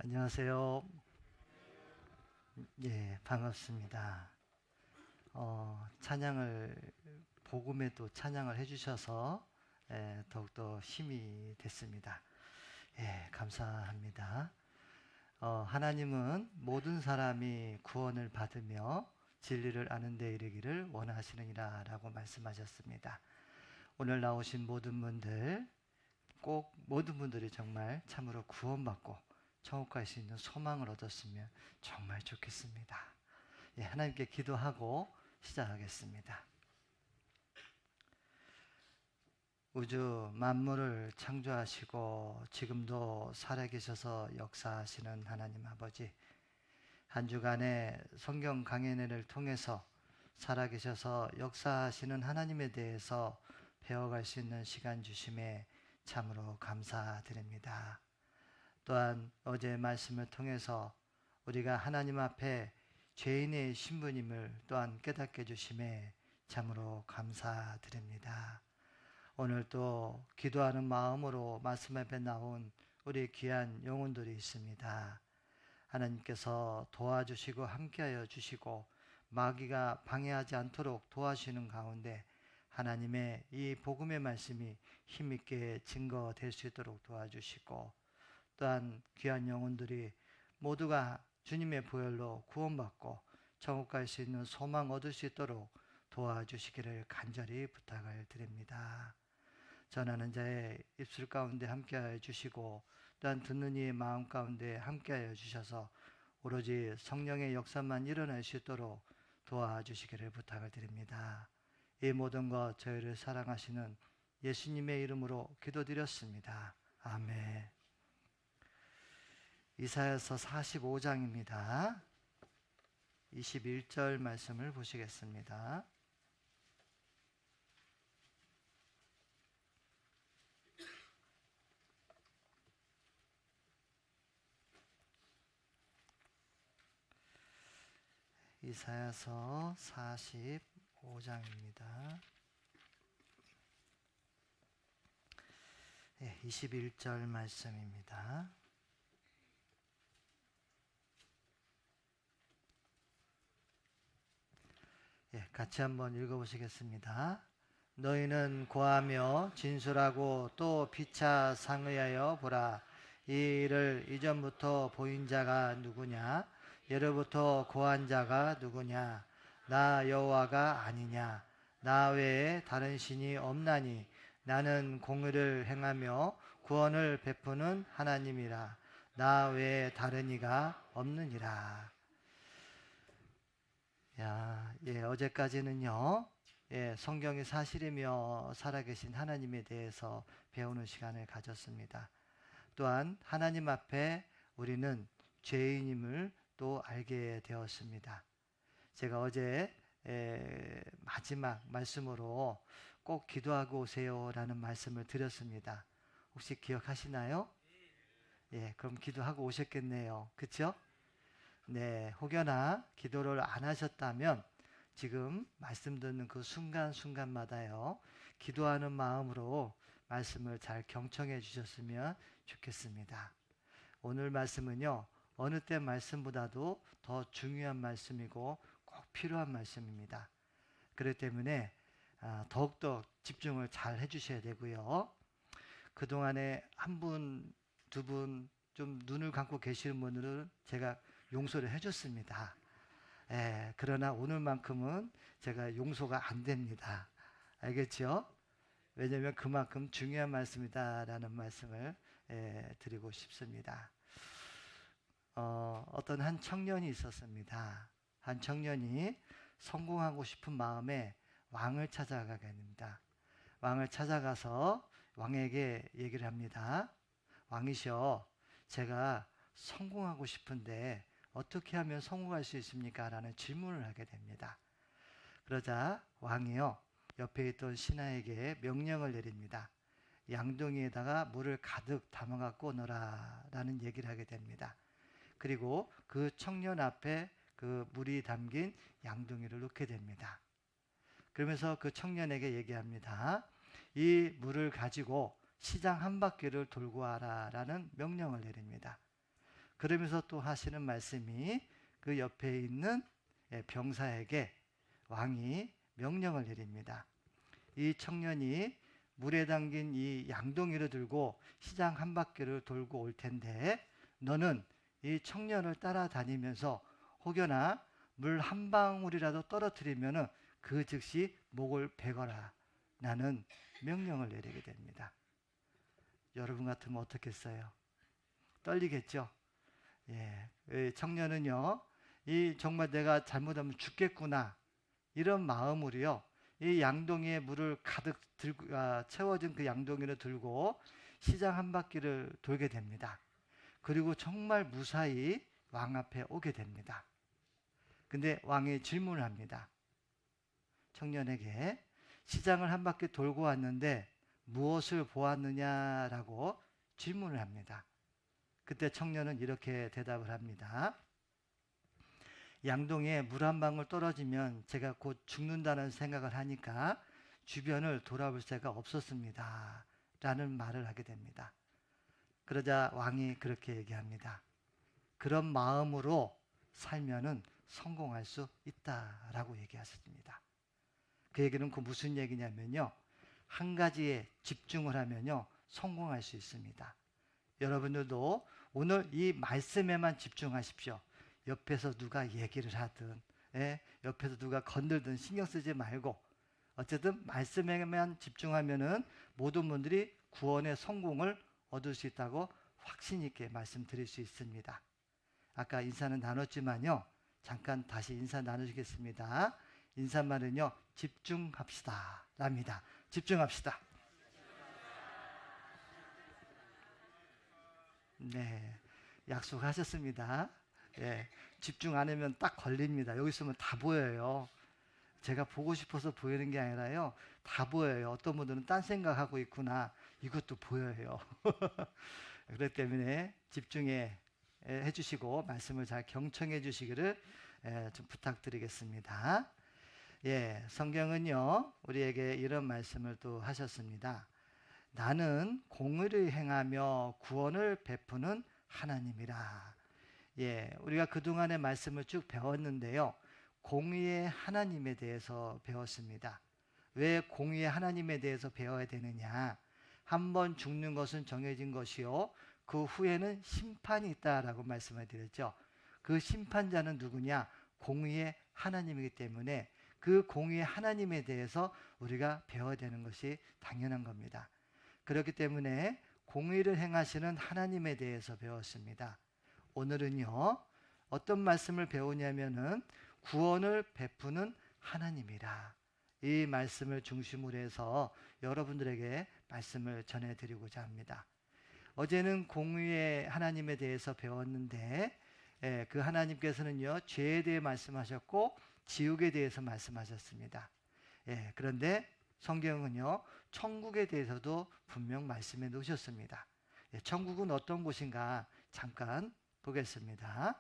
안녕하세요. 예, 반갑습니다. 찬양을, 복음에도 찬양을 해주셔서 더욱더 힘이 됐습니다. 예, 감사합니다. 하나님은 모든 사람이 구원을 받으며 진리를 아는 데 이르기를 원하시느니라 라고 말씀하셨습니다. 오늘 나오신 모든 분들, 꼭 모든 분들이 정말 참으로 구원받고 천국 갈 수 있는 소망을 얻었으면 정말 좋겠습니다. 예, 하나님께 기도하고 시작하겠습니다. 우주 만물을 창조하시고 지금도 살아계셔서 역사하시는 하나님 아버지, 한 주간의 성경 강연회를 통해서 살아계셔서 역사하시는 하나님에 대해서 배워갈 수 있는 시간 주심에 참으로 감사드립니다. 또한 어제 말씀을 통해서 우리가 하나님 앞에 죄인의 신분임을 또한 깨닫게 해주심에 참으로 감사드립니다. 오늘 또 기도하는 마음으로 말씀 앞에 나온 우리 귀한 영혼들이 있습니다. 하나님께서 도와주시고 함께하여 주시고 마귀가 방해하지 않도록 도와주시는 가운데 하나님의 이 복음의 말씀이 힘있게 증거될 수 있도록 도와주시고, 또한 귀한 영혼들이 모두가 주님의 보혈로 구원받고 천국 갈 수 있는 소망 얻을 수 있도록 도와주시기를 간절히 부탁을 드립니다. 전하는 자의 입술 가운데 함께하여 주시고, 또한 듣는 이의 마음 가운데 함께하여 주셔서 오로지 성령의 역사만 일어날 수 있도록 도와주시기를 부탁을 드립니다. 이 모든 것 저희를 사랑하시는 예수님의 이름으로 기도드렸습니다. 아멘. 이사야서 45장입니다. 21절 말씀을 보시겠습니다. 이사야서 45장입니다. 21절 말씀입니다. 같이 한번 읽어보시겠습니다. 너희는 고하며 진술하고 또 피차 상의하여 보라. 이 일을 이전부터 보인 자가 누구냐? 예로부터 고한 자가 누구냐? 나 여호와가 아니냐? 나 외에 다른 신이 없나니 나는 공의를 행하며 구원을 베푸는 하나님이라. 나 외에 다른 이가 없느니라. 어제까지는요, 성경이 사실이며 살아계신 하나님에 대해서 배우는 시간을 가졌습니다. 또한 하나님 앞에 우리는 죄인임을 또 알게 되었습니다. 제가 어제 마지막 말씀으로 꼭 기도하고 오세요 라는 말씀을 드렸습니다. 혹시 기억하시나요? 그럼 기도하고 오셨겠네요. 그쵸? 네, 혹여나 기도를 안 하셨다면 지금 말씀 듣는 그 순간순간마다요, 기도하는 마음으로 말씀을 잘 경청해 주셨으면 좋겠습니다. 오늘 말씀은요, 어느 때 말씀보다도 더 중요한 말씀이고 꼭 필요한 말씀입니다. 그렇기 때문에 더욱더 집중을 잘 해주셔야 되고요. 그동안에 한 분, 두 분 좀 눈을 감고 계시는 분들은 제가 용서를 해줬습니다. 그러나 오늘만큼은 제가 용서가 안 됩니다. 알겠죠? 왜냐하면 그만큼 중요한 말씀이다라는 말씀을 드리고 싶습니다. 어떤 한 청년이 있었습니다. 한 청년이 성공하고 싶은 마음에 왕을 찾아가게 됩니다. 왕을 찾아가서 왕에게 얘기를 합니다. 왕이시여, 제가 성공하고 싶은데 어떻게 하면 성공할 수 있습니까? 라는 질문을 하게 됩니다. 그러자 왕이요, 옆에 있던 신하에게 명령을 내립니다. 양동이에다가 물을 가득 담아갖고 넣어라 라는 얘기를 하게 됩니다. 그리고 그 청년 앞에 그 물이 담긴 양동이를 놓게 됩니다. 그러면서 그 청년에게 얘기합니다. 이 물을 가지고 시장 한 바퀴를 돌고 와라 라는 명령을 내립니다. 그러면서 또 하시는 말씀이 그 옆에 있는 병사에게 왕이 명령을 내립니다. 이 청년이 물에 담긴 이 양동이를 들고 시장 한 바퀴를 돌고 올 텐데 너는 이 청년을 따라다니면서 혹여나 물 한 방울이라도 떨어뜨리면 그 즉시 목을 베거라. 나는 명령을 내리게 됩니다. 여러분 같으면 어떻겠어요? 떨리겠죠? 예, 청년은요, 이 정말 내가 잘못하면 죽겠구나 이런 마음으로요, 이 양동이에 물을 가득 들고 채워진 그 양동이를 들고 시장 한 바퀴를 돌게 됩니다. 그리고 정말 무사히 왕 앞에 오게 됩니다. 근데 왕이 질문을 합니다. 청년에게 시장을 한 바퀴 돌고 왔는데 무엇을 보았느냐라고 질문을 합니다. 그때 청년은 이렇게 대답을 합니다. 양동이에 물 한 방울 떨어지면 제가 곧 죽는다는 생각을 하니까 주변을 돌아볼 새가 없었습니다. 라는 말을 하게 됩니다. 그러자 왕이 그렇게 얘기합니다. 그런 마음으로 살면은 성공할 수 있다라고 얘기하셨습니다. 그 얘기는 그 무슨 얘기냐면요. 한 가지에 집중을 하면요. 성공할 수 있습니다. 여러분들도 오늘 이 말씀에만 집중하십시오. 옆에서 누가 얘기를 하든 옆에서 누가 건들든 신경 쓰지 말고 어쨌든 말씀에만 집중하면은 모든 분들이 구원의 성공을 얻을 수 있다고 확신 있게 말씀드릴 수 있습니다. 아까 인사는 나눴지만요. 잠깐 다시 인사 나누시겠습니다. 인사말은요. 집중합시다 랍니다. 집중합시다. 네, 약속하셨습니다. 예, 집중 안 하면 딱 걸립니다. 여기 있으면 다 보여요. 제가 보고 싶어서 보이는 게 아니라요. 다 보여요. 어떤 분들은 딴 생각하고 있구나. 이것도 보여요. 그렇기 때문에 집중해 주시고 말씀을 잘 경청해 주시기를 좀 부탁드리겠습니다. 예, 성경은요. 우리에게 이런 말씀을 또 하셨습니다. 나는 공의를 행하며 구원을 베푸는 하나님이라. 예, 우리가 그동안의 말씀을 쭉 배웠는데요. 공의의 하나님에 대해서 배웠습니다. 왜 공의의 하나님에 대해서 배워야 되느냐? 한 번 죽는 것은 정해진 것이요. 그 후에는 심판이 있다라고 말씀을 드렸죠. 그 심판자는 누구냐? 공의의 하나님이기 때문에 그 공의의 하나님에 대해서 우리가 배워야 되는 것이 당연한 겁니다. 그렇기 때문에 공의를 행하시는 하나님에 대해서 배웠습니다. 오늘은요, 어떤 말씀을 배우냐면은 구원을 베푸는 하나님이라. 이 말씀을 중심으로 해서 여러분들에게 말씀을 전해드리고자 합니다. 어제는 공의의 하나님에 대해서 배웠는데, 그 하나님께서는요, 죄에 대해 말씀하셨고, 지옥에 대해서 말씀하셨습니다. 그런데 성경은요, 천국에 대해서도 분명 말씀해 놓으셨습니다. 천국은 어떤 곳인가 잠깐 보겠습니다.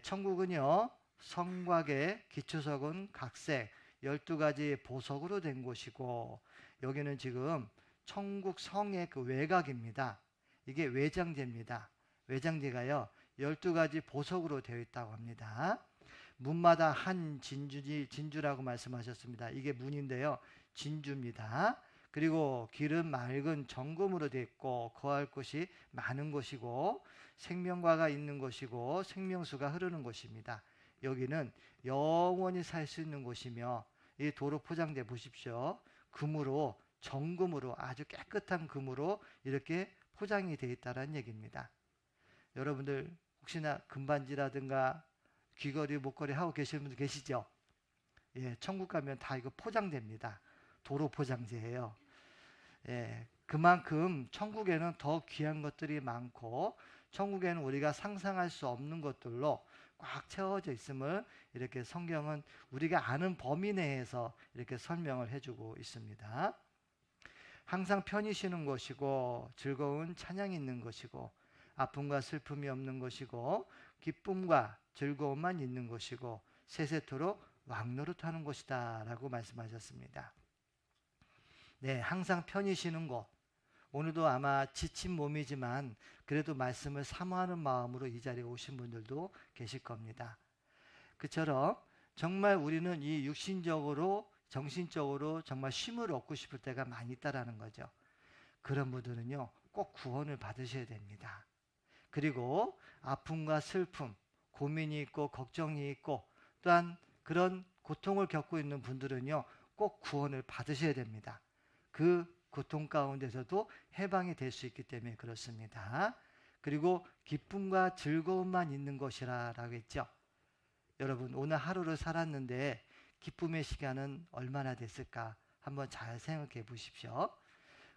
천국은요, 성곽에 기초석은 각색 12가지 보석으로 된 곳이고, 여기는 지금 천국 성의 그 외곽입니다. 이게 외장재입니다. 외장재가요, 12가지 보석으로 되어 있다고 합니다. 문마다 한 진주라고 말씀하셨습니다. 이게 문인데요, 진주입니다. 그리고 길은 맑은 정금으로 되어 있고 거할 곳이 많은 곳이고 생명과가 있는 곳이고 생명수가 흐르는 곳입니다. 여기는 영원히 살 수 있는 곳이며 이 도로 포장돼 보십시오. 금으로 정금으로 아주 깨끗한 금으로 이렇게 포장이 되어 있다는 얘기입니다. 여러분들 혹시나 금반지라든가 귀걸이 목걸이 하고 계시는 분들 계시죠? 천국 가면 다 이거 포장됩니다. 도로 포장재예요. 그만큼 천국에는 더 귀한 것들이 많고 천국에는 우리가 상상할 수 없는 것들로 꽉 채워져 있음을 이렇게 성경은 우리가 아는 범위 내에서 이렇게 설명을 해주고 있습니다. 항상 편히 쉬는 곳이고 즐거운 찬양이 있는 곳이고 아픔과 슬픔이 없는 곳이고 기쁨과 즐거움만 있는 곳이고 세세토록 왕노릇하는 곳이다 라고 말씀하셨습니다. 네, 항상 편히 쉬는 곳. 오늘도 아마 지친 몸이지만 그래도 말씀을 사모하는 마음으로 이 자리에 오신 분들도 계실 겁니다. 그처럼 정말 우리는 이 육신적으로 정신적으로 정말 쉼을 얻고 싶을 때가 많이 있다라는 거죠. 그런 분들은요, 꼭 구원을 받으셔야 됩니다. 그리고 아픔과 슬픔, 고민이 있고 걱정이 있고 또한 그런 고통을 겪고 있는 분들은요, 꼭 구원을 받으셔야 됩니다. 그 고통 가운데서도 해방이 될 수 있기 때문에 그렇습니다. 그리고 기쁨과 즐거움만 있는 것이라고 했죠. 여러분, 오늘 하루를 살았는데 기쁨의 시간은 얼마나 됐을까? 한번 잘 생각해 보십시오.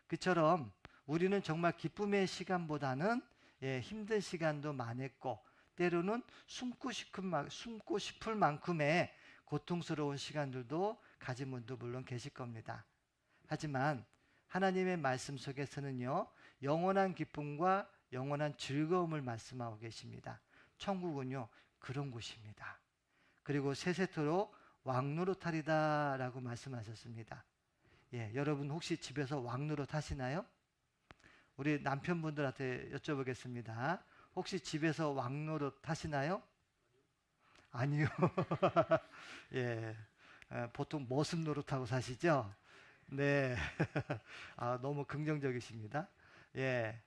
그처럼 우리는 정말 기쁨의 시간보다는 힘든 시간도 많았고 때로는 숨고 싶을 만큼의 고통스러운 시간들도 가진 분도 물론 계실 겁니다. 하지만 하나님의 말씀 속에서는요, 영원한 기쁨과 영원한 즐거움을 말씀하고 계십니다. 천국은요, 그런 곳입니다. 그리고 세세토록 왕노릇하리다 라고 말씀하셨습니다. 여러분 혹시 집에서 왕노릇 하시나요? 우리 남편분들한테 여쭤보겠습니다. 혹시 집에서 왕노릇 하시나요? 아니요. 보통 머슴 노릇하고 사시죠? 네. 너무 긍정적이십니다.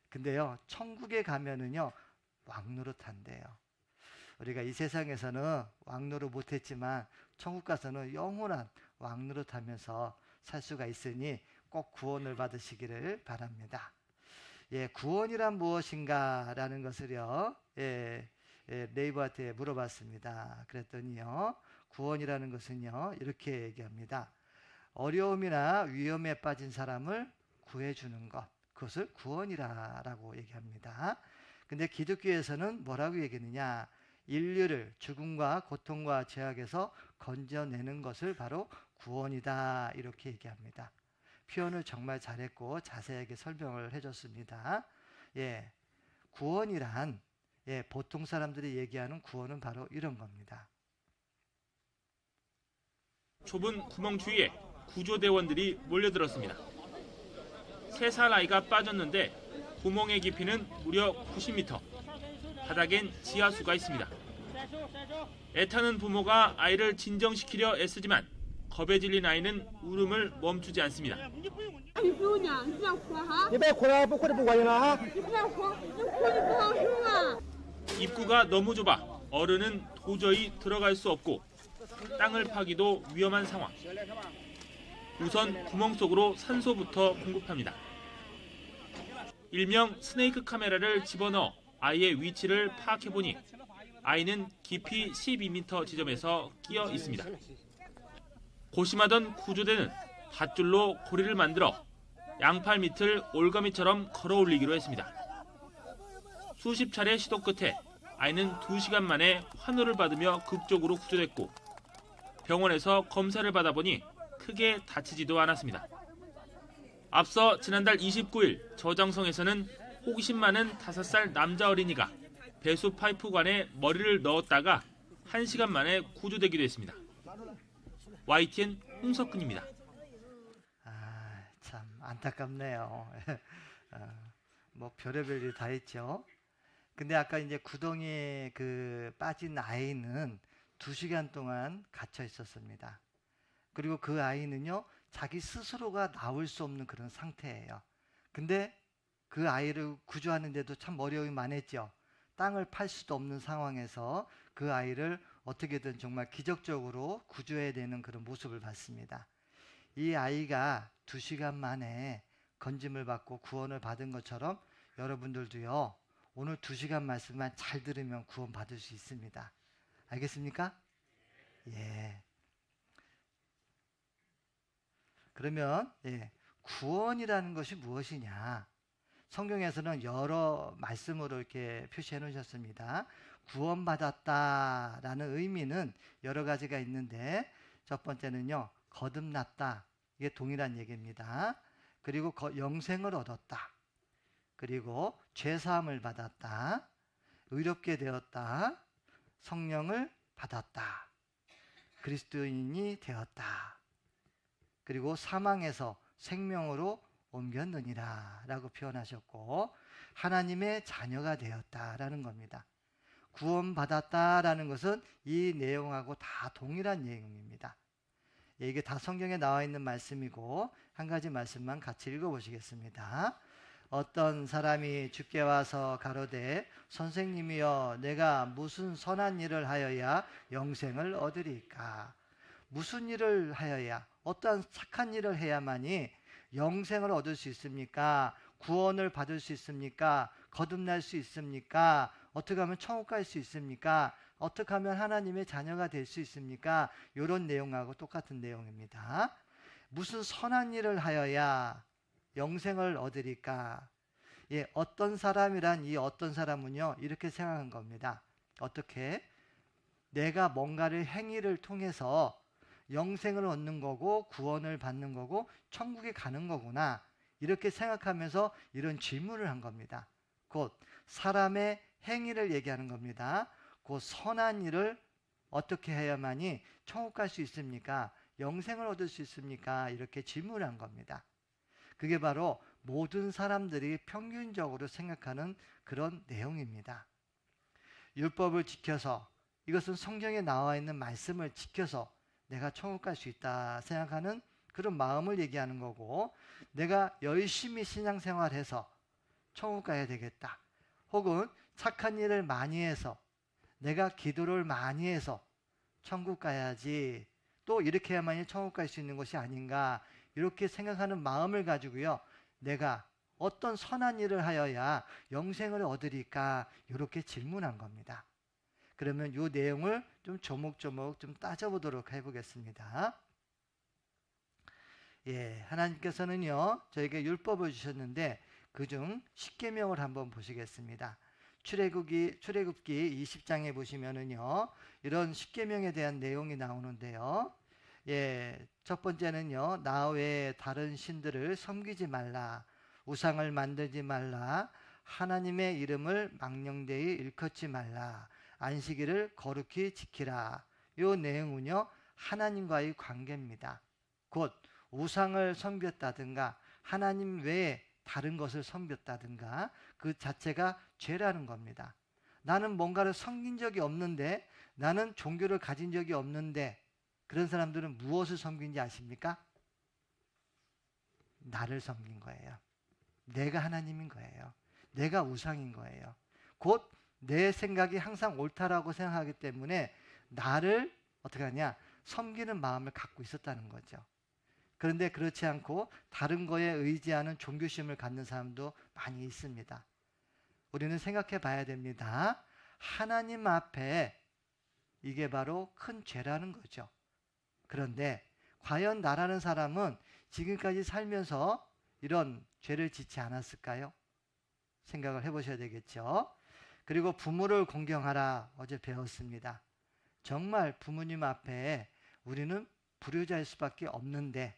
근데요, 천국에 가면은요, 왕노릇 한대요. 우리가 이 세상에서는 왕노릇 못했지만 천국 가서는 영원한 왕노릇 하면서 살 수가 있으니 꼭 구원을 받으시기를 바랍니다. 구원이란 무엇인가 라는 것을요, 네이버한테 물어봤습니다. 그랬더니요, 구원이라는 것은요, 이렇게 얘기합니다. 어려움이나 위험에 빠진 사람을 구해주는 것, 그것을 구원이라고 얘기합니다. 근데 기독교에서는 뭐라고 얘기하느냐? 인류를 죽음과 고통과 죄악에서 건져내는 것을 바로 구원이다, 이렇게 얘기합니다. 표현을 정말 잘했고 자세하게 설명을 해줬습니다. 구원이란 보통 사람들이 얘기하는 구원은 바로 이런 겁니다. 좁은 구멍 주위에 구조대원들이 몰려들었습니다. 3살 아이가 빠졌는데 구멍의 깊이는 무려 90m. 바닥엔 지하수가 있습니다. 애타는 부모가 아이를 진정시키려 애쓰지만 겁에 질린 아이는 울음을 멈추지 않습니다. 입구가 너무 좁아 어른은 도저히 들어갈 수 없고 땅을 파기도 위험한 상황. 우선 구멍 속으로 산소부터 공급합니다. 일명 스네이크 카메라를 집어넣어 아이의 위치를 파악해보니 아이는 깊이 12m 지점에서 끼어 있습니다. 고심하던 구조대는 밧줄로 고리를 만들어 양팔 밑을 올가미처럼 걸어 올리기로 했습니다. 수십 차례 시도 끝에 아이는 2시간 만에 환호를 받으며 극적으로 구조됐고 병원에서 검사를 받아보니 크게 다치지도 않았습니다. 앞서 지난달 29일 저장성에서는 호기심 많은 5살 남자 어린이가 배수 파이프관에 머리를 넣었다가 1시간 만에 구조되기도 했습니다. YTN 홍석근입니다. 참 안타깝네요. 뭐 별의별 일 다 있죠. 근데 아까 이제 구덩이에 빠진 아이는 2시간 동안 갇혀 있었습니다. 그리고 그 아이는요, 자기 스스로가 나올 수 없는 그런 상태예요. 근데 그 아이를 구조하는데도 참 어려움이 많았죠. 땅을 팔 수도 없는 상황에서 그 아이를 어떻게든 정말 기적적으로 구조해야 되는 그런 모습을 봤습니다. 이 아이가 2시간 만에 건짐을 받고 구원을 받은 것처럼 여러분들도요, 오늘 2시간 말씀만 잘 들으면 구원 받을 수 있습니다. 알겠습니까? 그러면 구원이라는 것이 무엇이냐? 성경에서는 여러 말씀으로 이렇게 표시해 놓으셨습니다. 구원받았다라는 의미는 여러 가지가 있는데 첫 번째는요, 거듭났다. 이게 동일한 얘기입니다. 그리고 영생을 얻었다. 그리고 죄사함을 받았다. 의롭게 되었다. 성령을 받았다. 그리스도인이 되었다. 그리고 사망에서 생명으로 옮겼느니라 라고 표현하셨고, 하나님의 자녀가 되었다라는 겁니다. 구원받았다라는 것은 이 내용하고 다 동일한 내용입니다. 이게 다 성경에 나와 있는 말씀이고, 한 가지 말씀만 같이 읽어보시겠습니다. 어떤 사람이 주께 와서 가로되 선생님이여 내가 무슨 선한 일을 하여야 영생을 얻으리까? 무슨 일을 하여야, 어떠한 착한 일을 해야만이 영생을 얻을 수 있습니까? 구원을 받을 수 있습니까? 거듭날 수 있습니까? 어떻게 하면 천국 갈 수 있습니까? 어떻게 하면 하나님의 자녀가 될 수 있습니까? 이런 내용하고 똑같은 내용입니다. 무슨 선한 일을 하여야 영생을 얻으리까? 예, 어떤 사람이란 이 어떤 사람은요, 이렇게 생각한 겁니다. 어떻게? 내가 뭔가를 행위를 통해서 영생을 얻는 거고 구원을 받는 거고 천국에 가는 거구나, 이렇게 생각하면서 이런 질문을 한 겁니다. 곧 사람의 행위를 얘기하는 겁니다. 그 선한 일을 어떻게 해야만이 천국 갈 수 있습니까? 영생을 얻을 수 있습니까? 이렇게 질문을 한 겁니다. 그게 바로 모든 사람들이 평균적으로 생각하는 그런 내용입니다. 율법을 지켜서, 이것은 성경에 나와 있는 말씀을 지켜서 내가 천국 갈 수 있다 생각하는 그런 마음을 얘기하는 거고, 내가 열심히 신앙생활해서 천국 가야 되겠다, 혹은 착한 일을 많이 해서 내가 기도를 많이 해서 천국 가야지, 또 이렇게 해야만이 천국 갈 수 있는 것이 아닌가, 이렇게 생각하는 마음을 가지고요, 내가 어떤 선한 일을 하여야 영생을 얻으리까, 이렇게 질문한 겁니다. 그러면 이 내용을 좀 조목조목 좀 따져보도록 해보겠습니다. 예, 하나님께서는요, 저에게 율법을 주셨는데 그중 십계명을 한번 보시겠습니다. 출애굽기 20장에 보시면은요, 이런 십계명에 대한 내용이 나오는데요. 예, 첫 번째는요, 나 외에 다른 신들을 섬기지 말라, 우상을 만들지 말라, 하나님의 이름을 망령되이 일컫지 말라, 안식일을 거룩히 지키라. 이 내용은요, 하나님과의 관계입니다. 곧 우상을 섬겼다든가 하나님 외에 다른 것을 섬겼다든가 그 자체가 죄라는 겁니다. 나는 뭔가를 섬긴 적이 없는데, 나는 종교를 가진 적이 없는데, 그런 사람들은 무엇을 섬긴지 아십니까? 나를 섬긴 거예요. 내가 하나님인 거예요. 내가 우상인 거예요. 곧 내 생각이 항상 옳다라고 생각하기 때문에 나를 어떻게 하냐? 섬기는 마음을 갖고 있었다는 거죠. 그런데 그렇지 않고 다른 거에 의지하는 종교심을 갖는 사람도 많이 있습니다. 우리는 생각해 봐야 됩니다. 하나님 앞에 이게 바로 큰 죄라는 거죠. 그런데 과연 나라는 사람은 지금까지 살면서 이런 죄를 짓지 않았을까요? 생각을 해보셔야 되겠죠. 그리고 부모를 공경하라, 어제 배웠습니다. 정말 부모님 앞에 우리는 불효자일 수밖에 없는데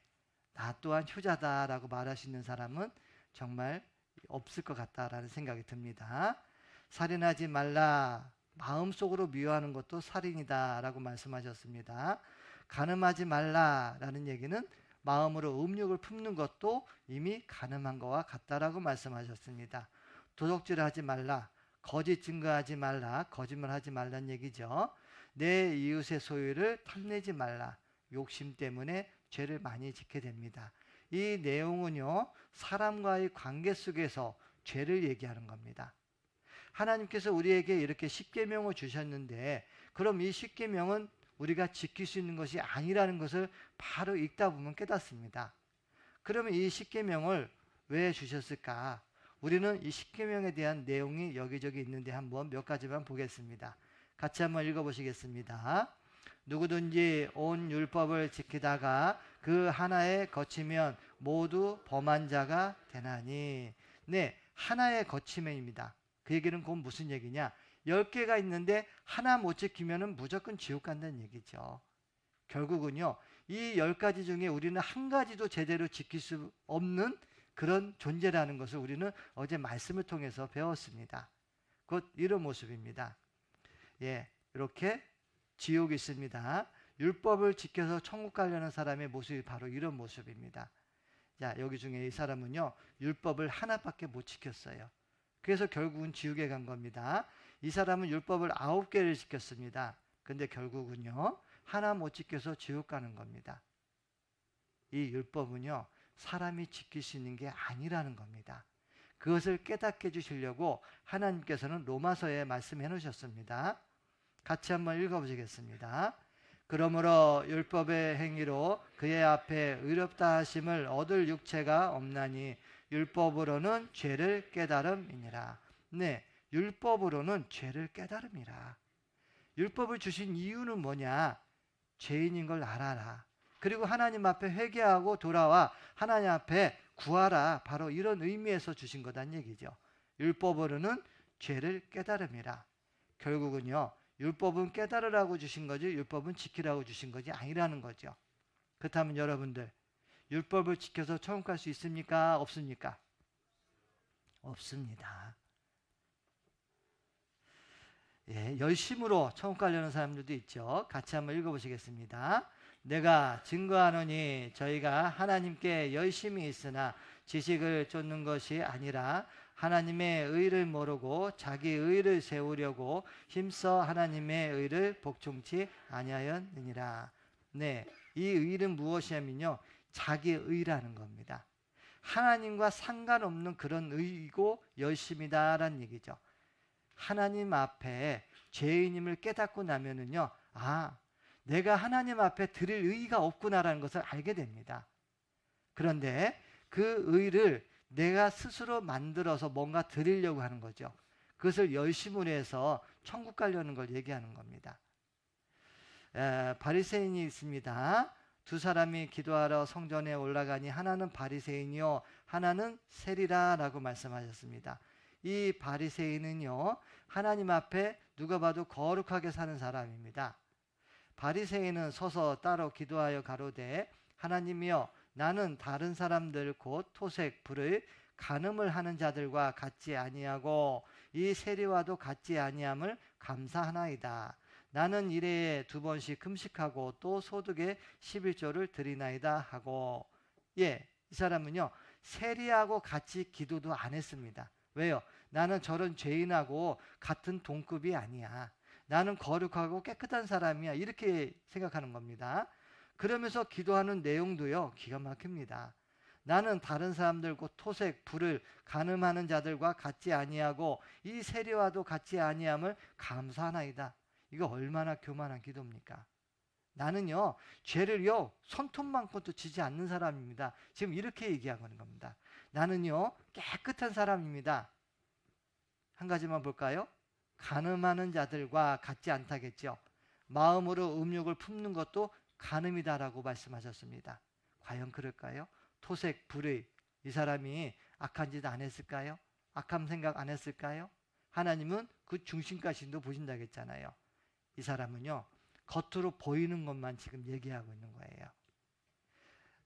나 또한 효자다라고 말할 수 있는 사람은 정말 없을 것 같다라는 생각이 듭니다. 살인하지 말라, 마음속으로 미워하는 것도 살인이다라고 말씀하셨습니다. 간음하지 말라라는 얘기는 마음으로 음욕을 품는 것도 이미 간음한 것과 같다라고 말씀하셨습니다. 도둑질하지 말라, 거짓 증거하지 말라, 거짓말하지 말라는 얘기죠. 내 이웃의 소유를 탐내지 말라, 욕심 때문에 죄를 많이 짓게 됩니다. 이 내용은요, 사람과의 관계 속에서 죄를 얘기하는 겁니다. 하나님께서 우리에게 이렇게 십계명을 주셨는데, 그럼 이 십계명은 우리가 지킬 수 있는 것이 아니라는 것을 바로 읽다 보면 깨닫습니다. 그러면 이 십계명을 왜 주셨을까? 우리는 이 십계명에 대한 내용이 여기저기 있는데 한번 몇 가지만 보겠습니다. 같이 한번 읽어보시겠습니다. 누구든지 온 율법을 지키다가 그 하나에 거치면 모두 범한 자가 되나니. 네, 하나에 거치면입니다. 그 얘기는 그건 무슨 얘기냐? 10개가 있는데 하나 못 지키면 무조건 지옥 간다는 얘기죠. 결국은요, 이 10가지 중에 우리는 한 가지도 제대로 지킬 수 없는 그런 존재라는 것을 우리는 어제 말씀을 통해서 배웠습니다. 곧 이런 모습입니다. 예, 이렇게 지옥이 있습니다. 율법을 지켜서 천국 가려는 사람의 모습이 바로 이런 모습입니다. 자, 여기 중에 이 사람은요, 율법을 하나밖에 못 지켰어요. 그래서 결국은 지옥에 간 겁니다. 이 사람은 율법을 9개를 지켰습니다. 근데 결국은요, 하나 못 지켜서 지옥 가는 겁니다. 이 율법은요, 사람이 지킬 수 있는 게 아니라는 겁니다. 그것을 깨닫게 해주시려고 하나님께서는 로마서에 말씀해 놓으셨습니다. 같이 한번 읽어보시겠습니다. 그러므로 율법의 행위로 그의 앞에 의롭다 하심을 얻을 육체가 없나니 율법으로는 죄를 깨달음이니라. 네, 율법으로는 죄를 깨달음이라. 율법을 주신 이유는 뭐냐? 죄인인 걸 알아라. 그리고 하나님 앞에 회개하고 돌아와 하나님 앞에 구하라. 바로 이런 의미에서 주신 거란 얘기죠. 율법으로는 죄를 깨달음이라. 결국은요, 율법은 깨달으라고 주신 거지 율법은 지키라고 주신 것이 아니라는 거죠. 그렇다면 여러분들, 율법을 지켜서 천국 갈 수 있습니까? 없습니까? 없습니다. 예, 열심으로 천국 가려는 사람들도 있죠. 같이 한번 읽어보시겠습니다. 내가 증거하노니 저희가 하나님께 열심히 있으나 지식을 쫓는 것이 아니라 하나님의 의를 모르고 자기 의를 세우려고 힘써 하나님의 의를 복종치 아니하였느니라. 네, 이 의는 무엇이냐면요, 자기 의라는 겁니다. 하나님과 상관없는 그런 의이고 열심이다라는 얘기죠. 하나님 앞에 죄인임을 깨닫고 나면은요, 아, 내가 하나님 앞에 드릴 의의가 없구나라는 것을 알게 됩니다. 그런데 그 의를 내가 스스로 만들어서 뭔가 드리려고 하는 거죠. 그것을 열심으로 해서 천국 가려는 걸 얘기하는 겁니다. 바리새인이 있습니다. 두 사람이 기도하러 성전에 올라가니 하나는 바리새인이요 하나는 세리라라고 말씀하셨습니다. 이 바리새인은요, 하나님 앞에 누가 봐도 거룩하게 사는 사람입니다. 바리새인은 서서 따로 기도하여 가로되 하나님이여, 나는 다른 사람들 곧 토색 불의 간음을 하는 자들과 같지 아니하고 이 세리와도 같지 아니함을 감사하나이다. 나는 일해에 2번씩 금식하고 또 소득의 11조를 드리나이다 하고. 예, 이 사람은요, 세리하고 같이 기도도 안 했습니다. 왜요? 나는 저런 죄인하고 같은 동급이 아니야. 나는 거룩하고 깨끗한 사람이야. 이렇게 생각하는 겁니다. 그러면서 기도하는 내용도요, 기가 막힙니다. 나는 다른 사람들과 토색, 불을 간음하는 자들과 같지 아니하고 이 세리와도 같지 아니함을 감사하나이다. 이거 얼마나 교만한 기도입니까? 나는요, 죄를요, 손톱만큼도 지지 않는 사람입니다. 지금 이렇게 얘기하고 있는 겁니다. 나는요, 깨끗한 사람입니다. 한 가지만 볼까요? 간음하는 자들과 같지 않다겠죠. 마음으로 음욕을 품는 것도 간음이다라고 말씀하셨습니다. 과연 그럴까요? 토색, 불의, 이 사람이 악한 짓 안 했을까요? 악한 생각 안 했을까요? 하나님은 그 중심까지도 보신다겠잖아요. 이 사람은요, 겉으로 보이는 것만 지금 얘기하고 있는 거예요.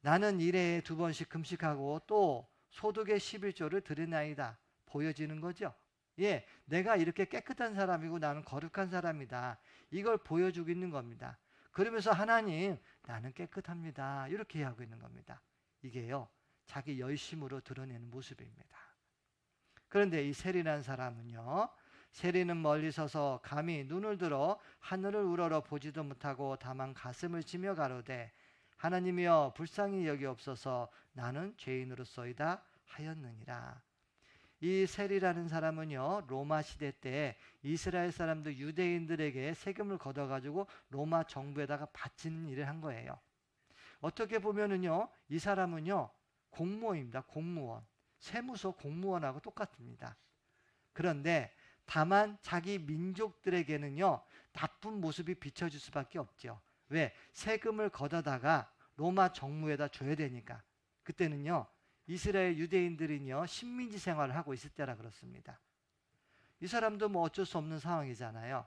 나는 일해에 2번씩 금식하고 또 소득의 11조를 드리나이다. 보여지는 거죠. 예, 내가 이렇게 깨끗한 사람이고 나는 거룩한 사람이다. 이걸 보여주고 있는 겁니다. 그러면서 하나님, 나는 깨끗합니다. 이렇게 하고 있는 겁니다. 이게요, 자기 열심으로 드러내는 모습입니다. 그런데 이 세리라는 사람은요, 세리는 멀리 서서 감히 눈을 들어 하늘을 우러러 보지도 못하고 다만 가슴을 치며 가로되 하나님이여 불쌍히 여기옵소서, 나는 죄인으로소이다 하였느니라. 이 세리라는 사람은요, 로마 시대 때 이스라엘 사람들 유대인들에게 세금을 걷어가지고 로마 정부에다가 바치는 일을 한 거예요. 어떻게 보면은요, 이 사람은요, 공무원입니다. 공무원. 세무서 공무원하고 똑같습니다. 그런데 다만 자기 민족들에게는요, 나쁜 모습이 비춰질 수밖에 없죠. 왜? 세금을 걷어다가 로마 정부에다 줘야 되니까. 그때는요, 이스라엘 유대인들은요, 식민지 생활을 하고 있을 때라 그렇습니다. 이 사람도 뭐 어쩔 수 없는 상황이잖아요.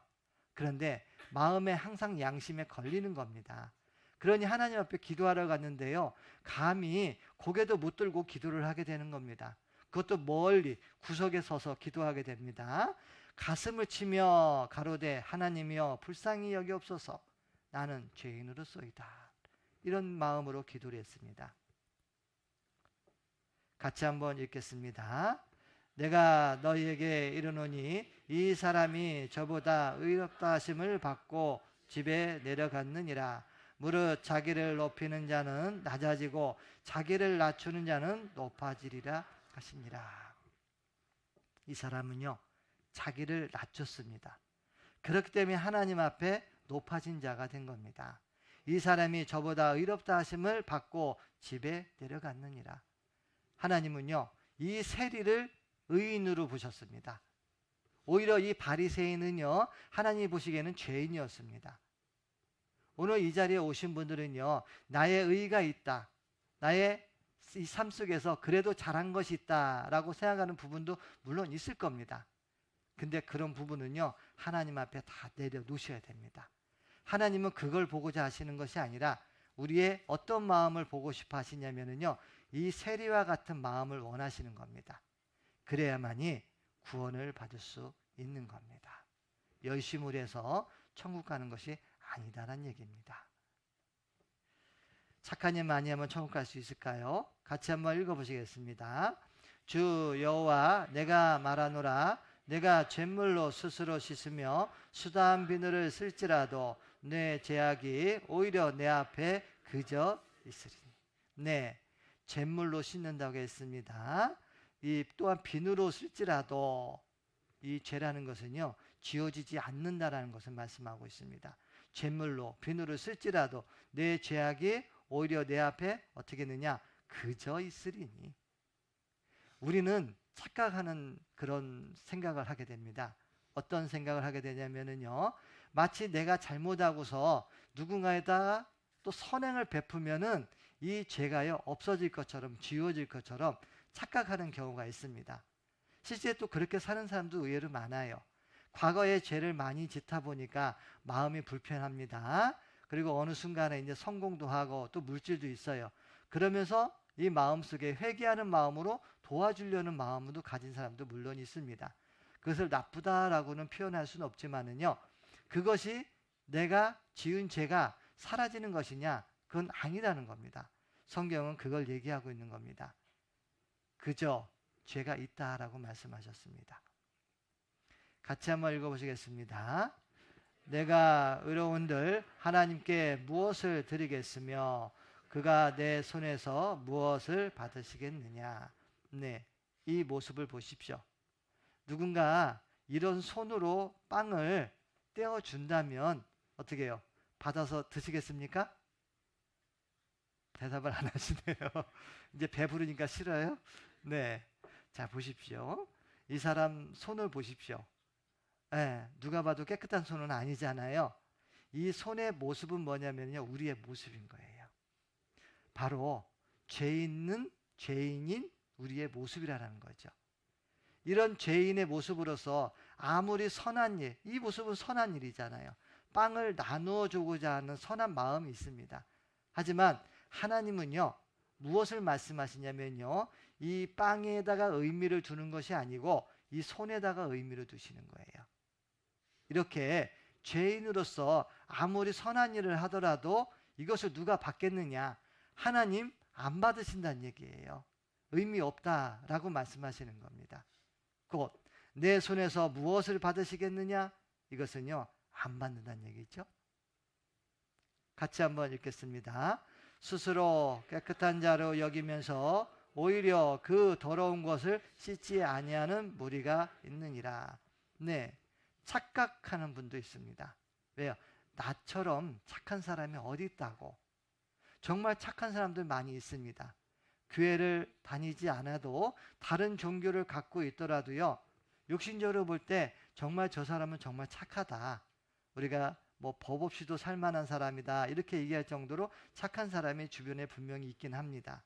그런데 마음에 항상 양심에 걸리는 겁니다. 그러니 하나님 앞에 기도하러 갔는데요, 감히 고개도 못 들고 기도를 하게 되는 겁니다. 그것도 멀리 구석에 서서 기도하게 됩니다. 가슴을 치며 가로되 하나님이여 불쌍히 여기옵소서, 나는 죄인으로소이다. 이런 마음으로 기도를 했습니다. 같이 한번 읽겠습니다. 내가 너희에게 이르노니 이 사람이 저보다 의롭다 하심을 받고 집에 내려갔느니라. 무릇 자기를 높이는 자는 낮아지고 자기를 낮추는 자는 높아지리라 하시니라. 이 사람은요, 자기를 낮췄습니다. 그렇기 때문에 하나님 앞에 높아진 자가 된 겁니다. 이 사람이 저보다 의롭다 하심을 받고 집에 내려갔느니라. 하나님은요, 이 세리를 의인으로 보셨습니다. 오히려 이 바리새인은요, 하나님이 보시기에는 죄인이었습니다. 오늘 이 자리에 오신 분들은요, 나의 의가 있다, 나의 이 삶 속에서 그래도 잘한 것이 있다라고 생각하는 부분도 물론 있을 겁니다. 근데 그런 부분은요, 하나님 앞에 다 내려놓으셔야 됩니다. 하나님은 그걸 보고자 하시는 것이 아니라 우리의 어떤 마음을 보고 싶어 하시냐면요, 이 세리와 같은 마음을 원하시는 겁니다. 그래야만이 구원을 받을 수 있는 겁니다. 열심을 해서 천국 가는 것이 아니다라는 얘기입니다. 착한 일 많이 하면 천국 갈 수 있을까요? 같이 한번 읽어보시겠습니다. 주 여호와 내가 말하노라. 내가 잿물로 스스로 씻으며 수다한 비누를 쓸지라도 내 죄악이 오히려 내 앞에 그저 있으리니. 네, 잿물로 씻는다고 했습니다. 이 또한 비누로 쓸지라도 이 죄라는 것은요, 지워지지 않는다라는 것을 말씀하고 있습니다. 잿물로 비누를 쓸지라도 내 죄악이 오히려 내 앞에 어떻게 되느냐? 그저 있으리니. 우리는 착각하는 그런 생각을 하게 됩니다. 어떤 생각을 하게 되냐면요, 마치 내가 잘못하고서 누군가에다가 또 선행을 베푸면은 이 죄가요 없어질 것처럼, 지워질 것처럼 착각하는 경우가 있습니다. 실제 또 그렇게 사는 사람도 의외로 많아요. 과거에 죄를 많이 짓다 보니까 마음이 불편합니다. 그리고 어느 순간에 이제 성공도 하고 또 물질도 있어요. 그러면서 이 마음속에 회개하는 마음으로 도와주려는 마음도 가진 사람도 물론 있습니다. 그것을 나쁘다라고는 표현할 수는 없지만은요, 그것이 내가 지은 죄가 사라지는 것이냐? 그건 아니라는 겁니다. 성경은 그걸 얘기하고 있는 겁니다. 그저 죄가 있다라고 말씀하셨습니다. 같이 한번 읽어보시겠습니다. 내가 의로운들 하나님께 무엇을 드리겠으며 그가 내 손에서 무엇을 받으시겠느냐. 네, 이 모습을 보십시오. 누군가 이런 손으로 빵을 떼어준다면 어떻게 해요? 받아서 드시겠습니까? 대답을 안 하시네요. 이제 배부르니까 싫어요? 네, 자 보십시오. 이 사람 손을 보십시오. 네, 누가 봐도 깨끗한 손은 아니잖아요. 이 손의 모습은 뭐냐면요, 우리의 모습인 거예요. 바로 죄인인 우리의 모습이라는 거죠. 이런 죄인의 모습으로서 아무리 선한 일, 이 모습은 선한 일이잖아요. 빵을 나누어 주고자 하는 선한 마음이 있습니다. 하지만 하나님은요, 무엇을 말씀하시냐면요, 이 빵에다가 의미를 두는 것이 아니고 이 손에다가 의미를 두시는 거예요. 이렇게 죄인으로서 아무리 선한 일을 하더라도 이것을 누가 받겠느냐? 하나님 안 받으신다는 얘기예요. 의미 없다라고 말씀하시는 겁니다. 곧 내 손에서 무엇을 받으시겠느냐? 이것은요, 안 받는다는 얘기죠. 같이 한번 읽겠습니다. 스스로 깨끗한 자로 여기면서 오히려 그 더러운 것을 씻지 아니하는 무리가 있느니라. 네, 착각하는 분도 있습니다. 왜요? 나처럼 착한 사람이 어디 있다고. 정말 착한 사람들 많이 있습니다. 교회를 다니지 않아도 다른 종교를 갖고 있더라도요, 육신적으로 볼 때 정말 저 사람은 정말 착하다, 우리가 뭐 법 없이도 살만한 사람이다, 이렇게 얘기할 정도로 착한 사람이 주변에 분명히 있긴 합니다.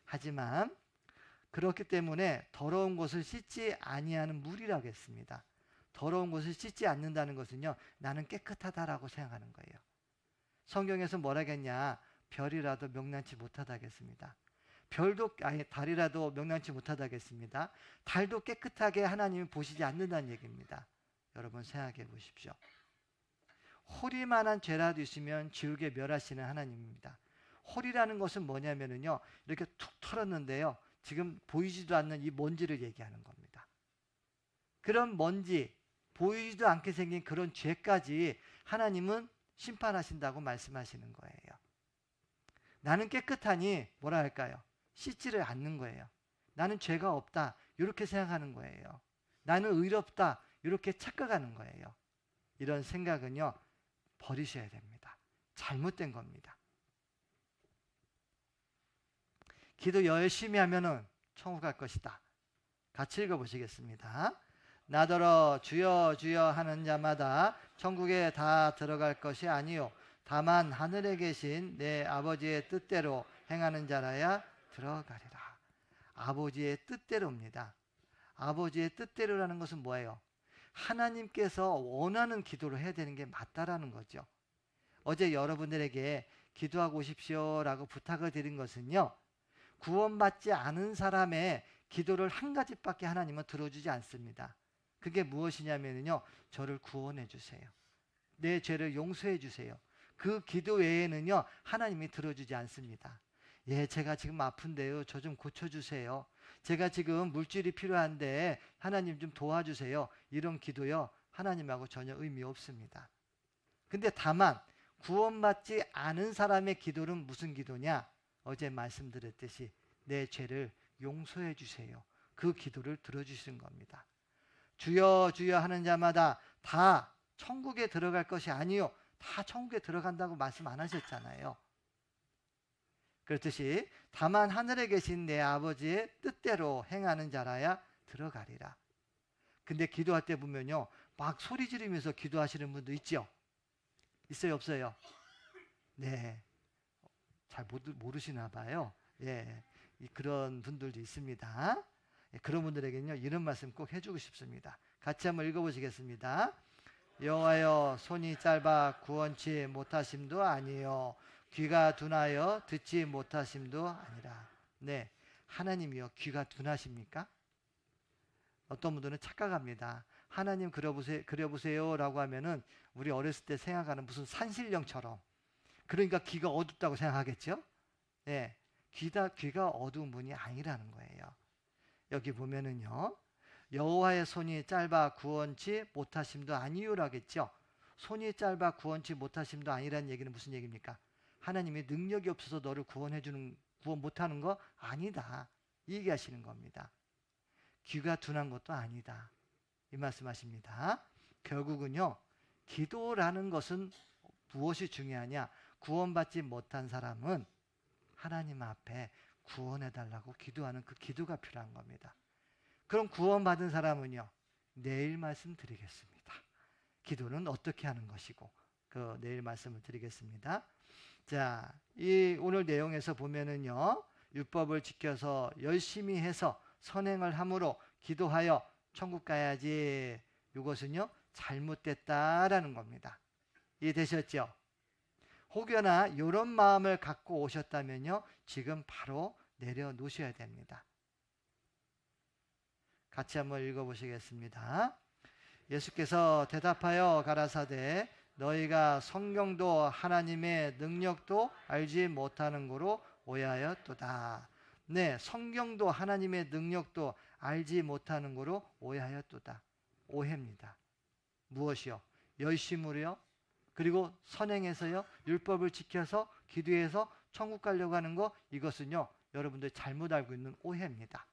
하지만 그렇기 때문에 더러운 것을 씻지 아니하는 무리라고 했습니다. 더러운 것을 씻지 않는다는 것은요, 나는 깨끗하다라고 생각하는 거예요. 성경에서 뭐라겠냐? 별이라도 명랑치 못하다겠습니다. 별도 아니 달이라도 명랑치 못하다겠습니다. 달도 깨끗하게 하나님이 보시지 않는다는 얘기입니다. 여러분 생각해 보십시오. 홀이만한 죄라도 있으면 지옥에 멸하시는 하나님입니다. 홀이라는 것은 뭐냐면요, 이렇게 툭 털었는데요, 지금 보이지도 않는 이 먼지를 얘기하는 겁니다. 그런 먼지, 보이지도 않게 생긴 그런 죄까지 하나님은 심판하신다고 말씀하시는 거예요. 나는 깨끗하니 뭐라 할까요? 씻지를 않는 거예요. 나는 죄가 없다 이렇게 생각하는 거예요. 나는 의롭다 이렇게 착각하는 거예요. 이런 생각은요, 버리셔야 됩니다. 잘못된 겁니다. 기도 열심히 하면은 천국 갈 것이다. 같이 읽어보시겠습니다. 나더러 주여 주여 하는 자마다 천국에 다 들어갈 것이 아니요 다만 하늘에 계신 내 아버지의 뜻대로 행하는 자라야 들어가리라. 아버지의 뜻대로입니다. 아버지의 뜻대로라는 것은 뭐예요? 하나님께서 원하는 기도를 해야 되는 게 맞다라는 거죠. 어제 여러분들에게 기도하고 오십시오라고 부탁을 드린 것은요, 구원받지 않은 사람의 기도를 한 가지밖에 하나님은 들어주지 않습니다. 그게 무엇이냐면요, 저를 구원해 주세요. 내 죄를 용서해 주세요. 그 기도 외에는요, 하나님이 들어주지 않습니다. 예, 제가 지금 아픈데요, 저 좀 고쳐주세요. 제가 지금 물질이 필요한데 하나님 좀 도와주세요. 이런 기도요, 하나님하고 전혀 의미 없습니다. 근데 다만 구원받지 않은 사람의 기도는 무슨 기도냐? 어제 말씀드렸듯이 내 죄를 용서해 주세요. 그 기도를 들어주시는 겁니다. 주여 주여 하는 자마다 다 천국에 들어갈 것이 아니요 다 천국에 들어간다고 말씀 안 하셨잖아요. 그렇듯이 다만 하늘에 계신 내 아버지의 뜻대로 행하는 자라야 들어가리라. 근데 기도할 때 보면요, 막 소리 지르면서 기도하시는 분도 있죠? 있어요, 없어요? 네, 잘 모르시나 봐요. 예, 그런 분들도 있습니다. 그런 분들에게는요, 이런 말씀 꼭 해주고 싶습니다. 같이 한번 읽어보시겠습니다. 여호와여, 손이 짧아 구원치 못하심도 아니요 귀가 둔하여 듣지 못하심도 아니라. 네, 하나님이요 귀가 둔하십니까? 어떤 분들은 착각합니다. 하나님 그려보세요 라고 하면은 우리 어렸을 때 생각하는 무슨 산신령처럼, 그러니까 귀가 어둡다고 생각하겠죠? 네, 귀가 어두운 분이 아니라는 거예요. 여기 보면은요, 여호와의 손이 짧아 구원치 못하심도 아니요라겠죠. 손이 짧아 구원치 못하심도 아니라는 얘기는 무슨 얘기입니까? 하나님이 능력이 없어서 너를 구원 못하는 거 아니다, 이 얘기하시는 겁니다. 귀가 둔한 것도 아니다, 이 말씀하십니다. 결국은요, 기도라는 것은 무엇이 중요하냐? 구원받지 못한 사람은 하나님 앞에 구원해달라고 기도하는 그 기도가 필요한 겁니다. 그럼 구원받은 사람은요, 내일 말씀드리겠습니다. 기도는 어떻게 하는 것이고, 그 내일 말씀을 드리겠습니다. 자, 이 오늘 내용에서 보면은요, 율법을 지켜서 열심히 해서 선행을 함으로 기도하여 천국 가야지, 이것은요 잘못됐다라는 겁니다. 이해되셨죠? 혹여나 이런 마음을 갖고 오셨다면요, 지금 바로 내려놓으셔야 됩니다. 같이 한번 읽어보시겠습니다. 예수께서 대답하여 가라사대 너희가 성경도 하나님의 능력도 알지 못하는 거로 오해하였도다. 네, 성경도 하나님의 능력도 알지 못하는 거로 오해하였도다. 오해입니다. 무엇이요? 열심으로요, 그리고 선행해서요, 율법을 지켜서 기도해서 천국 가려고 하는 거, 이것은요 여러분들 잘못 알고 있는 오해입니다.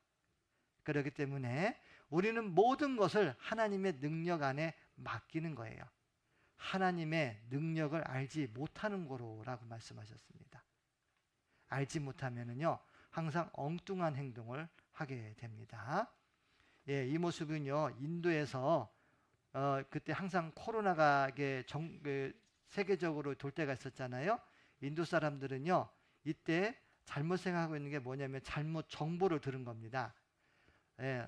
그렇기 때문에 우리는 모든 것을 하나님의 능력 안에 맡기는 거예요. 하나님의 능력을 알지 못하는 거로라고 말씀하셨습니다. 알지 못하면은요 항상 엉뚱한 행동을 하게 됩니다. 예, 이 모습은요 인도에서 그때 항상 코로나가 세계적으로 돌 때가 있었잖아요. 인도 사람들은요 이때 잘못 생각하고 있는 게 뭐냐면 잘못 정보를 들은 겁니다. 예,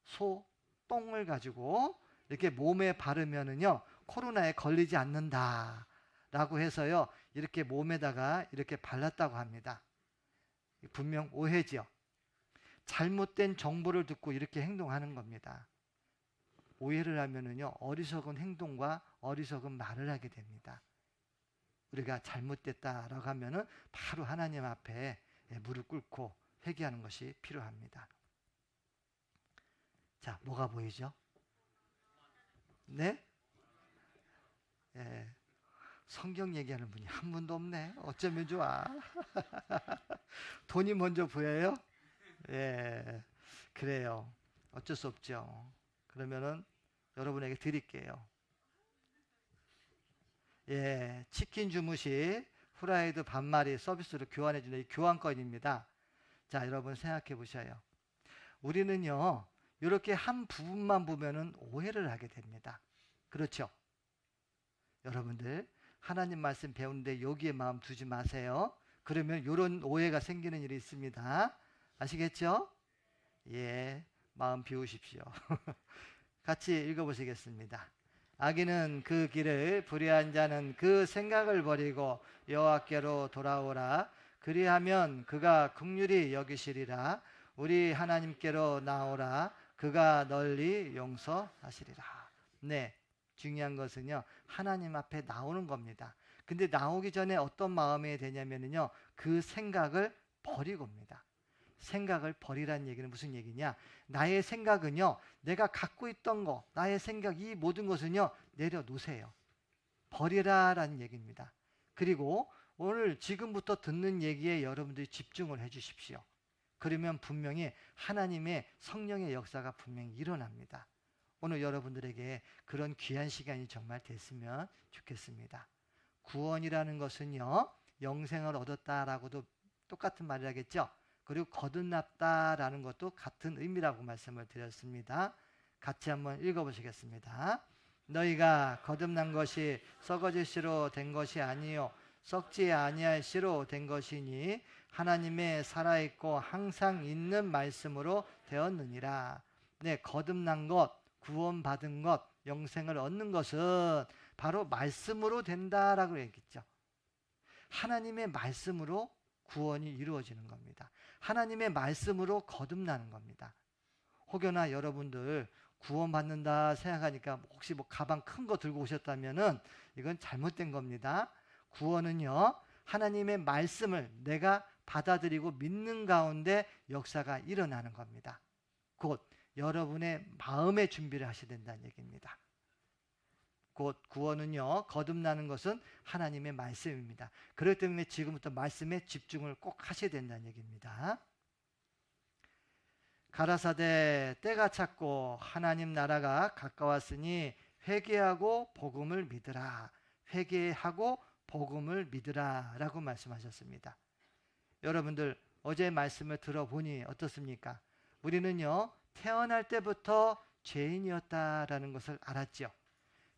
소 똥을 가지고 이렇게 몸에 바르면은요 코로나에 걸리지 않는다 라고 해서요 이렇게 몸에다가 이렇게 발랐다고 합니다. 분명 오해죠. 잘못된 정보를 듣고 이렇게 행동하는 겁니다. 오해를 하면은요 어리석은 행동과 어리석은 말을 하게 됩니다. 우리가 잘못됐다라고 하면은 바로 하나님 앞에 무릎 꿇고 회개하는 것이 필요합니다. 자, 뭐가 보이죠? 네? 예, 성경 얘기하는 분이 한 분도 없네. 어쩌면 좋아. 돈이 먼저 보여요? 예, 그래요. 어쩔 수 없죠. 그러면은 여러분에게 드릴게요. 예, 치킨 주무시 후라이드 반마리 서비스로 교환해주는 이 교환권입니다. 자, 여러분 생각해 보셔요. 우리는요, 이렇게 한 부분만 보면은 오해를 하게 됩니다. 그렇죠? 여러분들, 하나님 말씀 배우는데 여기에 마음 두지 마세요. 그러면 이런 오해가 생기는 일이 있습니다. 아시겠죠? 예, 마음 비우십시오. 같이 읽어보시겠습니다. 악인은 그 길을, 불의한 자는 그 생각을 버리고 여호와께로 돌아오라. 그리하면 그가 긍휼히 여기시리라. 우리 하나님께로 나오라. 그가 널리 용서하시리라. 네, 중요한 것은요, 하나님 앞에 나오는 겁니다. 근데 나오기 전에 어떤 마음이 되냐면요, 그 생각을 버리고입니다. 생각을 버리라는 얘기는 무슨 얘기냐? 나의 생각은요, 내가 갖고 있던 거, 나의 생각, 이 모든 것은요, 내려놓으세요. 버리라라는 얘기입니다. 그리고 오늘 지금부터 듣는 얘기에 여러분들이 집중을 해 주십시오. 그러면 분명히 하나님의 성령의 역사가 분명히 일어납니다. 오늘 여러분들에게 그런 귀한 시간이 정말 됐으면 좋겠습니다. 구원이라는 것은요, 영생을 얻었다라고도 똑같은 말이라겠죠. 그리고 거듭났다라는 것도 같은 의미라고 말씀을 드렸습니다. 같이 한번 읽어보시겠습니다. 너희가 거듭난 것이 썩어질 씨로 된 것이 아니요 썩지 아니할 씨로 된 것이니 하나님의 살아있고 항상 있는 말씀으로 되었느니라. 네, 거듭난 것, 구원받은 것, 영생을 얻는 것은 바로 말씀으로 된다라고 얘기했죠. 하나님의 말씀으로 구원이 이루어지는 겁니다. 하나님의 말씀으로 거듭나는 겁니다. 혹여나 여러분들 구원받는다 생각하니까 혹시 뭐 가방 큰 거 들고 오셨다면은 이건 잘못된 겁니다. 구원은요, 하나님의 말씀을 내가 받아들이고 믿는 가운데 역사가 일어나는 겁니다. 곧 여러분의 마음의 준비를 하셔야 된다는 얘기입니다. 곧 구원은요, 거듭나는 것은 하나님의 말씀입니다. 그렇기 때문에 지금부터 말씀에 집중을 꼭 하셔야 된다는 얘기입니다. 가라사대 때가 찼고 하나님 나라가 가까웠으니 회개하고 복음을 믿으라. 회개하고 복음을 믿으라 라고 말씀하셨습니다. 여러분들 어제 말씀을 들어보니 어떻습니까? 우리는요, 태어날 때부터 죄인이었다라는 것을 알았죠.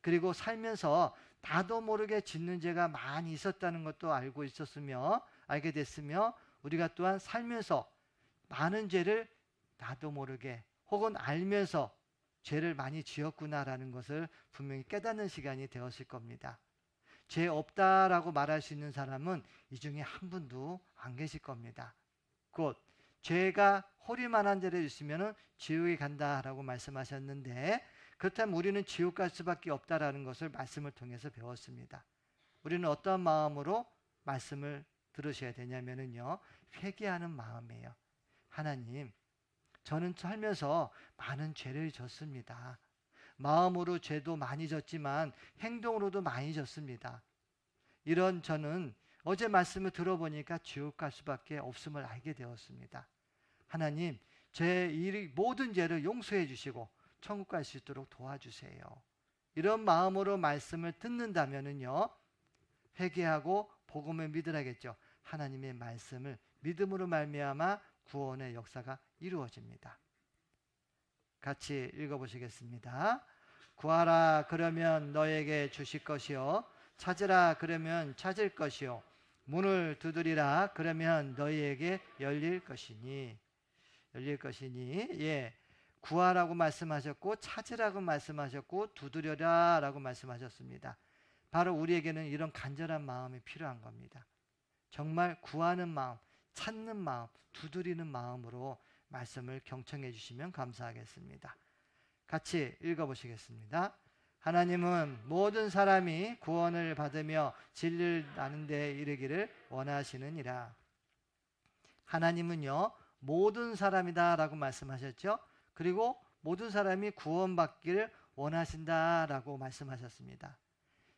그리고 살면서 나도 모르게 짓는 죄가 많이 있었다는 것도 알게 됐으며 우리가 또한 살면서 많은 죄를 나도 모르게 혹은 알면서 죄를 많이 지었구나라는 것을 분명히 깨닫는 시간이 되었을 겁니다. 죄 없다라고 말할 수 있는 사람은 이 중에 한 분도 안 계실 겁니다. 곧 죄가 허리만한 죄를 있으면 지옥에 간다라고 말씀하셨는데, 그렇다면 우리는 지옥 갈 수밖에 없다라는 것을 말씀을 통해서 배웠습니다. 우리는 어떤 마음으로 말씀을 들으셔야 되냐면요, 회개하는 마음이에요. 하나님, 저는 살면서 많은 죄를 졌습니다. 마음으로 죄도 많이 졌지만 행동으로도 많이 졌습니다. 이런 저는 어제 말씀을 들어보니까 지옥 갈 수밖에 없음을 알게 되었습니다. 하나님, 제 모든 죄를 용서해 주시고 천국 갈 수 있도록 도와주세요. 이런 마음으로 말씀을 듣는다면요, 회개하고 복음을 믿으라겠죠. 하나님의 말씀을 믿음으로 말미암아 구원의 역사가 이루어집니다. 같이 읽어보시겠습니다. 구하라 그러면 너에게 주실 것이요 찾으라 그러면 찾을 것이요 문을 두드리라 그러면 너희에게 열릴 것이니. 예, 구하라고 말씀하셨고 찾으라고 말씀하셨고 두드려라 라고 말씀하셨습니다. 바로 우리에게는 이런 간절한 마음이 필요한 겁니다. 정말 구하는 마음, 찾는 마음, 두드리는 마음으로 말씀을 경청해 주시면 감사하겠습니다. 같이 읽어보시겠습니다. 하나님은 모든 사람이 구원을 받으며 진리를 아는 데 이르기를 원하시느니라. 하나님은요, 모든 사람이다라고 말씀하셨죠. 그리고 모든 사람이 구원받기를 원하신다라고 말씀하셨습니다.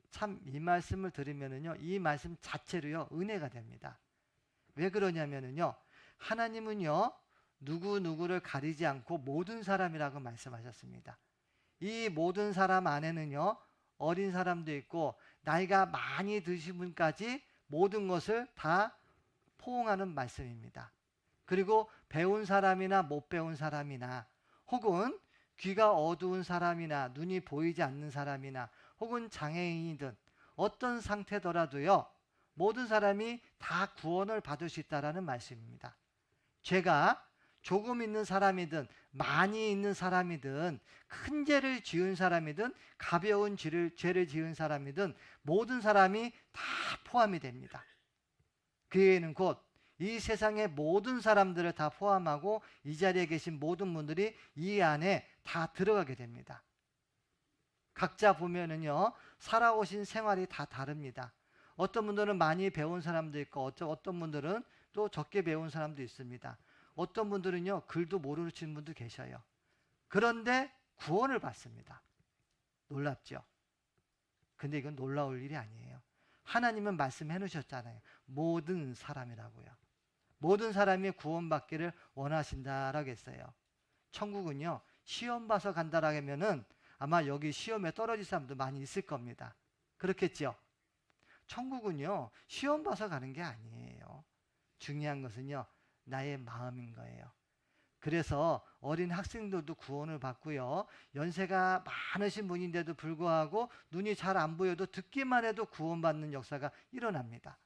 참 이 말씀을 들으면은요, 이 말씀 자체로요 은혜가 됩니다. 왜 그러냐면은요, 하나님은요 누구를 가리지 않고 모든 사람이라고 말씀하셨습니다. 이 모든 사람 안에는요 어린 사람도 있고 나이가 많이 드신 분까지 모든 것을 다 포옹하는 말씀입니다. 그리고 배운 사람이나 못 배운 사람이나 혹은 귀가 어두운 사람이나 눈이 보이지 않는 사람이나 혹은 장애인이든 어떤 상태더라도요 모든 사람이 다 구원을 받을 수 있다는 말씀입니다. 죄가 조금 있는 사람이든 많이 있는 사람이든 큰 죄를 지은 사람이든 가벼운 죄를 지은 사람이든 모든 사람이 다 포함이 됩니다. 교회는 곧 이 세상의 모든 사람들을 다 포함하고 이 자리에 계신 모든 분들이 이 안에 다 들어가게 됩니다. 각자 보면은요 살아오신 생활이 다 다릅니다. 어떤 분들은 많이 배운 사람도 있고 어떤 분들은 또 적게 배운 사람도 있습니다. 어떤 분들은요 글도 모르시는 분도 계셔요. 그런데 구원을 받습니다. 놀랍죠? 근데 이건 놀라울 일이 아니에요. 하나님은 말씀해 놓으셨잖아요. 모든 사람이라고요. 모든 사람이 구원받기를 원하신다라고 했어요. 천국은요 시험 봐서 간다라고 하면은 아마 여기 시험에 떨어질 사람도 많이 있을 겁니다. 그렇겠죠? 천국은요 시험 봐서 가는 게 아니에요. 중요한 것은요 나의 마음인 거예요. 그래서 어린 학생들도 구원을 받고요, 연세가 많으신 분인데도 불구하고 눈이 잘 안 보여도 듣기만 해도 구원받는 역사가 일어납니다.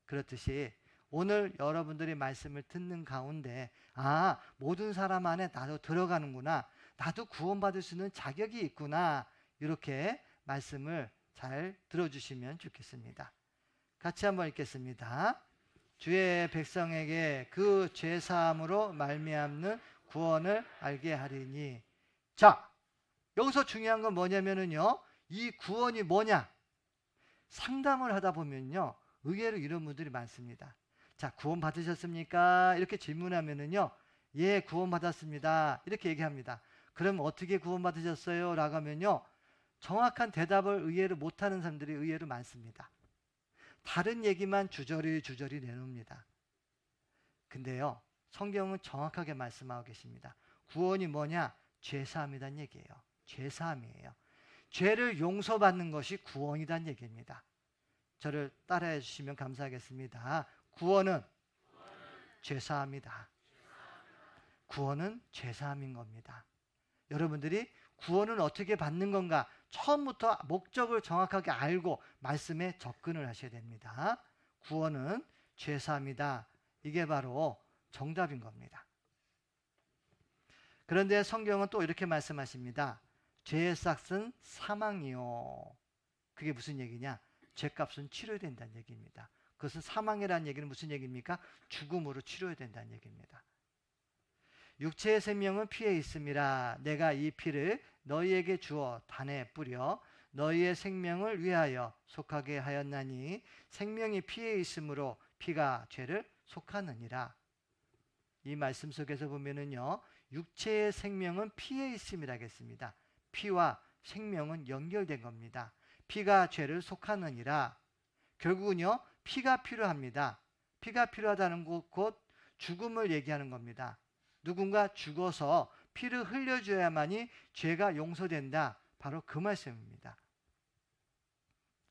그렇듯이 오늘 여러분들이 말씀을 듣는 가운데 모든 사람 안에 나도 들어가는구나, 나도 구원받을 수 있는 자격이 있구나, 이렇게 말씀을 잘 들어주시면 좋겠습니다. 같이 한번 읽겠습니다. 주의 백성에게 그 죄사함으로 말미암는 구원을 알게 하리니. 자, 여기서 중요한 건 뭐냐면은요, 이 구원이 뭐냐? 상담을 하다 보면요, 의외로 이런 분들이 많습니다. 자, 구원 받으셨습니까? 이렇게 질문하면은요, 예, 구원 받았습니다. 이렇게 얘기합니다. 그럼 어떻게 구원 받으셨어요? 라고 하면요, 정확한 대답을 의외로 못하는 사람들이 의외로 많습니다. 다른 얘기만 주저리 내놓습니다. 근데요, 성경은 정확하게 말씀하고 계십니다. 구원이 뭐냐? 죄사함이란 얘기예요. 죄사함이에요. 죄를 용서받는 것이 구원이란 얘기입니다. 저를 따라해 주시면 감사하겠습니다. 구원은 죄사함이다. 구원은 죄사함인 겁니다. 여러분들이 구원은 어떻게 받는 건가? 처음부터 목적을 정확하게 알고 말씀에 접근을 하셔야 됩니다. 구원은 죄사함이다. 이게 바로 정답인 겁니다. 그런데 성경은 또 이렇게 말씀하십니다. 죄의 삭은 사망이요. 그게 무슨 얘기냐? 죄값은 치료해야 된다는 얘기입니다. 그것은 사망이라는 얘기는 무슨 얘기입니까? 죽음으로 치료해야 된다는 얘기입니다. 육체의 생명은 피에 있음이라. 내가 이 피를 너희에게 주어 단에 뿌려 너희의 생명을 위하여 속하게 하였나니 생명이 피에 있으므로 피가 죄를 속하느니라. 이 말씀 속에서 보면은요, 육체의 생명은 피에 있음이라 했습니다. 피와 생명은 연결된 겁니다. 피가 죄를 속하느니라. 결국은요, 피가 필요합니다. 피가 필요하다는 것 곧 죽음을 얘기하는 겁니다. 누군가 죽어서 피를 흘려줘야만이 죄가 용서된다. 바로 그 말씀입니다.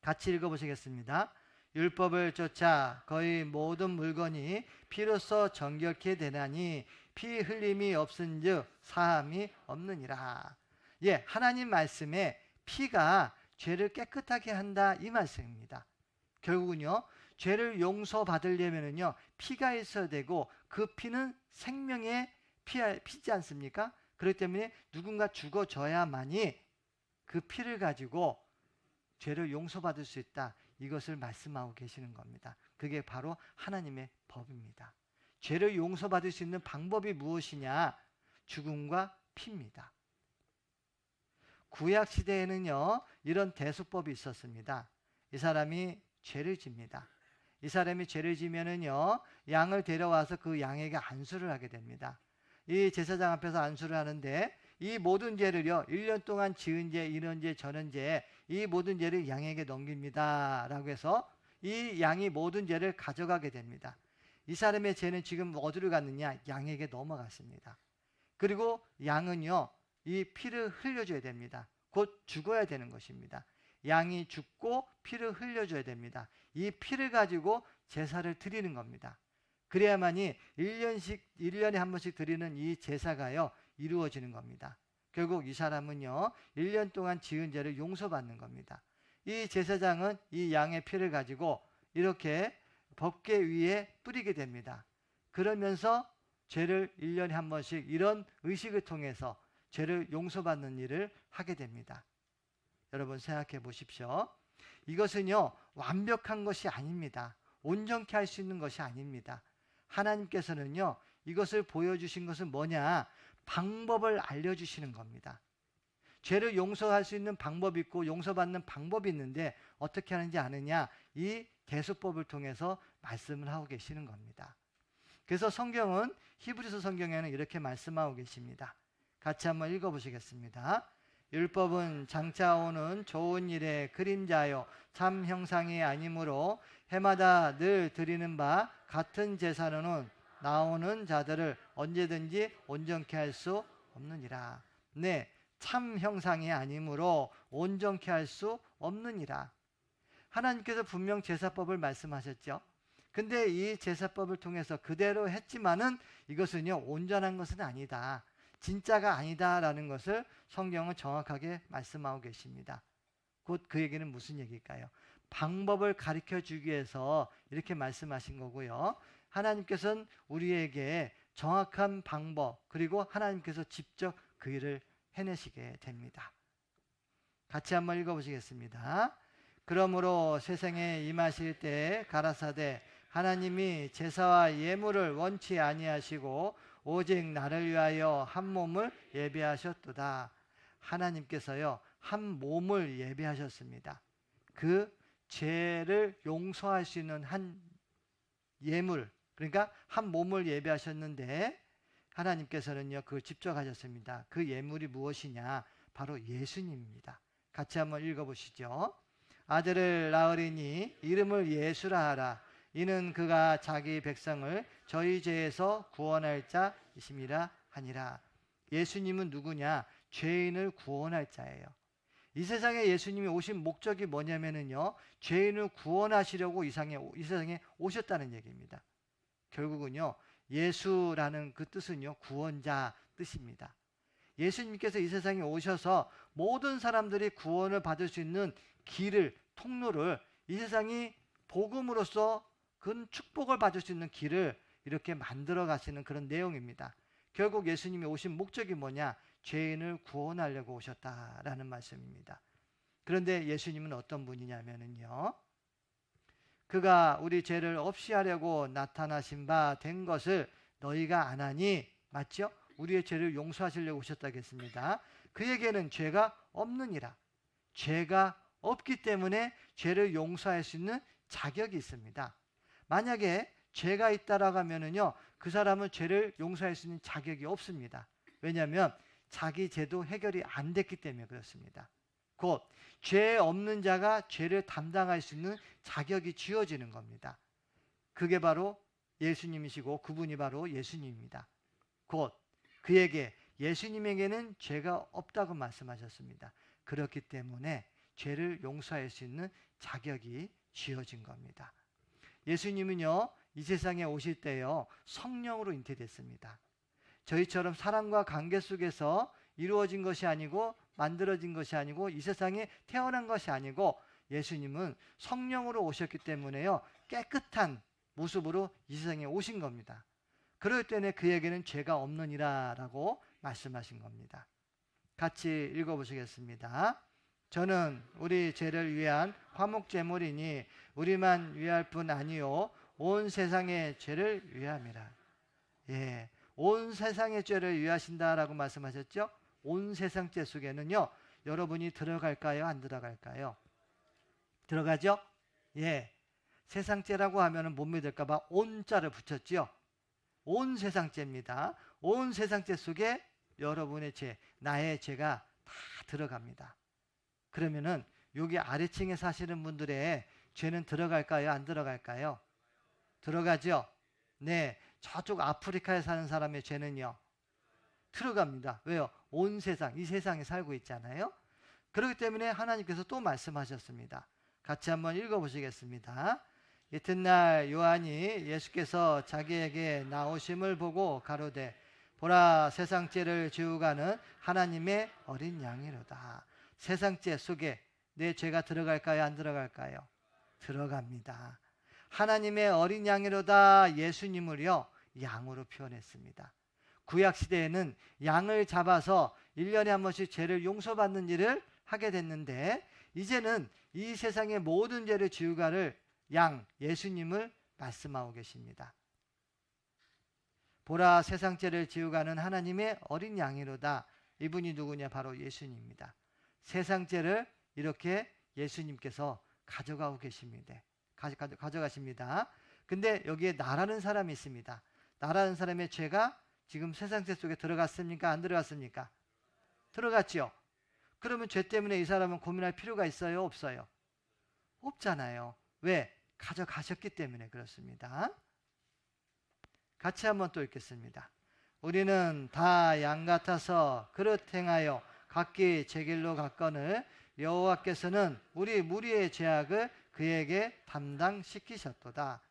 같이 읽어보시겠습니다. 율법을 쫓아 거의 모든 물건이 피로써 정결케 되나니 피 흘림이 없은즉 사함이 없느니라. 예, 하나님 말씀에 피가 죄를 깨끗하게 한다, 이 말씀입니다. 결국은요, 죄를 용서받으려면은요, 피가 있어야 되고 그 피는 생명의 피지 않습니까? 그렇기 때문에 누군가 죽어져야만이 그 피를 가지고 죄를 용서받을 수 있다. 이것을 말씀하고 계시는 겁니다. 그게 바로 하나님의 법입니다. 죄를 용서받을 수 있는 방법이 무엇이냐? 죽음과 피입니다. 구약 시대에는요, 이런 대수법이 있었습니다. 이 사람이 죄를 집니다. 이 사람이 죄를 지면은요, 양을 데려와서 그 양에게 안수를 하게 됩니다. 이 제사장 앞에서 안수를 하는데 이 모든 죄를요, 1년 동안 지은 죄, 이런 죄, 저런 죄, 이 모든 죄를 양에게 넘깁니다 라고 해서 이 양이 모든 죄를 가져가게 됩니다. 이 사람의 죄는 지금 어디로 갔느냐? 양에게 넘어갔습니다. 그리고 양은요, 이 피를 흘려줘야 됩니다. 곧 죽어야 되는 것입니다. 양이 죽고 피를 흘려줘야 됩니다. 이 피를 가지고 제사를 드리는 겁니다. 그래야만이 1년에 한 번씩 드리는 이 제사가요, 이루어지는 겁니다. 결국 이 사람은요, 1년 동안 지은 죄를 용서받는 겁니다. 이 제사장은 이 양의 피를 가지고 이렇게 법궤 위에 뿌리게 됩니다. 그러면서 죄를 1년에 한 번씩 이런 의식을 통해서 죄를 용서받는 일을 하게 됩니다. 여러분 생각해 보십시오. 이것은요, 완벽한 것이 아닙니다. 온전케 할 수 있는 것이 아닙니다. 하나님께서는요, 이것을 보여주신 것은 뭐냐? 방법을 알려주시는 겁니다. 죄를 용서할 수 있는 방법이 있고 용서받는 방법이 있는데 어떻게 하는지 아느냐? 이 대수법을 통해서 말씀을 하고 계시는 겁니다. 그래서 성경은 히브리서 성경에는 이렇게 말씀하고 계십니다. 같이 한번 읽어보시겠습니다. 율법은 장차 오는 좋은 일의 그림자요 참 형상이 아니므로 해마다 늘 드리는 바 같은 제사로는 나오는 자들을 언제든지 온전케 할 수 없느니라. 네, 참 형상이 아니므로 온전케 할 수 없느니라. 하나님께서 분명 제사법을 말씀하셨죠. 근데 이 제사법을 통해서 그대로 했지만은 이것은요, 온전한 것은 아니다. 진짜가 아니다라는 것을 성경은 정확하게 말씀하고 계십니다. 곧 그 얘기는 무슨 얘기일까요? 방법을 가르쳐 주기 위해서 이렇게 말씀하신 거고요. 하나님께서는 우리에게 정확한 방법, 그리고 하나님께서 직접 그 일을 해내시게 됩니다. 같이 한번 읽어보시겠습니다. 그러므로 세상에 임하실 때 가라사대 하나님이 제사와 예물을 원치 아니하시고 오직 나를 위하여 한 몸을 예배하셨도다. 하나님께서요, 한 몸을 예배하셨습니다. 그 죄를 용서할 수 있는 한 예물, 그러니까 한 몸을 예배하셨는데 하나님께서는요, 그걸 직접 하셨습니다. 그 예물이 무엇이냐? 바로 예수님입니다. 같이 한번 읽어보시죠. 아들을 낳으리니 이름을 예수라 하라. 이는 그가 자기 백성을 저희 죄에서 구원할 자이심이라 하니라. 예수님은 누구냐? 죄인을 구원할 자예요. 이 세상에 예수님이 오신 목적이 뭐냐면요, 죄인을 구원하시려고 이 세상에 오셨다는 얘기입니다. 결국은요, 예수라는 그 뜻은요, 구원자 뜻입니다. 예수님께서 이 세상에 오셔서 모든 사람들이 구원을 받을 수 있는 길을, 통로를, 이 세상이 복음으로써 그 축복을 받을 수 있는 길을 이렇게 만들어 가시는 그런 내용입니다. 결국 예수님이 오신 목적이 뭐냐? 죄인을 구원하려고 오셨다라는 말씀입니다. 그런데 예수님은 어떤 분이냐면요, 그가 우리 죄를 없이 하려고 나타나신 바 된 것을 너희가 안 하니, 맞죠? 우리의 죄를 용서하시려고 오셨다겠습니다. 그에게는 죄가 없느니라. 죄가 없기 때문에 죄를 용서할 수 있는 자격이 있습니다. 만약에 죄가 있다라고 하면은요, 그 사람은 죄를 용서할 수 있는 자격이 없습니다. 왜냐하면 자기 죄도 해결이 안 됐기 때문에 그렇습니다. 곧 죄 없는 자가 죄를 담당할 수 있는 자격이 주어지는 겁니다. 그게 바로 예수님이시고 그분이 바로 예수님입니다. 곧 그에게, 예수님에게는 죄가 없다고 말씀하셨습니다. 그렇기 때문에 죄를 용서할 수 있는 자격이 주어진 겁니다. 예수님은요, 이 세상에 오실 때요, 성령으로 잉태됐습니다. 저희처럼 사랑과 관계 속에서 이루어진 것이 아니고 만들어진 것이 아니고 이 세상에 태어난 것이 아니고 예수님은 성령으로 오셨기 때문에요, 깨끗한 모습으로 이 세상에 오신 겁니다. 그럴 때는 그에게는 죄가 없느니라 라고 말씀하신 겁니다. 같이 읽어보시겠습니다. 저는 우리 죄를 위한 화목제물이니 우리만 위할 뿐 아니요 온 세상의 죄를 위함이라. 예, 온 세상의 죄를 위하신다라고 말씀하셨죠? 온 세상 죄 속에는요, 여러분이 들어갈까요? 안 들어갈까요? 들어가죠? 예. 세상죄라고 하면은 못 믿을까봐 온자를 붙였지요. 온 세상죄입니다. 온 세상죄 속에 여러분의 죄, 나의 죄가 다 들어갑니다. 그러면은 여기 아래층에 사시는 분들의 죄는 들어갈까요? 안 들어갈까요? 들어가죠? 네. 저쪽 아프리카에 사는 사람의 죄는요? 들어갑니다. 왜요? 온 세상, 이 세상에 살고 있잖아요. 그렇기 때문에 하나님께서 또 말씀하셨습니다. 같이 한번 읽어보시겠습니다. 이튿날 요한이 예수께서 자기에게 나오심을 보고 가로되 보라 세상죄를 지우가는 하나님의 어린 양이로다. 세상죄 속에 내 죄가 들어갈까요? 안 들어갈까요? 들어갑니다. 하나님의 어린 양이로다. 예수님을요 양으로 표현했습니다. 구약시대에는 양을 잡아서 1년에 한 번씩 죄를 용서받는 일을 하게 됐는데 이제는 이 세상의 모든 죄를 지우가를 양 예수님을 말씀하고 계십니다. 보라 세상 죄를 지우가는 하나님의 어린 양이로다. 이분이 누구냐? 바로 예수님입니다. 세상 죄를 이렇게 예수님께서 가져가고 계십니다. 가져가십니다. 근데 여기에 나라는 사람이 있습니다. 나라는 사람의 죄가 지금 세상 죄 속에 들어갔습니까? 안 들어갔습니까? 들어갔죠. 그러면 죄 때문에 이 사람은 고민할 필요가 있어요? 없어요? 없잖아요. 왜? 가져가셨기 때문에 그렇습니다. 같이 한번 또 읽겠습니다. 우리는 다 양 같아서 그릇 행하여 각기 제 길로 갔거늘 여호와께서는 우리 무리의 죄악을 그에게 담당시키셨도다.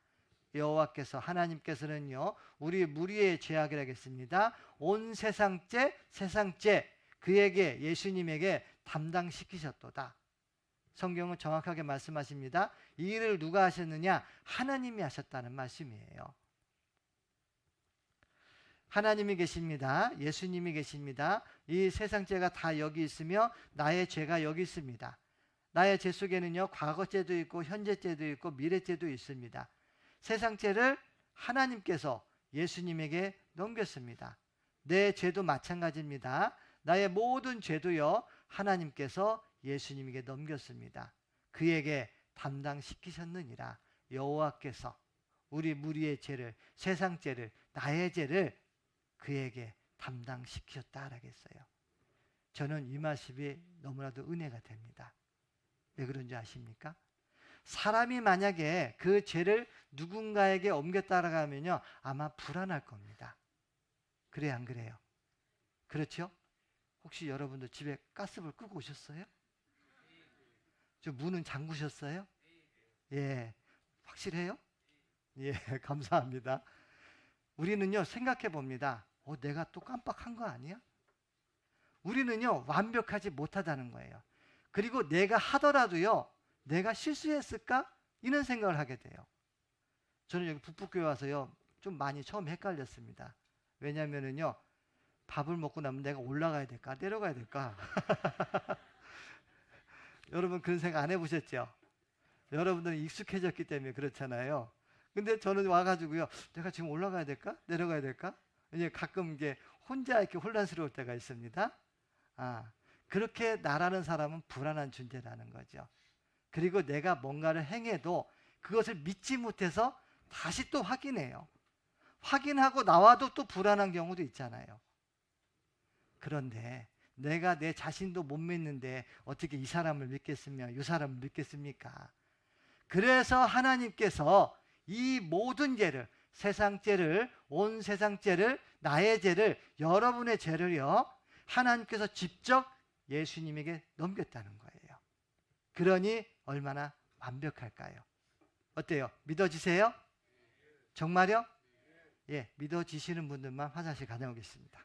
여호와께서 하나님께서는요 우리 무리의 죄악을 하겠습니다. 온 세상죄 그에게 예수님에게 담당시키셨도다. 성경은 정확하게 말씀하십니다. 이 일을 누가 하셨느냐? 하나님이 하셨다는 말씀이에요. 하나님이 계십니다. 예수님이 계십니다. 이 세상죄가 다 여기 있으며 나의 죄가 여기 있습니다. 나의 죄 속에는요 과거죄도 있고 현재죄도 있고 미래죄도 있습니다. 세상죄를 하나님께서 예수님에게 넘겼습니다. 내 죄도 마찬가지입니다. 나의 모든 죄도요 하나님께서 예수님에게 넘겼습니다. 그에게 담당시키셨느니라. 여호와께서 우리 무리의 죄를, 세상 죄를, 나의 죄를 그에게 담당시키셨다 하겠어요. 저는 이 말씀이 너무나도 은혜가 됩니다. 왜 그런지 아십니까? 사람이 만약에 그 죄를 누군가에게 옮겨 따라가면요 아마 불안할 겁니다. 그래 안 그래요? 그렇죠? 혹시 여러분도 집에 가스불 끄고 오셨어요? 저 문은 잠그셨어요? 예, 확실해요? 예, 감사합니다. 우리는요 생각해 봅니다. 내가 또 깜빡한 거 아니야? 우리는요 완벽하지 못하다는 거예요. 그리고 내가 하더라도요 내가 실수했을까? 이런 생각을 하게 돼요. 저는 여기 북북교회 와서요 좀 많이 처음 헷갈렸습니다. 왜냐면은요 밥을 먹고 나면 내가 올라가야 될까 내려가야 될까 여러분 그런 생각 안 해보셨죠? 여러분들은 익숙해졌기 때문에 그렇잖아요. 근데 저는 와가지고요 내가 지금 올라가야 될까 내려가야 될까 이제 가끔 이제 혼자 이렇게 혼란스러울 때가 있습니다. 그렇게 나라는 사람은 불안한 존재라는 거죠. 그리고 내가 뭔가를 행해도 그것을 믿지 못해서 다시 또 확인해요. 확인하고 나와도 또 불안한 경우도 있잖아요. 그런데 내가 내 자신도 못 믿는데 어떻게 이 사람을 믿겠으며 이 사람을 믿겠습니까? 그래서 하나님께서 이 모든 죄를, 세상 죄를, 온 세상 죄를, 나의 죄를, 여러분의 죄를요 하나님께서 직접 예수님에게 넘겼다는 거예요. 그러니 얼마나 완벽할까요? 어때요? 믿어지세요? 정말요? 예, 믿어지시는 분들만 화장실 다녀오겠습니다.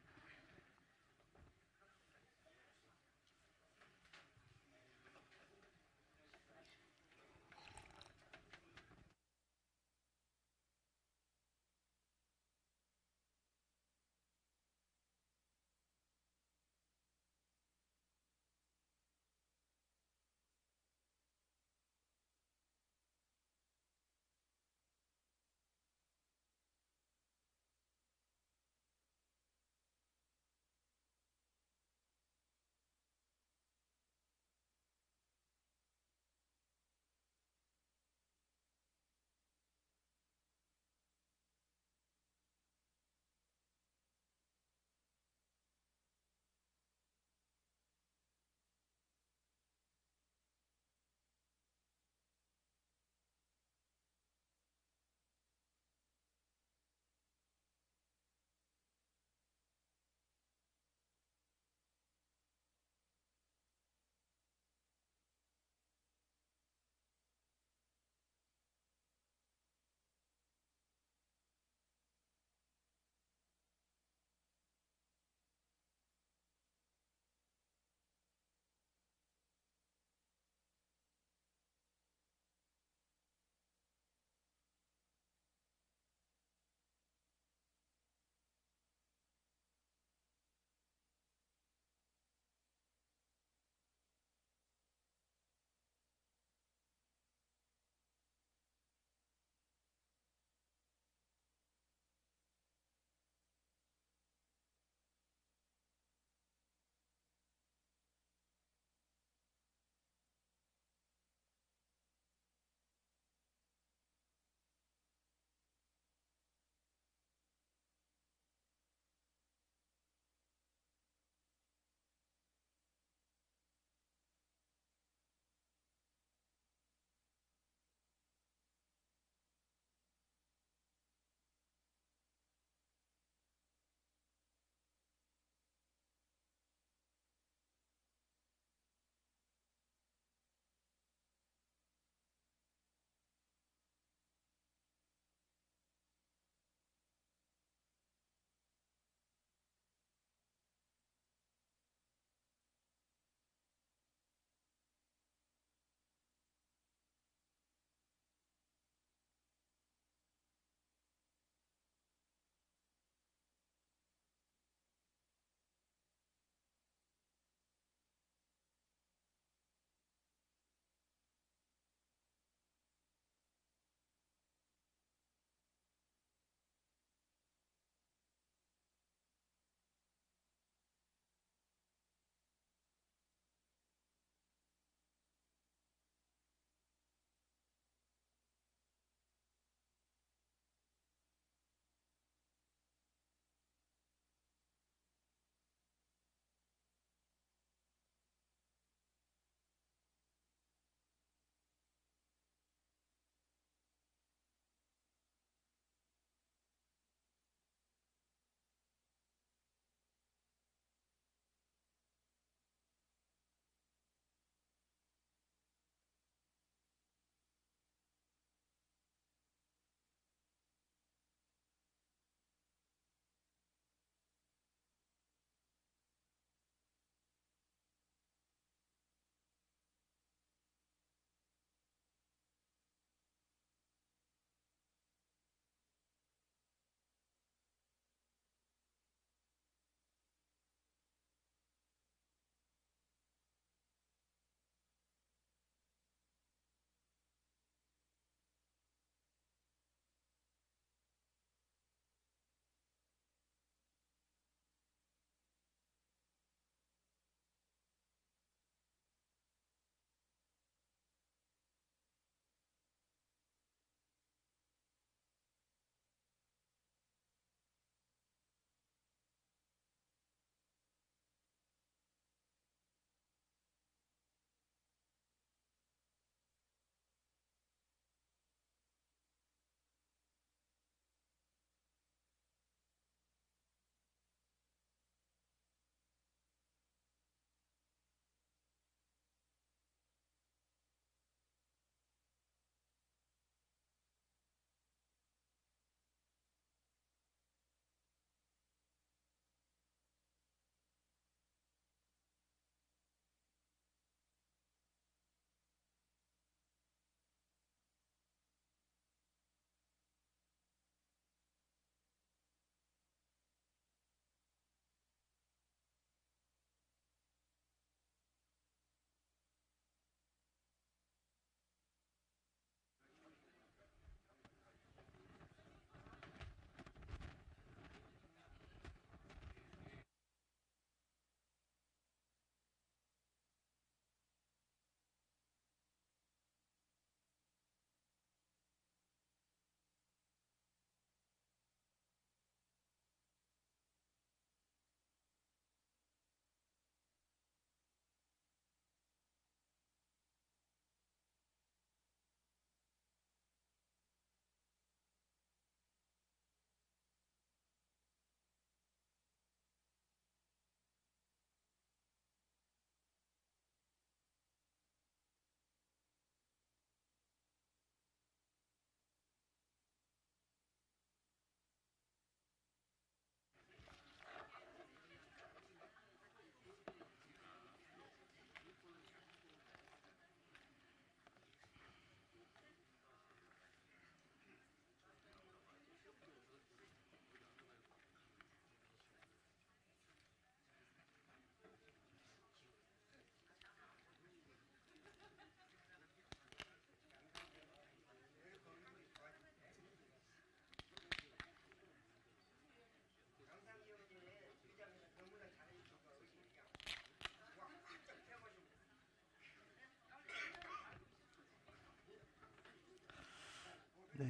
네,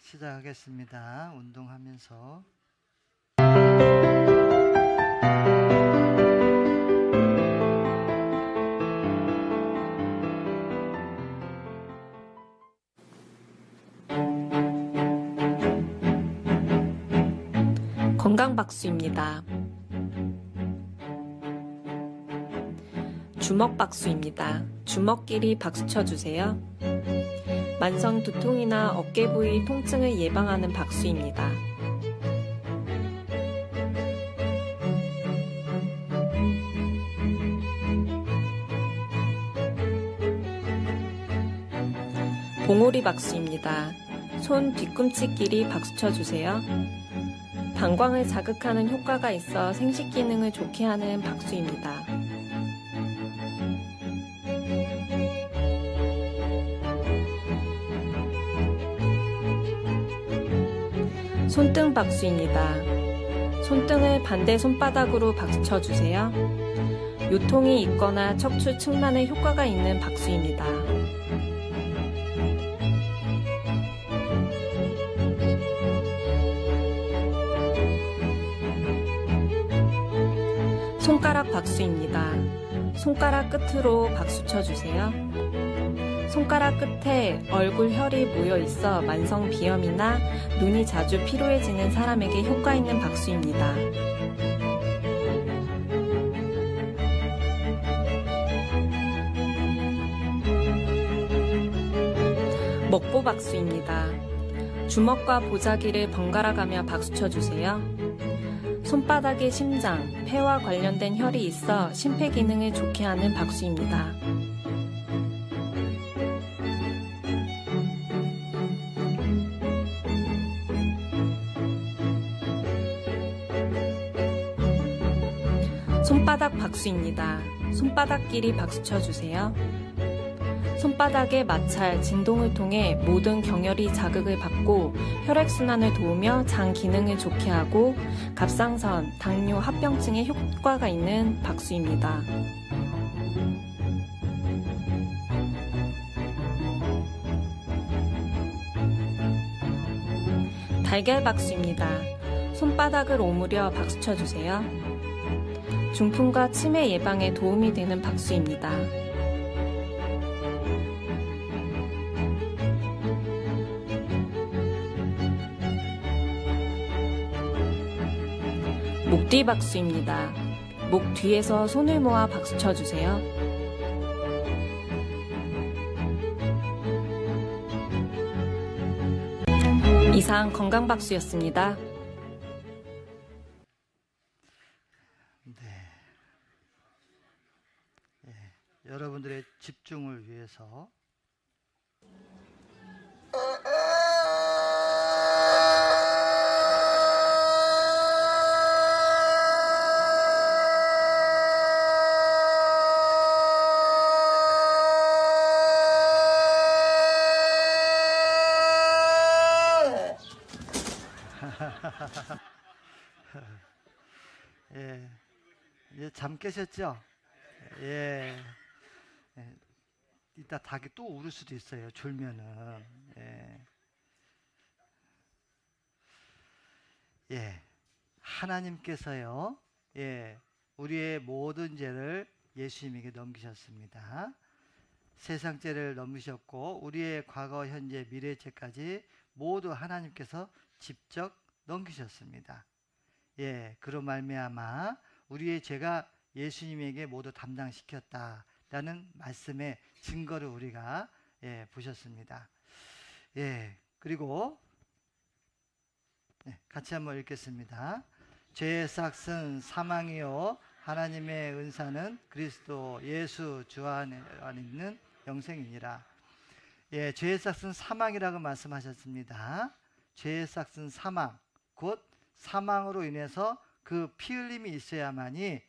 시작하겠습니다. 운동하면서. 건강박수입니다. 주먹박수입니다. 주먹끼리 박수 쳐주세요. 만성 두통이나 어깨 부위 통증을 예방하는 박수입니다. 봉오리 박수입니다. 손 뒤꿈치끼리 박수 쳐주세요. 방광을 자극하는 효과가 있어 생식 기능을 좋게 하는 박수입니다. 손등 박수입니다. 손등을 반대 손바닥으로 박수 쳐주세요. 요통이 있거나 척추 측만에 효과가 있는 박수입니다. 손가락 박수입니다. 손가락 끝으로 박수 쳐주세요. 손가락 끝에 얼굴 혈이 모여 있어 만성 비염이나 눈이 자주 피로해지는 사람에게 효과 있는 박수입니다. 먹보 박수입니다. 주먹과 보자기를 번갈아 가며 박수 쳐주세요. 손바닥에 심장, 폐와 관련된 혈이 있어 심폐 기능을 좋게 하는 박수입니다. 손바닥 박수입니다. 손바닥끼리 박수 쳐주세요. 손바닥의 마찰, 진동을 통해 모든 경혈이 자극을 받고 혈액순환을 도우며 장 기능을 좋게 하고 갑상선, 당뇨, 합병증에 효과가 있는 박수입니다. 달걀 박수입니다. 손바닥을 오므려 박수 쳐주세요. 중풍과 치매 예방에 도움이 되는 박수입니다. 목뒤 박수입니다. 목 뒤에서 손을 모아 박수 쳐주세요. 이상 건강박수였습니다. 네. 여러분들의 집중을 위해서 잠 깨셨죠? 예. 이따 닭이 또 울을 수도 있어요. 졸면은. 하나님께서요. 우리의 모든 죄를 예수님에게 넘기셨습니다. 세상 죄를 넘기셨고 우리의 과거, 현재, 미래 죄까지 모두 하나님께서 직접 넘기셨습니다. 그로 말미암아 우리의 죄가 예수님에게 모두 담당시켰다라는 말씀의 증거를 우리가 보셨습니다. 그리고 같이 한번 읽겠습니다. 죄의 삭은 사망이요 하나님의 은사는 그리스도 예수 주 안에 있는 영생이니라. 죄의 삭은 사망이라고 말씀하셨습니다. 죄의 삭은 사망, 곧 사망으로 인해서 그 피 흘림이 있어야만이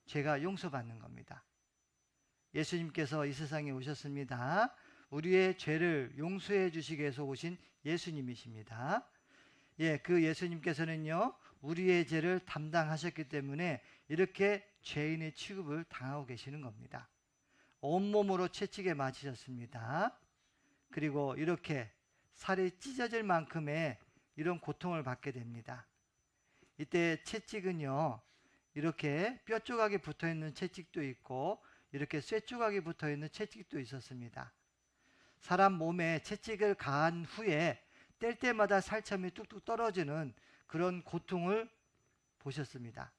죄가 용서받는 겁니다. 예수님께서 이 세상에 오셨습니다. 우리의 죄를 용서해 주시기 위해서 오신 예수님이십니다. 그 예수님께서는요, 우리의 죄를 담당하셨기 때문에 이렇게 죄인의 취급을 당하고 계시는 겁니다. 온몸으로 채찍에 맞으셨습니다. 그리고 이렇게 살이 찢어질 만큼의 이런 고통을 받게 됩니다. 이때 채찍은요, 이렇게 뼈 조각이 붙어 있는 채찍도 있고 이렇게 쇠 조각이 붙어 있는 채찍도 있었습니다. 사람 몸에 채찍을 가한 후에 뗄 때마다 살점이 뚝뚝 떨어지는 그런 고통을 보셨습니다.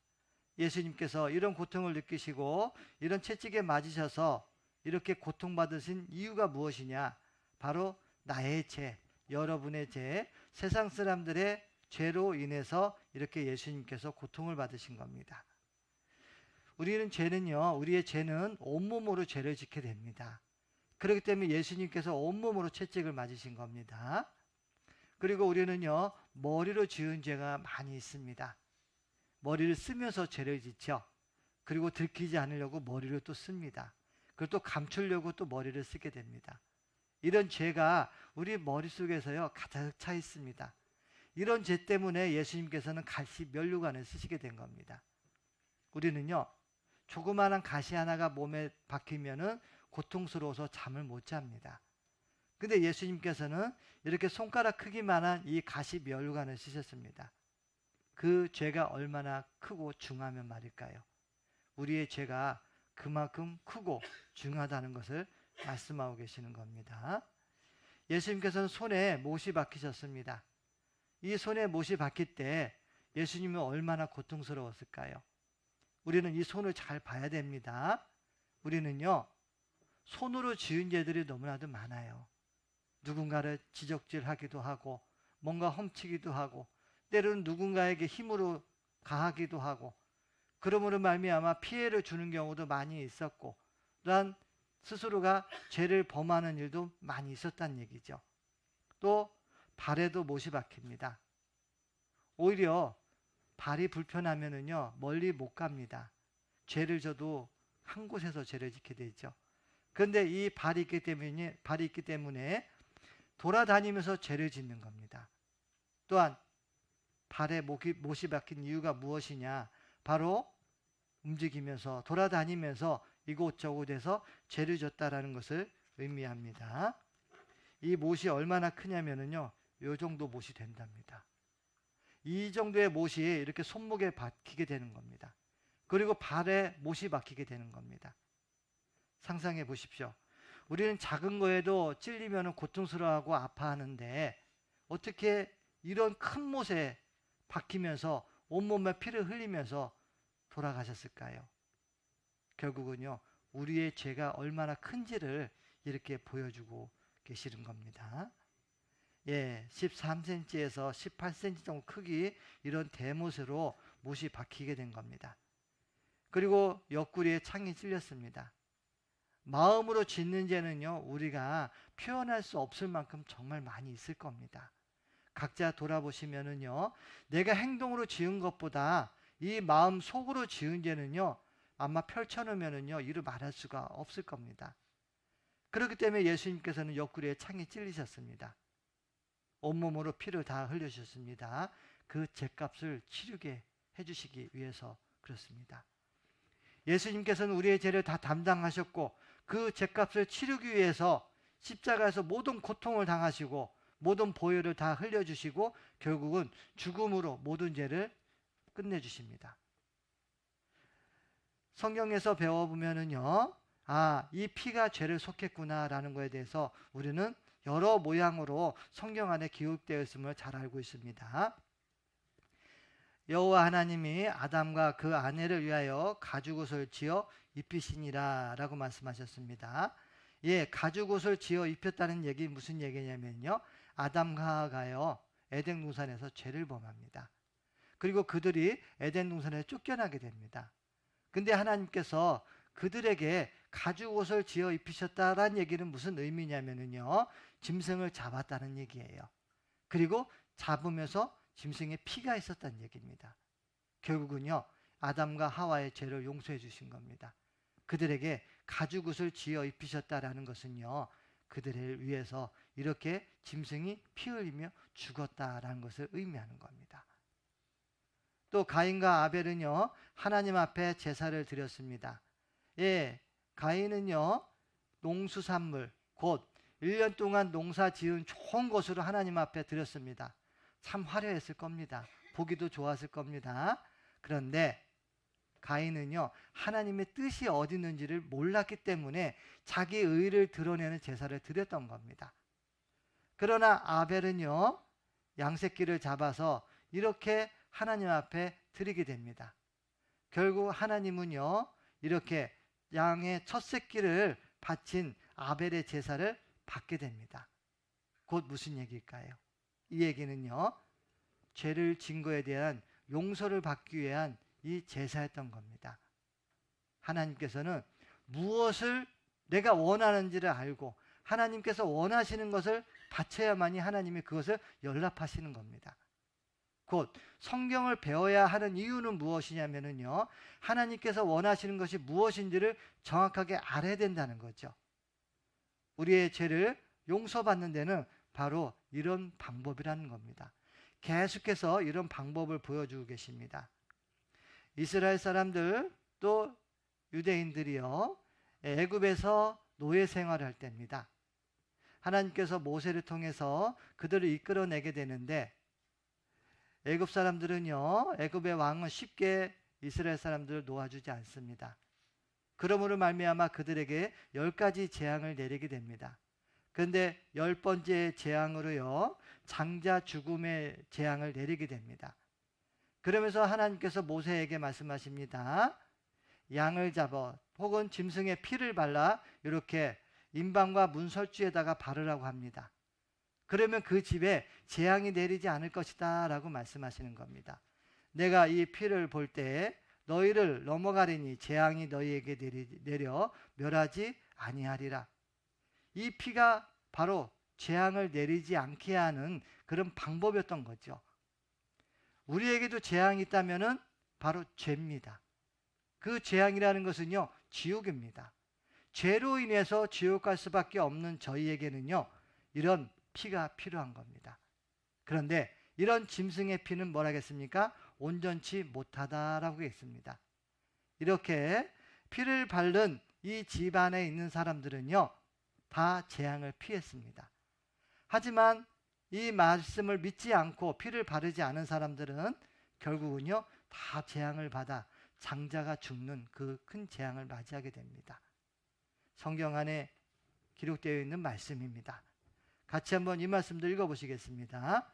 예수님께서 이런 고통을 느끼시고 이런 채찍에 맞으셔서 이렇게 고통받으신 이유가 무엇이냐? 바로 나의 죄, 여러분의 죄, 세상 사람들의 죄로 인해서 이렇게 예수님께서 고통을 받으신 겁니다. 우리의 죄는 온몸으로 죄를 짓게 됩니다. 그렇기 때문에 예수님께서 온몸으로 채찍을 맞으신 겁니다. 그리고 우리는요, 머리로 지은 죄가 많이 있습니다. 머리를 쓰면서 죄를 짓죠. 그리고 들키지 않으려고 머리를 또 씁니다. 그리고 또 감추려고 또 머리를 쓰게 됩니다. 이런 죄가 우리 머릿속에서요, 가득 차 있습니다. 이런 죄 때문에 예수님께서는 가시 면류관을 쓰시게 된 겁니다. 우리는요, 조그마한 가시 하나가 몸에 박히면은 고통스러워서 잠을 못 잡니다. 근데 예수님께서는 이렇게 손가락 크기만한 이 가시 면류관을 쓰셨습니다. 그 죄가 얼마나 크고 중하면 말일까요? 우리의 죄가 그만큼 크고 중하다는 것을 말씀하고 계시는 겁니다. 예수님께서는 손에 못이 박히셨습니다. 이 손에 못이 박힐 때 예수님은 얼마나 고통스러웠을까요? 우리는 이 손을 잘 봐야 됩니다. 우리는요, 손으로 지은 죄들이 너무나도 많아요. 누군가를 지적질하기도 하고 뭔가 훔치기도 하고 때로는 누군가에게 힘으로 가하기도 하고 그러므로 말미암아 피해를 주는 경우도 많이 있었고 또한 스스로가 죄를 범하는 일도 많이 있었다는 얘기죠. 또 발에도 못이 박힙니다. 오히려 발이 불편하면은요, 멀리 못 갑니다. 죄를 져도 한 곳에서 죄를 짓게 되죠. 그런데 이 발이 있기 때문에 돌아다니면서 죄를 짓는 겁니다. 또한 발에 못이 박힌 이유가 무엇이냐? 바로 움직이면서 돌아다니면서 이곳저곳에서 죄를 졌다라는 것을 의미합니다. 이 못이 얼마나 크냐면요, 이 정도 못이 된답니다. 이 정도의 못이 이렇게 손목에 박히게 되는 겁니다. 그리고 발에 못이 박히게 되는 겁니다. 상상해 보십시오. 우리는 작은 거에도 찔리면 고통스러워하고 아파하는데 어떻게 이런 큰 못에 박히면서 온몸에 피를 흘리면서 돌아가셨을까요? 결국은요, 우리의 죄가 얼마나 큰지를 이렇게 보여주고 계시는 겁니다. 13cm에서 18cm 정도 크기 이런 대못으로 못이 박히게 된 겁니다. 그리고 옆구리에 창이 찔렸습니다. 마음으로 짓는 죄는요, 우리가 표현할 수 없을 만큼 정말 많이 있을 겁니다. 각자 돌아보시면은요, 내가 행동으로 지은 것보다 이 마음 속으로 지은 죄는요, 아마 펼쳐놓으면은요, 이루 말할 수가 없을 겁니다. 그렇기 때문에 예수님께서는 옆구리에 창이 찔리셨습니다. 온몸으로 피를 다 흘려주셨습니다. 그 죄값을 치르게 해주시기 위해서 그렇습니다. 예수님께서는 우리의 죄를 다 담당하셨고 그 죄값을 치르기 위해서 십자가에서 모든 고통을 당하시고 모든 보혈을 다 흘려주시고 결국은 죽음으로 모든 죄를 끝내주십니다. 성경에서 배워보면은요, 이 피가 죄를 속했구나라는 것에 대해서 우리는 여러 모양으로 성경 안에 기록되어 있음을 잘 알고 있습니다. 여호와 하나님이 아담과 그 아내를 위하여 가죽옷을 지어 입히시니라 라고 말씀하셨습니다. 가죽옷을 지어 입혔다는 얘기 무슨 얘기냐면요, 아담과 하와가요, 에덴 동산에서 죄를 범합니다. 그리고 그들이 에덴 동산에 쫓겨나게 됩니다. 근데 하나님께서 그들에게 가죽옷을 지어 입히셨다라는 얘기는 무슨 의미냐면요, 짐승을 잡았다는 얘기예요. 그리고 잡으면서 짐승의 피가 있었다는 얘기입니다. 결국은요, 아담과 하와의 죄를 용서해 주신 겁니다. 그들에게 가죽옷을 지어 입히셨다라는 것은요, 그들을 위해서 이렇게 짐승이 피 흘리며 죽었다라는 것을 의미하는 겁니다. 또 가인과 아벨은요, 하나님 앞에 제사를 드렸습니다. 가인은요, 농수산물 곧 1년 동안 농사 지은 좋은 것으로 하나님 앞에 드렸습니다. 참 화려했을 겁니다. 보기도 좋았을 겁니다. 그런데 가인은요, 하나님의 뜻이 어디 있는지를 몰랐기 때문에 자기 의를 드러내는 제사를 드렸던 겁니다. 그러나 아벨은요, 양새끼를 잡아서 이렇게 하나님 앞에 드리게 됩니다. 결국 하나님은요, 이렇게 양의 첫 새끼를 바친 아벨의 제사를 받게 됩니다. 곧 무슨 얘기일까요? 이 얘기는요, 죄를 진 거에 대한 용서를 받기 위한 이 제사였던 겁니다. 하나님께서는 무엇을 내가 원하는지를 알고 하나님께서 원하시는 것을 바쳐야만이 하나님이 그것을 연락하시는 겁니다. 곧 성경을 배워야 하는 이유는 무엇이냐면요, 하나님께서 원하시는 것이 무엇인지를 정확하게 알아야 된다는 거죠. 우리의 죄를 용서받는 데는 바로 이런 방법이라는 겁니다. 계속해서 이런 방법을 보여주고 계십니다. 이스라엘 사람들 또 유대인들이요, 애굽에서 노예 생활을 할 때입니다. 하나님께서 모세를 통해서 그들을 이끌어내게 되는데, 애굽 사람들은요, 애굽의 왕은 쉽게 이스라엘 사람들을 놓아주지 않습니다. 그러므로 말미암아 그들에게 10가지 재앙을 내리게 됩니다. 그런데 10번째 재앙으로요, 장자 죽음의 재앙을 내리게 됩니다. 그러면서 하나님께서 모세에게 말씀하십니다. 양을 잡아 혹은 짐승의 피를 발라 이렇게 인방과 문설주에다가 바르라고 합니다. 그러면 그 집에 재앙이 내리지 않을 것이다 라고 말씀하시는 겁니다. 내가 이 피를 볼 때 너희를 넘어가리니 재앙이 너희에게 내려 멸하지 아니하리라. 이 피가 바로 재앙을 내리지 않게 하는 그런 방법이었던 거죠. 우리에게도 재앙이 있다면은 바로 죄입니다. 그 재앙이라는 것은요, 지옥입니다. 죄로 인해서 지옥 갈 수밖에 없는 저희에게는요, 이런 피가 필요한 겁니다. 그런데 이런 짐승의 피는 뭐라겠습니까? 온전치 못하다라고 했습니다. 이렇게 피를 바른 이 집안에 있는 사람들은요, 다 재앙을 피했습니다. 하지만 이 말씀을 믿지 않고 피를 바르지 않은 사람들은 결국은요, 다 재앙을 받아 장자가 죽는 그 큰 재앙을 맞이하게 됩니다. 성경 안에 기록되어 있는 말씀입니다. 같이 한번 이 말씀도 읽어보시겠습니다.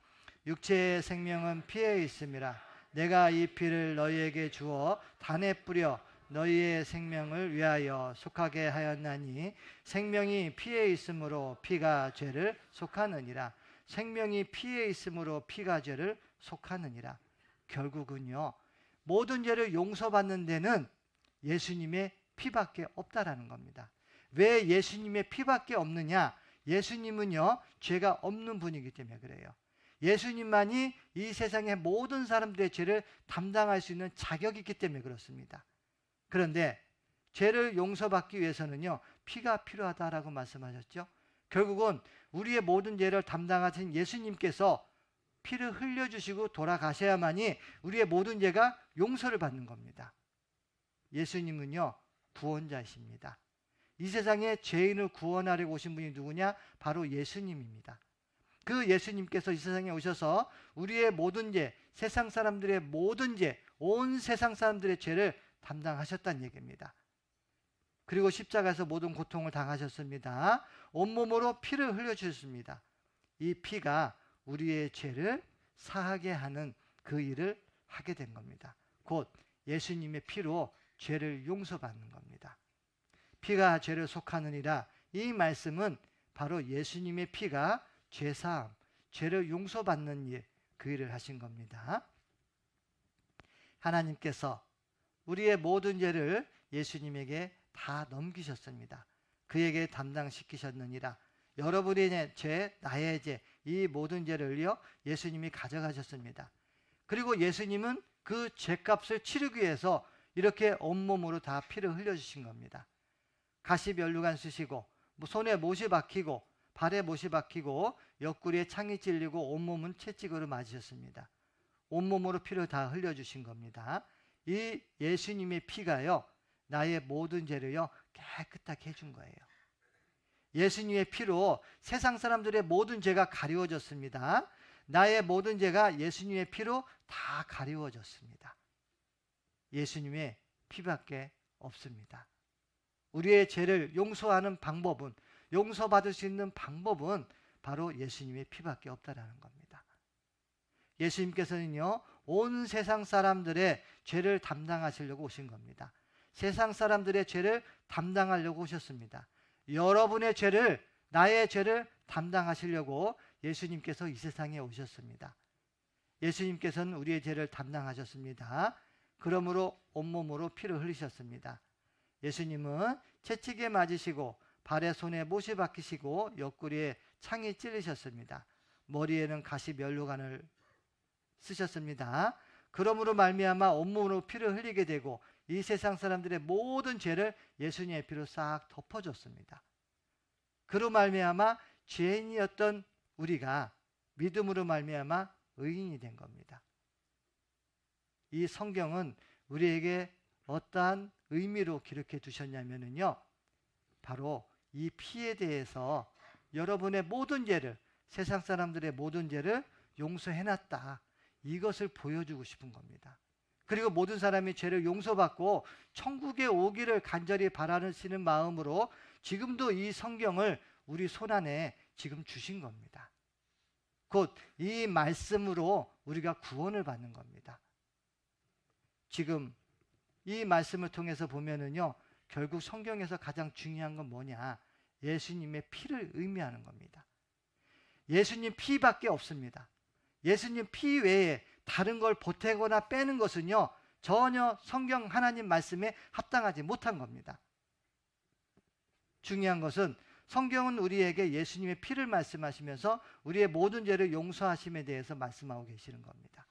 육체의 생명은 피에 있음이라. 내가 이 피를 너희에게 주어 단에 뿌려 너희의 생명을 위하여 속하게 하였나니 생명이 피에 있으므로 피가 죄를 속하느니라. 생명이 피에 있으므로 피가 죄를 속하느니라. 결국은요, 모든 죄를 용서받는 데는 예수님의 피밖에 없다라는 겁니다. 왜 예수님의 피밖에 없느냐? 예수님은요, 죄가 없는 분이기 때문에 그래요. 예수님만이 이 세상의 모든 사람들의 죄를 담당할 수 있는 자격이 있기 때문에 그렇습니다. 그런데 죄를 용서받기 위해서는요, 피가 필요하다라고 말씀하셨죠. 결국은 우리의 모든 죄를 담당하신 예수님께서 피를 흘려주시고 돌아가셔야만이 우리의 모든 죄가 용서를 받는 겁니다. 예수님은요, 구원자이십니다. 이 세상에 죄인을 구원하려고 오신 분이 누구냐? 바로 예수님입니다. 그 예수님께서 이 세상에 오셔서 우리의 모든 죄, 세상 사람들의 모든 죄, 온 세상 사람들의 죄를 담당하셨다는 얘기입니다. 그리고 십자가에서 모든 고통을 당하셨습니다. 온몸으로 피를 흘려주셨습니다. 이 피가 우리의 죄를 사하게 하는 그 일을 하게 된 겁니다. 곧 예수님의 피로 죄를 용서받는 겁니다. 피가 죄를 속하느니라. 이 말씀은 바로 예수님의 피가 죄사함, 죄를 용서받는 일, 그 일을 하신 겁니다. 하나님께서 우리의 모든 죄를 예수님에게 다 넘기셨습니다. 그에게 담당시키셨느니라. 여러분의 죄, 나의 죄, 이 모든 죄를요, 예수님이 가져가셨습니다. 그리고 예수님은 그 죄값을 치르기 위해서 이렇게 온몸으로 다 피를 흘려주신 겁니다. 가시면류관 쓰시고 손에 못이 박히고 발에 못이 박히고 옆구리에 창이 찔리고 온몸은 채찍으로 맞으셨습니다. 온몸으로 피를 다 흘려주신 겁니다. 이 예수님의 피가요, 나의 모든 죄를요 깨끗하게 해준 거예요. 예수님의 피로 세상 사람들의 모든 죄가 가리워졌습니다. 나의 모든 죄가 예수님의 피로 다 가리워졌습니다. 예수님의 피밖에 없습니다. 우리의 죄를 용서하는 방법은, 용서받을 수 있는 방법은 바로 예수님의 피밖에 없다라는 겁니다. 예수님께서는요, 온 세상 사람들의 죄를 담당하시려고 오신 겁니다. 세상 사람들의 죄를 담당하려고 오셨습니다. 여러분의 죄를, 나의 죄를 담당하시려고 예수님께서 이 세상에 오셨습니다. 예수님께서는 우리의 죄를 담당하셨습니다. 그러므로 온몸으로 피를 흘리셨습니다. 예수님은 채찍에 맞으시고 발에 손에 못이 박히시고 옆구리에 창이 찔리셨습니다. 머리에는 가시 면류관을 쓰셨습니다. 그러므로 말미암아 온몸으로 피를 흘리게 되고 이 세상 사람들의 모든 죄를 예수님의 피로 싹 덮어줬습니다. 그로 말미암아 죄인이었던 우리가 믿음으로 말미암아 의인이 된 겁니다. 이 성경은 우리에게 어떠한 의미로 기록해 두셨냐면요, 바로 이 피에 대해서 여러분의 모든 죄를, 세상 사람들의 모든 죄를 용서해놨다, 이것을 보여주고 싶은 겁니다. 그리고 모든 사람이 죄를 용서받고 천국에 오기를 간절히 바라시는 마음으로 지금도 이 성경을 우리 손안에 지금 주신 겁니다. 곧 이 말씀으로 우리가 구원을 받는 겁니다. 지금 이 말씀을 통해서 보면은요, 결국 성경에서 가장 중요한 건 뭐냐? 예수님의 피를 의미하는 겁니다. 예수님 피밖에 없습니다. 예수님 피 외에 다른 걸 보태거나 빼는 것은요, 전혀 성경 하나님 말씀에 합당하지 못한 겁니다. 중요한 것은 성경은 우리에게 예수님의 피를 말씀하시면서 우리의 모든 죄를 용서하심에 대해서 말씀하고 계시는 겁니다.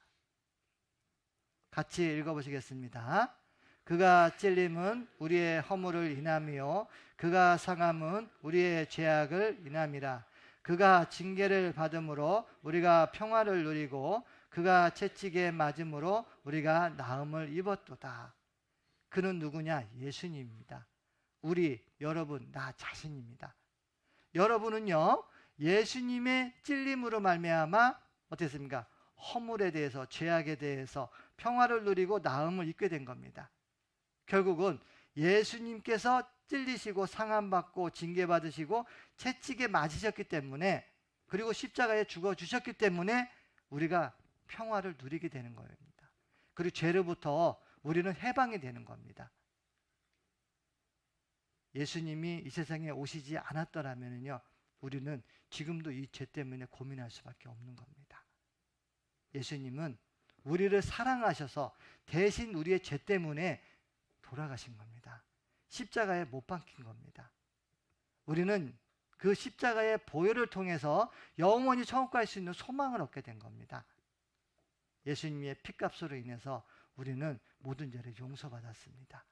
같이 읽어보시겠습니다. 그가 찔림은 우리의 허물을 인함이요 그가 상함은 우리의 죄악을 인함이라. 그가 징계를 받음으로 우리가 평화를 누리고 그가 채찍에 맞음으로 우리가 나음을 입었도다. 그는 누구냐? 예수님입니다. 우리, 여러분, 나 자신입니다. 여러분은요, 예수님의 찔림으로 말미암아 어땠습니까? 허물에 대해서, 죄악에 대해서 평화를 누리고 나음을 입게 된 겁니다. 결국은 예수님께서 찔리시고 상함받고 징계받으시고 채찍에 맞으셨기 때문에, 그리고 십자가에 죽어주셨기 때문에 우리가 평화를 누리게 되는 겁니다. 그리고 죄로부터 우리는 해방이 되는 겁니다. 예수님이 이 세상에 오시지 않았더라면요, 우리는 지금도 이 죄 때문에 고민할 수밖에 없는 겁니다. 예수님은 우리를 사랑하셔서 대신 우리의 죄 때문에 돌아가신 겁니다. 십자가에 못 박힌 겁니다. 우리는 그 십자가의 보혈을 통해서 영원히 천국 갈 수 있는 소망을 얻게 된 겁니다. 예수님의 피값으로 인해서 우리는 모든 죄를 용서받았습니다.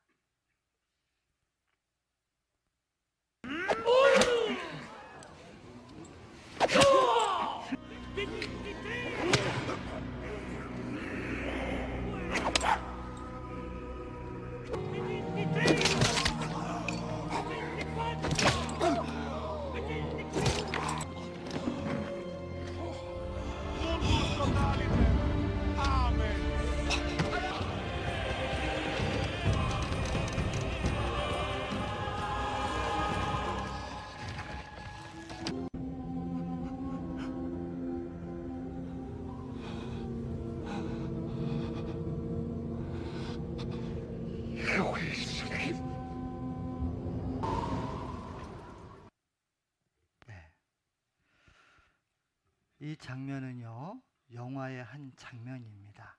이 장면은요, 영화의 한 장면입니다.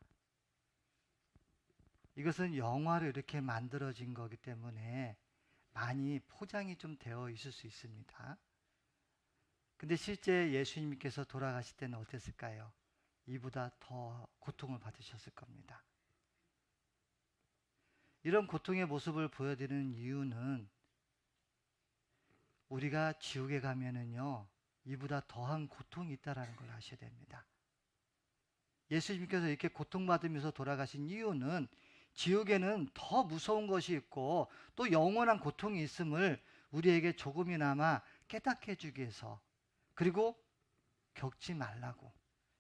이것은 영화로 이렇게 만들어진 거기 때문에 많이 포장이 좀 되어 있을 수 있습니다. 근데 실제 예수님께서 돌아가실 때는 어땠을까요? 이보다 더 고통을 받으셨을 겁니다. 이런 고통의 모습을 보여드리는 이유는 우리가 지옥에 가면은요, 이보다 더한 고통이 있다는 걸 아셔야 됩니다. 예수님께서 이렇게 고통받으면서 돌아가신 이유는 지옥에는 더 무서운 것이 있고 또 영원한 고통이 있음을 우리에게 조금이나마 깨닫게 해주기 위해서, 그리고 겪지 말라고,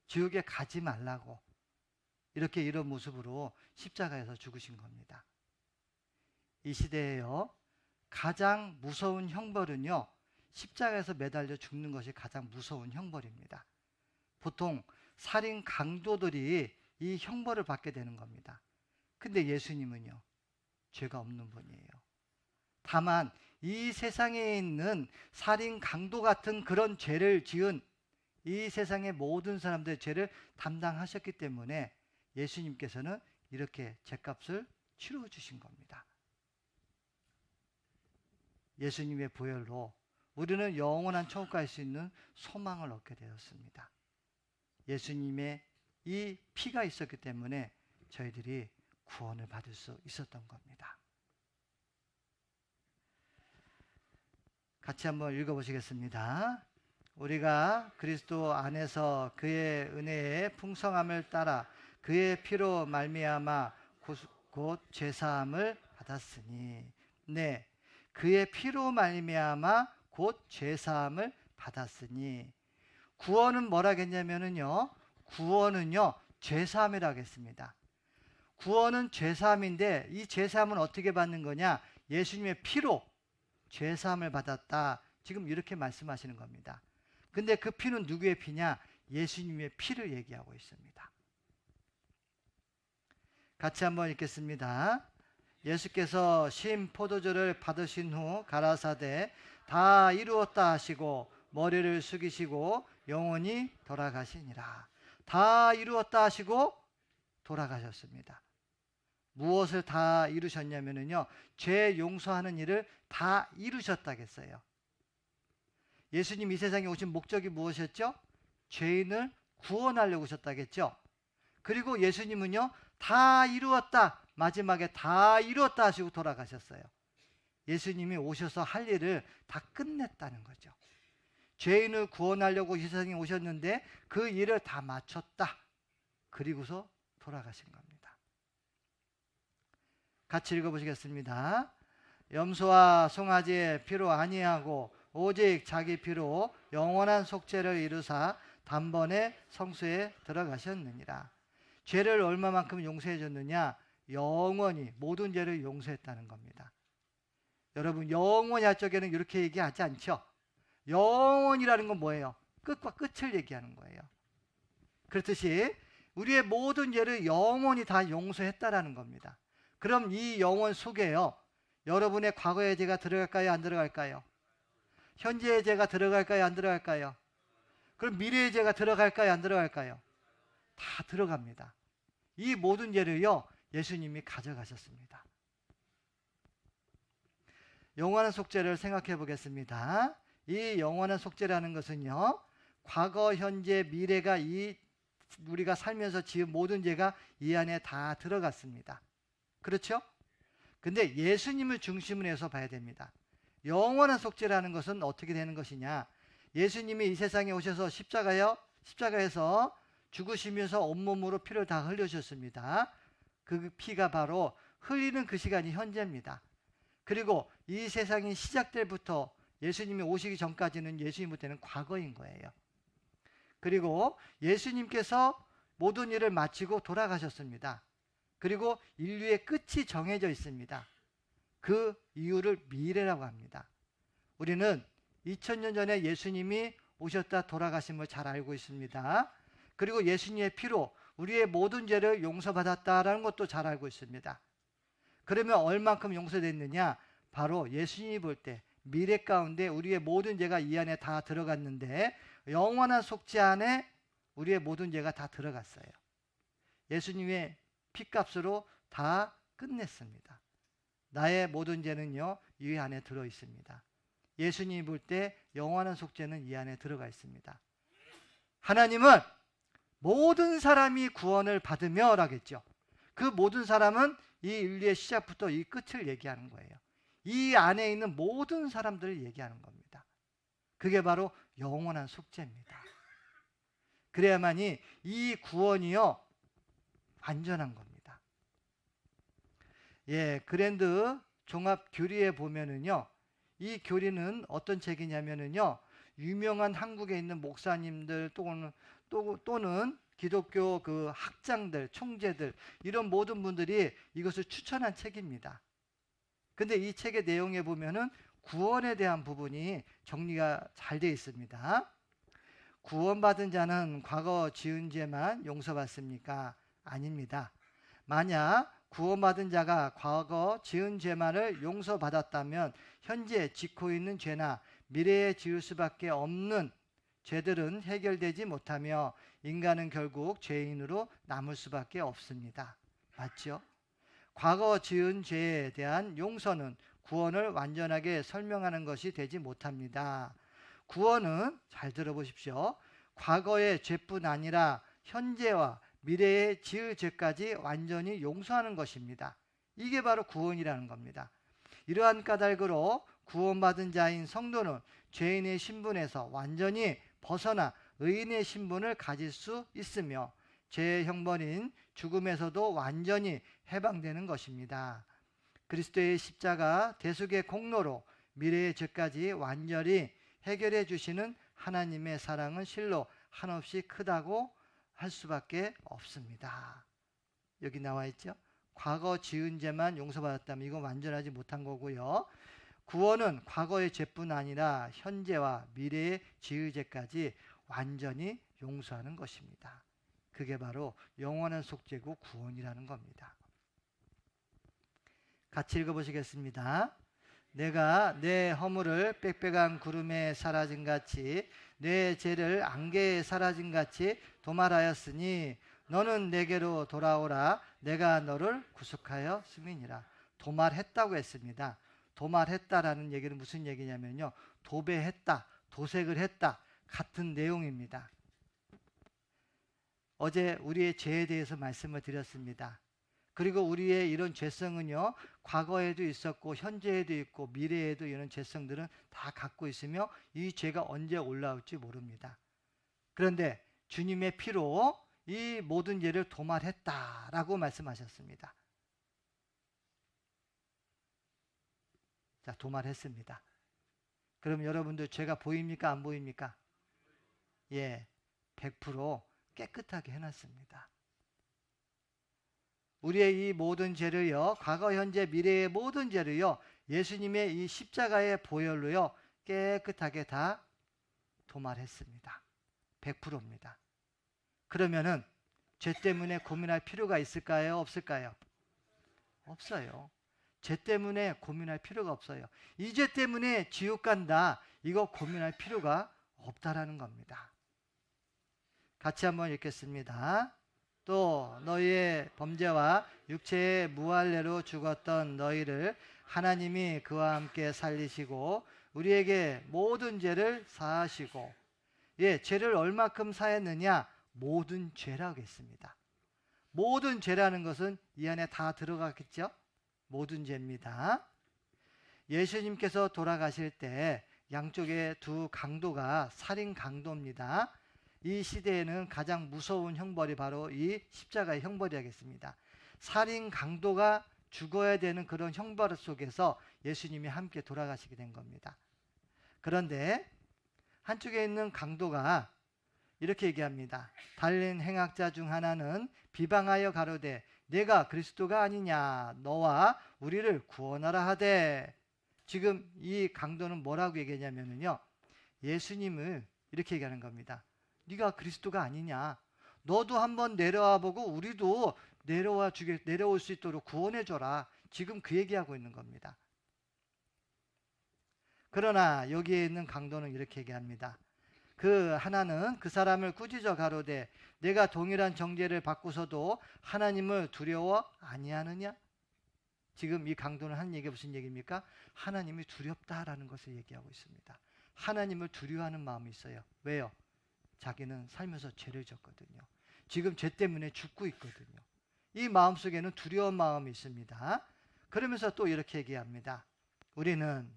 지옥에 가지 말라고, 이렇게 이런 모습으로 십자가에서 죽으신 겁니다. 이 시대에요, 가장 무서운 형벌은요, 십자가에서 매달려 죽는 것이 가장 무서운 형벌입니다. 보통 살인 강도들이 이 형벌을 받게 되는 겁니다. 근데 예수님은요, 죄가 없는 분이에요. 다만 이 세상에 있는 살인 강도 같은 그런 죄를 지은 이 세상의 모든 사람들의 죄를 담당하셨기 때문에 예수님께서는 이렇게 죄값을 치러 주신 겁니다. 예수님의 보혈로 우리는 영원한 천국 갈 수 있는 소망을 얻게 되었습니다. 예수님의 이 피가 있었기 때문에 저희들이 구원을 받을 수 있었던 겁니다. 같이 한번 읽어보시겠습니다. 우리가 그리스도 안에서 그의 은혜의 풍성함을 따라 그의 피로 말미암아 곧 죄사함을 받았으니, 네, 그의 피로 말미암아 곧 죄사함을 받았으니, 구원은 뭐라겠냐면요, 구원은요 죄사함이라고 했습니다. 구원은 죄사함인데 이 죄사함은 어떻게 받는 거냐? 예수님의 피로 죄사함을 받았다, 지금 이렇게 말씀하시는 겁니다. 근데 그 피는 누구의 피냐? 예수님의 피를 얘기하고 있습니다. 같이 한번 읽겠습니다. 예수께서 신 포도주를 받으신 후 가라사대 다 이루었다 하시고 머리를 숙이시고 영원히 돌아가시니라. 다 이루었다 하시고 돌아가셨습니다. 무엇을 다 이루셨냐면요, 죄 용서하는 일을 다 이루셨다겠어요. 예수님 이 세상에 오신 목적이 무엇이었죠? 죄인을 구원하려고 오셨다겠죠. 그리고 예수님은요, 다 이루었다, 마지막에 다 이루었다 하시고 돌아가셨어요. 예수님이 오셔서 할 일을 다 끝냈다는 거죠. 죄인을 구원하려고 이 세상에 오셨는데 그 일을 다 마쳤다, 그리고서 돌아가신 겁니다. 같이 읽어보시겠습니다. 염소와 송아지의 피로 아니하고 오직 자기 피로 영원한 속죄를 이루사 단번에 성소에 들어가셨느니라. 죄를 얼마만큼 용서해 줬느냐? 영원히 모든 죄를 용서했다는 겁니다. 여러분, 영원히 할 적에는 이렇게 얘기하지 않죠? 영원이라는 건 뭐예요? 끝과 끝을 얘기하는 거예요. 그렇듯이 우리의 모든 죄를 영원히 다 용서했다라는 겁니다. 그럼 이 영원 속에요, 여러분의 과거의 죄가 들어갈까요? 안 들어갈까요? 현재의 죄가 들어갈까요? 안 들어갈까요? 그럼 미래의 죄가 들어갈까요? 안 들어갈까요? 다 들어갑니다. 이 모든 죄를요, 예수님이 가져가셨습니다. 영원한 속죄를 생각해 보겠습니다. 이 영원한 속죄라는 것은요, 과거, 현재, 미래가 우리가 살면서 지은 모든 죄가 이 안에 다 들어갔습니다. 그렇죠? 근데 예수님을 중심으로 해서 봐야 됩니다. 영원한 속죄라는 것은 어떻게 되는 것이냐? 예수님이 이 세상에 오셔서 십자가에서 죽으시면서 온몸으로 피를 다 흘려주셨습니다. 그 피가 바로 흘리는 그 시간이 현재입니다. 그리고 이 세상이 시작될 부터 예수님이 오시기 전까지는 예수님한테는 과거인 거예요. 그리고 예수님께서 모든 일을 마치고 돌아가셨습니다. 그리고 인류의 끝이 정해져 있습니다. 그 이유를 미래라고 합니다. 우리는 2000년 전에 예수님이 오셨다 돌아가심을 잘 알고 있습니다. 그리고 예수님의 피로 우리의 모든 죄를 용서받았다라는 것도 잘 알고 있습니다. 그러면 얼만큼 용서됐느냐? 바로 예수님이 볼 때 미래 가운데 우리의 모든 죄가 이 안에 다 들어갔는데, 영원한 속죄 안에 우리의 모든 죄가 다 들어갔어요. 예수님의 피값으로 다 끝냈습니다. 나의 모든 죄는요, 이 안에 들어 있습니다. 예수님이 볼 때 영원한 속죄는 이 안에 들어가 있습니다. 하나님은 모든 사람이 구원을 받으며 라겠죠. 그 모든 사람은 이 인류의 시작부터 이 끝을 얘기하는 거예요. 이 안에 있는 모든 사람들을 얘기하는 겁니다. 그게 바로 영원한 속죄입니다. 그래야만이 이 구원이요, 완전한 겁니다. 예, 그랜드 종합 교리에 보면은요, 이 교리는 어떤 책이냐면은요, 유명한 한국에 있는 목사님들 또는 기독교 그 학장들, 총재들, 이런 모든 분들이 이것을 추천한 책입니다. 근데 이 책의 내용에 보면은 구원에 대한 부분이 정리가 잘 되어 있습니다. 구원받은 자는 과거 지은 죄만 용서받습니까? 아닙니다. 만약 구원받은 자가 과거 지은 죄만을 용서받았다면 현재 짓고 있는 죄나 미래에 지을 수밖에 없는 죄들은 해결되지 못하며 인간은 결국 죄인으로 남을 수밖에 없습니다. 맞죠? 과거 지은 죄에 대한 용서는 구원을 완전하게 설명하는 것이 되지 못합니다. 구원은, 잘 들어보십시오, 과거의 죄뿐 아니라 현재와 미래에 지을 죄까지 완전히 용서하는 것입니다. 이게 바로 구원이라는 겁니다. 이러한 까닭으로 구원받은 자인 성도는 죄인의 신분에서 완전히 벗어나 의인의 신분을 가질 수 있으며 죄의 형벌인 죽음에서도 완전히 해방되는 것입니다. 그리스도의 십자가 대속의 공로로 미래의 죄까지 완전히 해결해 주시는 하나님의 사랑은 실로 한없이 크다고 할 수밖에 없습니다. 여기 나와 있죠? 과거 지은 죄만 용서받았다면 이건 완전하지 못한 거고요. 구원은 과거의 죄뿐 아니라 현재와 미래의 지을 죄까지 완전히 용서하는 것입니다. 그게 바로 영원한 속죄고 구원이라는 겁니다. 같이 읽어보시겠습니다. 내가 내 허물을 빽빽한 구름에 사라진 같이 내 죄를 안개에 사라진 같이 도말하였으니 너는 내게로 돌아오라. 내가 너를 구속하여 쓰미니라. 도말했다고 했습니다. 도말했다라는 얘기는 무슨 얘기냐면요, 도배했다, 도색을 했다, 같은 내용입니다. 어제 우리의 죄에 대해서 말씀을 드렸습니다. 그리고 우리의 이런 죄성은요, 과거에도 있었고 현재에도 있고 미래에도 이런 죄성들은 다 갖고 있으며 이 죄가 언제 올라올지 모릅니다. 그런데 주님의 피로 이 모든 죄를 도말했다라고 말씀하셨습니다. 자, 도말했습니다. 그럼 여러분들 죄가 보입니까? 안 보입니까? 예, 100% 깨끗하게 해놨습니다. 우리의 이 모든 죄를요, 과거, 현재, 미래의 모든 죄를요, 예수님의 이 십자가의 보혈로요, 깨끗하게 다 도말했습니다. 100%입니다. 그러면은 죄 때문에 고민할 필요가 있을까요? 없을까요? 없어요. 죄 때문에 고민할 필요가 없어요. 이 죄 때문에 지옥 간다, 이거 고민할 필요가 없다라는 겁니다. 같이 한번 읽겠습니다. 또 너희의 범죄와 육체의 무할례로 죽었던 너희를 하나님이 그와 함께 살리시고 우리에게 모든 죄를 사하시고, 예, 죄를 얼마큼 사했느냐? 모든 죄라고 했습니다. 모든 죄라는 것은 이 안에 다 들어갔겠죠? 모든 죄입니다. 예수님께서 돌아가실 때 양쪽에 두 강도가 살인 강도입니다. 이 시대에는 가장 무서운 형벌이 바로 이 십자가의 형벌이겠습니다. 살인 강도가 죽어야 되는 그런 형벌 속에서 예수님이 함께 돌아가시게 된 겁니다. 그런데 한쪽에 있는 강도가 이렇게 얘기합니다. 다른 행악자 중 하나는 비방하여 가로되 내가 그리스도가 아니냐, 너와 우리를 구원하라 하되. 지금 이 강도는 뭐라고 얘기하냐면요, 예수님을 이렇게 얘기하는 겁니다. 네가 그리스도가 아니냐, 너도 한번 내려와 보고 우리도 내려올 수 있도록 구원해 줘라. 지금 그 얘기하고 있는 겁니다. 그러나 여기에 있는 강도는 이렇게 얘기합니다. 그 하나는 그 사람을 꾸짖어 가로되 내가 동일한 정죄를 받고서도 하나님을 두려워 아니하느냐. 지금 이 강도는 하는 얘기가 무슨 얘기입니까? 하나님이 두렵다라는 것을 얘기하고 있습니다. 하나님을 두려워하는 마음이 있어요. 왜요? 자기는 살면서 죄를 졌거든요. 지금 죄 때문에 죽고 있거든요. 이 마음속에는 두려운 마음이 있습니다. 그러면서 또 이렇게 얘기합니다. 우리는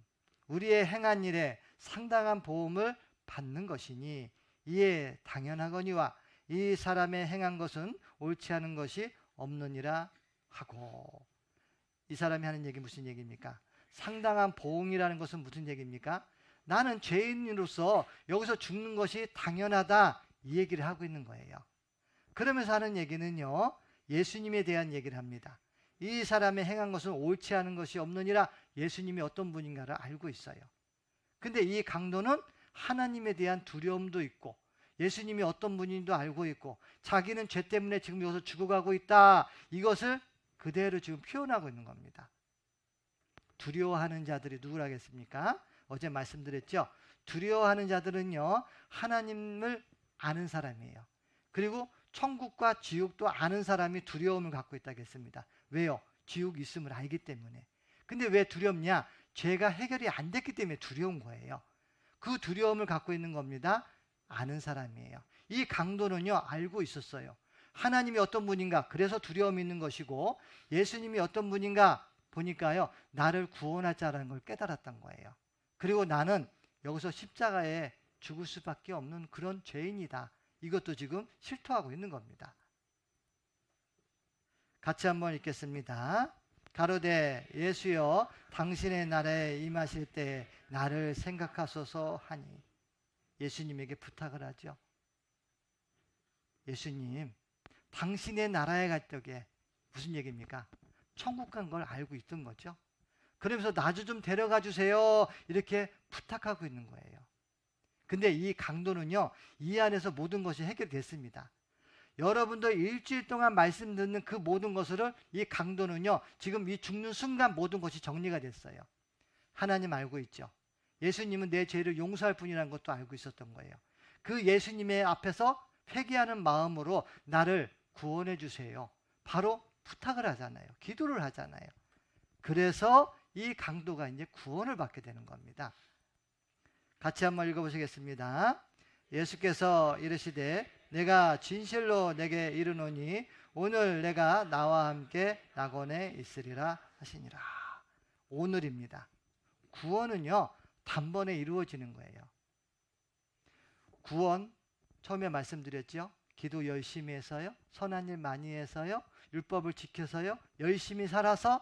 우리의 행한 일에 상당한 보험을 받는 것이니 이에 당연하거니와 이 사람의 행한 것은 옳지 않은 것이 없느니라 하고. 이 사람이 하는 얘기 무슨 얘기입니까? 상당한 보응이라는 것은 무슨 얘기입니까? 나는 죄인으로서 여기서 죽는 것이 당연하다, 이 얘기를 하고 있는 거예요. 그러면서 하는 얘기는요, 예수님에 대한 얘기를 합니다. 이 사람의 행한 것은 옳지 않은 것이 없느니라. 예수님이 어떤 분인가를 알고 있어요. 근데 이 강도는 하나님에 대한 두려움도 있고 예수님이 어떤 분인지도 알고 있고 자기는 죄 때문에 지금 여기서 죽어가고 있다, 이것을 그대로 지금 표현하고 있는 겁니다. 두려워하는 자들이 누구라겠습니까? 어제 말씀드렸죠. 두려워하는 자들은요, 하나님을 아는 사람이에요. 그리고 천국과 지옥도 아는 사람이 두려움을 갖고 있다고 했습니다. 왜요? 지옥이 있음을 알기 때문에. 근데 왜 두렵냐? 죄가 해결이 안 됐기 때문에 두려운 거예요. 그 두려움을 갖고 있는 겁니다. 아는 사람이에요. 이 강도는요, 알고 있었어요. 하나님이 어떤 분인가, 그래서 두려움이 있는 것이고, 예수님이 어떤 분인가 보니까요, 나를 구원할 자라는 걸 깨달았던 거예요. 그리고 나는 여기서 십자가에 죽을 수밖에 없는 그런 죄인이다, 이것도 지금 실토하고 있는 겁니다. 같이 한번 읽겠습니다. 가로되 예수여, 당신의 나라에 임하실 때 나를 생각하소서 하니. 예수님에게 부탁을 하죠. 예수님, 당신의 나라에 갈 적에, 무슨 얘기입니까? 천국 간 걸 알고 있던 거죠. 그러면서 나 좀 데려가 주세요, 이렇게 부탁하고 있는 거예요. 근데 이 강도는요, 이 안에서 모든 것이 해결됐습니다. 여러분도 일주일 동안 말씀 듣는 그 모든 것을 이 강도는요, 지금 이 죽는 순간 모든 것이 정리가 됐어요. 하나님 알고 있죠. 예수님은 내 죄를 용서할 분이라는 것도 알고 있었던 거예요. 그 예수님의 앞에서 회개하는 마음으로 나를 구원해 주세요, 바로 부탁을 하잖아요. 기도를 하잖아요. 그래서 이 강도가 이제 구원을 받게 되는 겁니다. 같이 한번 읽어보시겠습니다. 예수께서 이르시되 내가 진실로 내게 이르노니 오늘 내가 나와 함께 낙원에 있으리라 하시니라. 오늘입니다. 구원은요, 단번에 이루어지는 거예요. 구원, 처음에 말씀드렸죠. 기도 열심히 해서요, 선한 일 많이 해서요, 율법을 지켜서요, 열심히 살아서,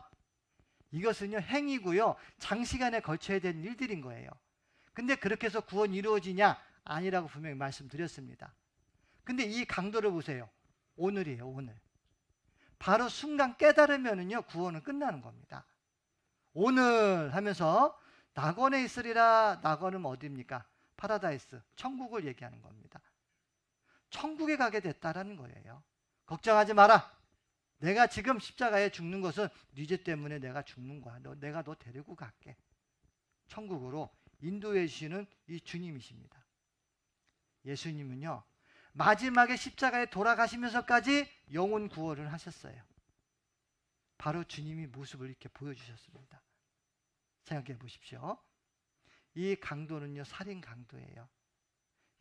이것은요 행위고요, 장시간에 걸쳐야 되는 일들인 거예요. 근데 그렇게 해서 구원이 이루어지냐? 아니라고 분명히 말씀드렸습니다. 근데 이 강도를 보세요. 오늘이에요, 오늘. 바로 순간 깨달으면은요, 구원은 끝나는 겁니다. 오늘 하면서 낙원에 있으리라. 낙원은 어디입니까? 파라다이스, 천국을 얘기하는 겁니다. 천국에 가게 됐다라는 거예요. 걱정하지 마라. 내가 지금 십자가에 죽는 것은 네 죄 때문에 내가 죽는 거야. 내가 너 데리고 갈게. 천국으로 인도해 주시는 이 주님이십니다. 예수님은요, 마지막에 십자가에 돌아가시면서까지 영혼 구원을 하셨어요. 바로 주님이 모습을 이렇게 보여주셨습니다. 생각해 보십시오. 이 강도는요, 살인 강도예요.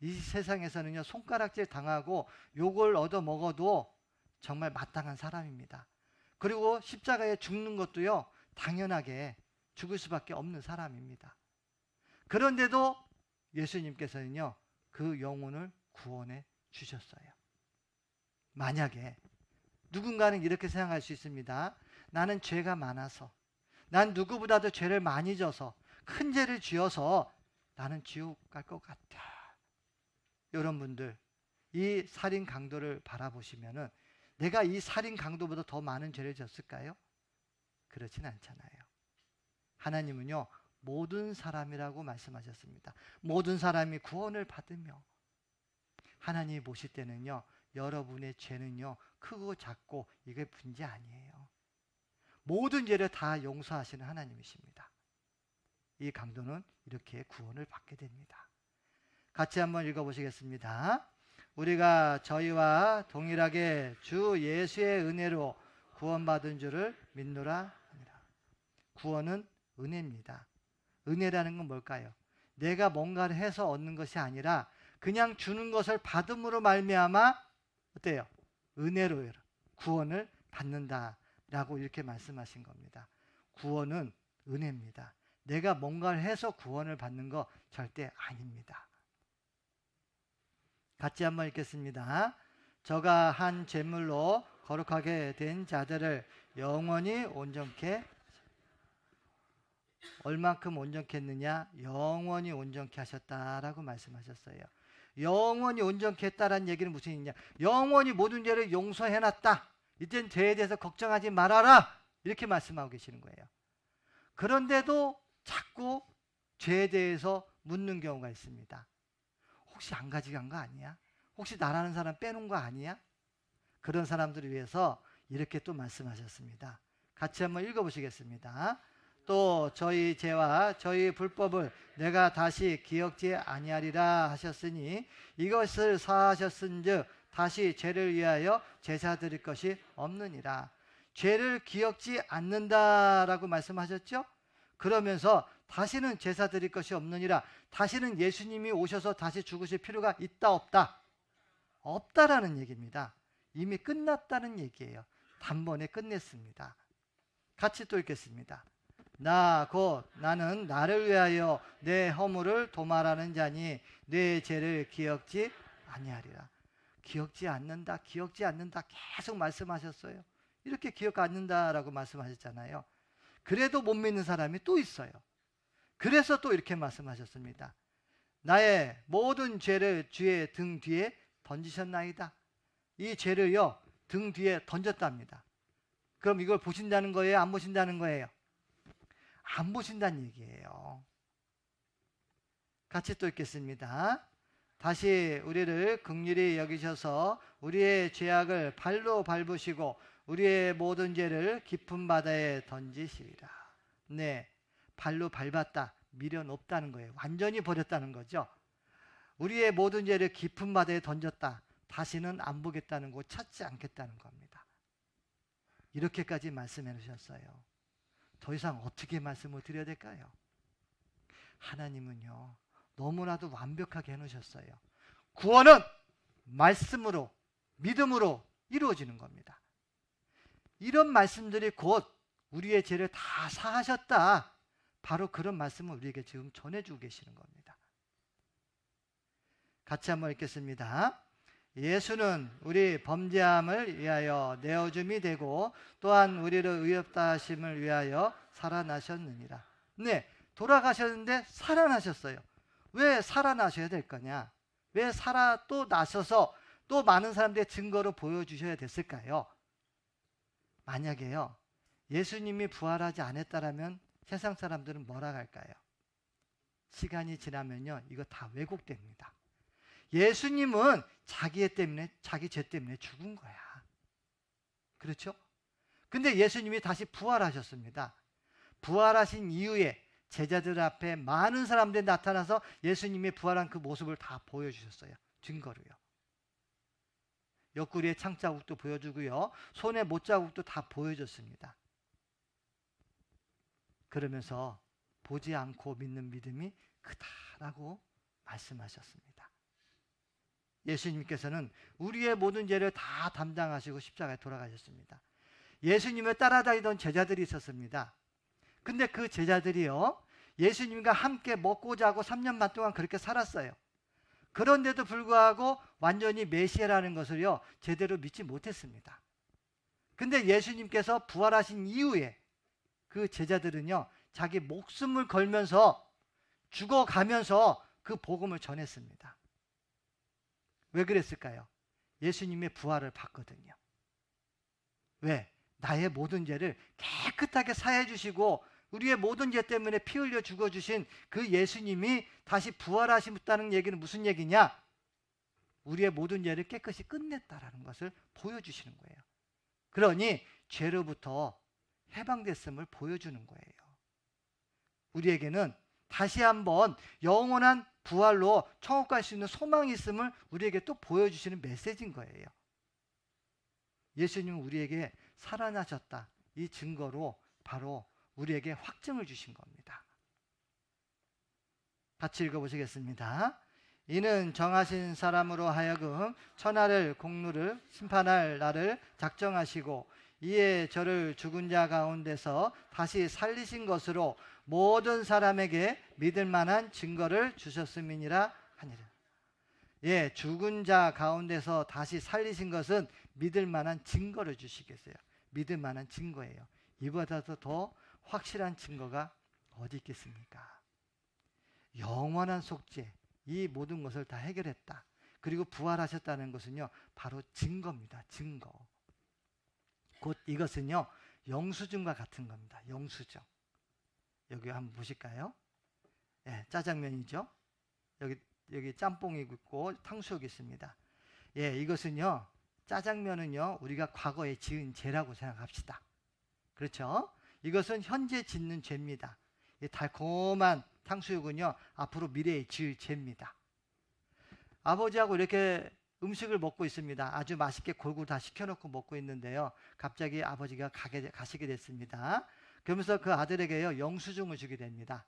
이 세상에서는요, 손가락질 당하고 욕을 얻어 먹어도 정말 마땅한 사람입니다. 그리고 십자가에 죽는 것도요, 당연하게 죽을 수밖에 없는 사람입니다. 그런데도 예수님께서는요, 그 영혼을 구원해 주셨어요. 만약에 누군가는 이렇게 생각할 수 있습니다. 나는 죄가 많아서, 난 누구보다도 죄를 많이 져서, 큰 죄를 지어서 나는 지옥 갈 것 같아. 이런 분들, 이 살인 강도를 바라보시면은 내가 이 살인 강도보다 더 많은 죄를 졌을까요? 그렇진 않잖아요. 하나님은요, 모든 사람이라고 말씀하셨습니다. 모든 사람이 구원을 받으며, 하나님이 보실 때는요, 여러분의 죄는요, 크고 작고 이게 문제 아니에요. 모든 죄를 다 용서하시는 하나님이십니다. 이 강도는 이렇게 구원을 받게 됩니다. 같이 한번 읽어보시겠습니다. 우리가 저희와 동일하게 주 예수의 은혜로 구원받은 줄을 믿노라 하니라. 구원은 은혜입니다. 은혜라는 건 뭘까요? 내가 뭔가를 해서 얻는 것이 아니라 그냥 주는 것을 받음으로 말미암아 어때요? 은혜로 구원을 받는다라고 이렇게 말씀하신 겁니다. 구원은 은혜입니다. 내가 뭔가를 해서 구원을 받는 거 절대 아닙니다. 같이 한번 읽겠습니다. 저가 한 제물로 거룩하게 된 자들을 영원히 온전케. 얼만큼 온전케 했느냐? 영원히 온전케 하셨다라고 말씀하셨어요. 영원히 온전케 했다라는 얘기는 무슨 얘기냐? 영원히 모든 죄를 용서해놨다. 이젠 죄에 대해서 걱정하지 말아라. 이렇게 말씀하고 계시는 거예요. 그런데도 자꾸 죄에 대해서 묻는 경우가 있습니다. 혹시 안 가져간 거 아니야? 혹시 나라는 사람 빼놓은 거 아니야? 그런 사람들을 위해서 이렇게 또 말씀하셨습니다. 같이 한번 읽어보시겠습니다. 또 저희 죄와 저희 불법을 내가 다시 기억지 아니하리라 하셨으니 이것을 사하셨은즉 다시 죄를 위하여 제사 드릴 것이 없느니라. 죄를 기억지 않는다라고 말씀하셨죠? 그러면서 다시는 제사 드릴 것이 없느니라. 다시는 예수님이 오셔서 다시 죽으실 필요가 있다 없다? 없다라는 얘기입니다. 이미 끝났다는 얘기예요. 단번에 끝냈습니다. 같이 또 읽겠습니다. 나 곧 나는 나를 위하여 내 허물을 도말하는 자니 내 죄를 기억지 아니하리라. 기억지 않는다, 기억지 않는다 계속 말씀하셨어요. 이렇게 기억 않는다라고 말씀하셨잖아요. 그래도 못 믿는 사람이 또 있어요. 그래서 또 이렇게 말씀하셨습니다. 나의 모든 죄를 주의 등 뒤에 던지셨나이다. 이 죄를요 등 뒤에 던졌답니다. 그럼 이걸 보신다는 거예요? 안 보신다는 거예요? 안 보신다는 얘기예요. 같이 또 읽겠습니다. 다시 우리를 긍휼히 여기셔서 우리의 죄악을 발로 밟으시고 우리의 모든 죄를 깊은 바다에 던지시리라. 네, 발로 밟았다, 밀어놓았다는 거예요. 완전히 버렸다는 거죠. 우리의 모든 죄를 깊은 바다에 던졌다. 다시는 안 보겠다는 거, 찾지 않겠다는 겁니다. 이렇게까지 말씀해 주셨어요. 더 이상 어떻게 말씀을 드려야 될까요? 하나님은요 너무나도 완벽하게 해놓으셨어요. 구원은 말씀으로, 믿음으로 이루어지는 겁니다. 이런 말씀들이 곧 우리의 죄를 다 사하셨다. 바로 그런 말씀을 우리에게 지금 전해주고 계시는 겁니다. 같이 한번 읽겠습니다. 예수는 우리 범죄함을 위하여 내어줌이 되고 또한 우리를 의롭다 하심을 위하여 살아나셨느니라. 네, 돌아가셨는데 살아나셨어요. 왜 살아나셔야 될 거냐? 왜 살아 또 나셔서 또 많은 사람들의 증거로 보여주셔야 됐을까요? 만약에요 예수님이 부활하지 않았다라면 세상 사람들은 뭐라 할까요? 시간이 지나면요 이거 다 왜곡됩니다. 예수님은 자기 죄 때문에 죽은 거야. 그렇죠? 근데 예수님이 다시 부활하셨습니다. 부활하신 이후에 제자들 앞에 많은 사람들이 나타나서 예수님이 부활한 그 모습을 다 보여주셨어요. 증거로요. 옆구리에 창자국도 보여주고요. 손에 못자국도 다 보여줬습니다. 그러면서 보지 않고 믿는 믿음이 크다라고 말씀하셨습니다. 예수님께서는 우리의 모든 죄를 다 담당하시고 십자가에 돌아가셨습니다. 예수님을 따라다니던 제자들이 있었습니다. 근데 그 제자들이요 예수님과 함께 먹고 자고 3년 반 동안 그렇게 살았어요. 그런데도 불구하고 완전히 메시아라는 것을요 제대로 믿지 못했습니다. 근데 예수님께서 부활하신 이후에 그 제자들은요 자기 목숨을 걸면서 죽어가면서 그 복음을 전했습니다. 왜 그랬을까요? 예수님의 부활을 봤거든요. 왜? 나의 모든 죄를 깨끗하게 사해 주시고 우리의 모든 죄 때문에 피 흘려 죽어주신 그 예수님이 다시 부활하셨다는 얘기는 무슨 얘기냐? 우리의 모든 죄를 깨끗이 끝냈다라는 것을 보여주시는 거예요. 그러니 죄로부터 해방됐음을 보여주는 거예요. 우리에게는 다시 한번 영원한 부활로 천국 갈 수 있는 소망이 있음을 우리에게 또 보여주시는 메시지인 거예요. 예수님은 우리에게 살아나셨다. 이 증거로 바로 우리에게 확증을 주신 겁니다. 같이 읽어보시겠습니다. 이는 정하신 사람으로 하여금 천하를 공루를 심판할 날을 작정하시고 이에 저를 죽은 자 가운데서 다시 살리신 것으로 모든 사람에게 믿을 만한 증거를 주셨음이니라 하니라. 예, 죽은 자 가운데서 다시 살리신 것은 믿을 만한 증거를 주시겠어요. 믿을 만한 증거예요. 이보다도 더 확실한 증거가 어디 있겠습니까? 영원한 속죄, 이 모든 것을 다 해결했다. 그리고 부활하셨다는 것은요, 바로 증거입니다. 증거. 곧 이것은요, 영수증과 같은 겁니다. 영수증. 여기 한번 보실까요? 예, 짜장면이죠. 여기 짬뽕이 있고 탕수육이 있습니다. 예, 이것은요, 짜장면은요, 우리가 과거에 지은 죄라고 생각합시다. 그렇죠? 이것은 현재 짓는 죄입니다. 이 달콤한 탕수육은요, 앞으로 미래에 지을 죄입니다. 아버지하고 이렇게 음식을 먹고 있습니다. 아주 맛있게 골고루 다 시켜놓고 먹고 있는데요. 갑자기 아버지가 가시게 됐습니다. 그러면서 그 아들에게요, 영수증을 주게 됩니다.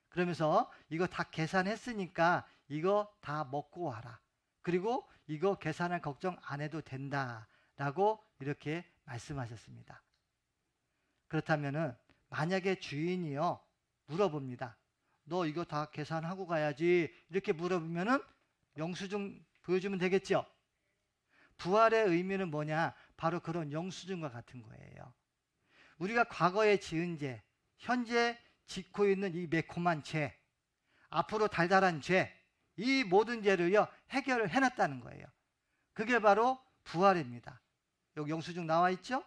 그러면서 이거 다 계산했으니까 이거 다 먹고 와라. 그리고 이거 계산할 걱정 안 해도 된다. 라고 이렇게 말씀하셨습니다. 그렇다면은 만약에 주인이요, 물어봅니다. 너 이거 다 계산하고 가야지. 이렇게 물어보면은 영수증 보여주면 되겠죠? 부활의 의미는 뭐냐? 바로 그런 영수증과 같은 거예요. 우리가 과거에 지은 죄, 현재 짓고 있는 이 매콤한 죄, 앞으로 달달한 죄, 이 모든 죄를요, 해결을 해놨다는 거예요. 그게 바로 부활입니다. 여기 영수증 나와 있죠?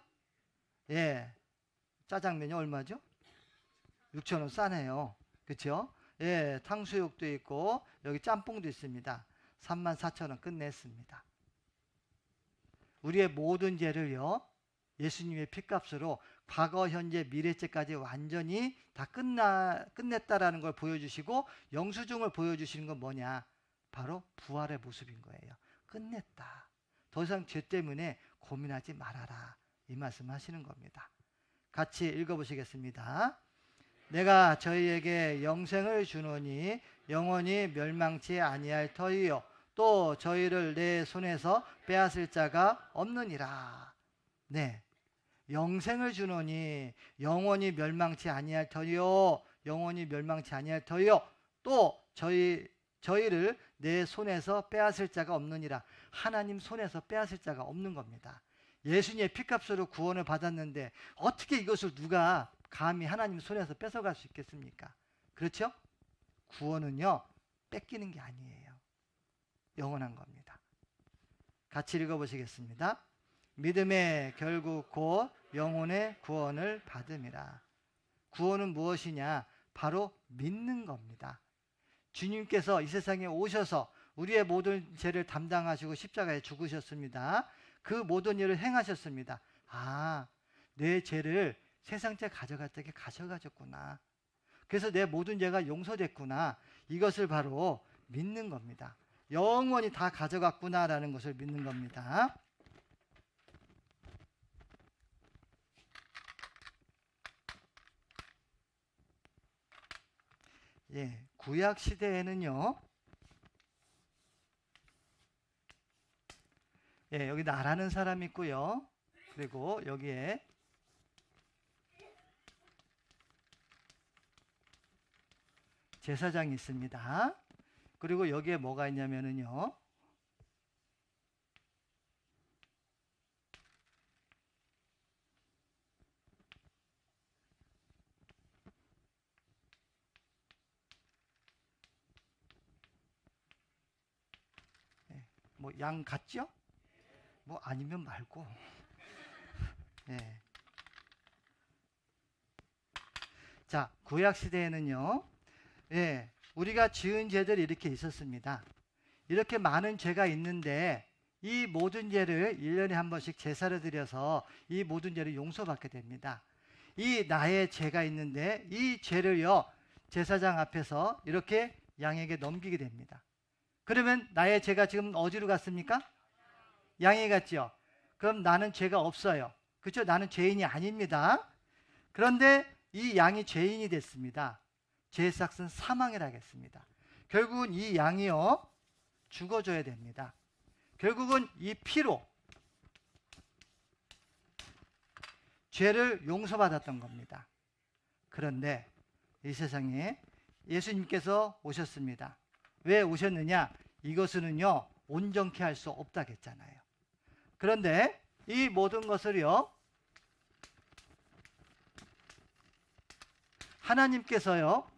예. 짜장면이 얼마죠? 6,000원 싸네요. 그렇죠? 예, 탕수육도 있고 여기 짬뽕도 있습니다. 34,000원 끝냈습니다. 우리의 모든 죄를요, 예수님의 피값으로 과거, 현재, 미래죄까지 완전히 다 끝냈다라는 걸 보여주시고, 영수증을 보여주시는 건 뭐냐? 바로 부활의 모습인 거예요. 끝냈다. 더 이상 죄 때문에 고민하지 말아라. 이 말씀 하시는 겁니다. 같이 읽어보시겠습니다. 내가 저희에게 영생을 주노니 영원히 멸망치 아니할 터이요 또 저희를 내 손에서 빼앗을 자가 없느니라. 네, 영생을 주노니 영원히 멸망치 아니할 터이요 영원히 멸망치 아니할 터이요 또 저희를 내 손에서 빼앗을 자가 없느니라. 하나님 손에서 빼앗을 자가 없는 겁니다. 예수님의 피값으로 구원을 받았는데 어떻게 이것을 누가 감히 하나님 손에서 뺏어갈 수 있겠습니까? 그렇죠? 구원은요, 뺏기는 게 아니에요. 영원한 겁니다. 같이 읽어보시겠습니다. 믿음의 결국 곧 영혼의 구원을 받음이라. 구원은 무엇이냐? 바로 믿는 겁니다. 주님께서 이 세상에 오셔서 우리의 모든 죄를 담당하시고 십자가에 죽으셨습니다. 그 모든 일을 행하셨습니다. 아, 내 죄를 세상죄 가져갈 때에 가져가셨구나. 그래서 내 모든 죄가 용서됐구나. 이것을 바로 믿는 겁니다. 영원히 다 가져갔구나라는 것을 믿는 겁니다. 예, 구약 시대에는요, 예, 여기 나라는 사람 있고요. 그리고 여기에 제사장이 있습니다. 그리고 여기에 뭐가 있냐면은요, 뭐 양 같죠? 뭐 아니면 말고. 예. 자, 구약 시대에는요, 예, 우리가 지은 죄들이 이렇게 있었습니다. 이렇게 많은 죄가 있는데 이 모든 죄를 1년에 한 번씩 제사를 드려서 이 모든 죄를 용서받게 됩니다. 이 나의 죄가 있는데 이 죄를요, 제사장 앞에서 이렇게 양에게 넘기게 됩니다. 그러면 나의 죄가 지금 어디로 갔습니까? 양에 갔죠. 그럼 나는 죄가 없어요. 그렇죠? 나는 죄인이 아닙니다. 그런데 이 양이 죄인이 됐습니다. 죄의 삭은 사망이라 하겠습니다. 결국은 이 양이요, 죽어줘야 됩니다. 결국은 이 피로 죄를 용서받았던 겁니다. 그런데 이 세상에 예수님께서 오셨습니다. 왜 오셨느냐? 이것은요, 온전케 할 수 없다겠잖아요. 그런데 이 모든 것을요, 하나님께서요,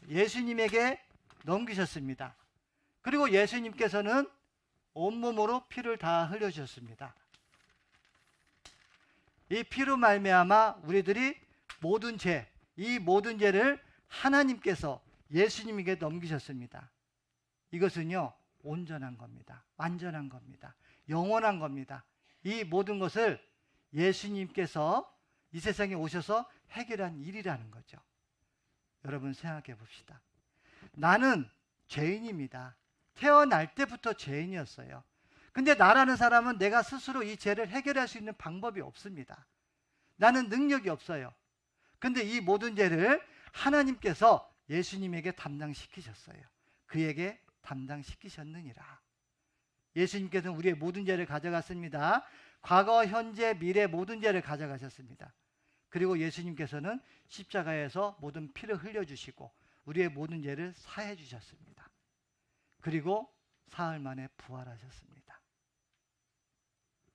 예수님에게 넘기셨습니다. 그리고 예수님께서는 온몸으로 피를 다 흘려주셨습니다. 이 피로 말미암아 우리들이 모든 죄, 이 모든 죄를 하나님께서 예수님에게 넘기셨습니다. 이것은요, 온전한 겁니다. 완전한 겁니다. 영원한 겁니다. 이 모든 것을 예수님께서 이 세상에 오셔서 해결한 일이라는 거죠. 여러분 생각해 봅시다. 나는 죄인입니다. 태어날 때부터 죄인이었어요. 근데 나라는 사람은 내가 스스로 이 죄를 해결할 수 있는 방법이 없습니다. 나는 능력이 없어요. 근데 이 모든 죄를 하나님께서 예수님에게 담당시키셨어요. 그에게 담당시키셨느니라. 예수님께서는 우리의 모든 죄를 가져갔습니다. 과거, 현재, 미래 모든 죄를 가져가셨습니다. 그리고 예수님께서는 십자가에서 모든 피를 흘려주시고 우리의 모든 죄를 사해 주셨습니다. 그리고 사흘 만에 부활하셨습니다.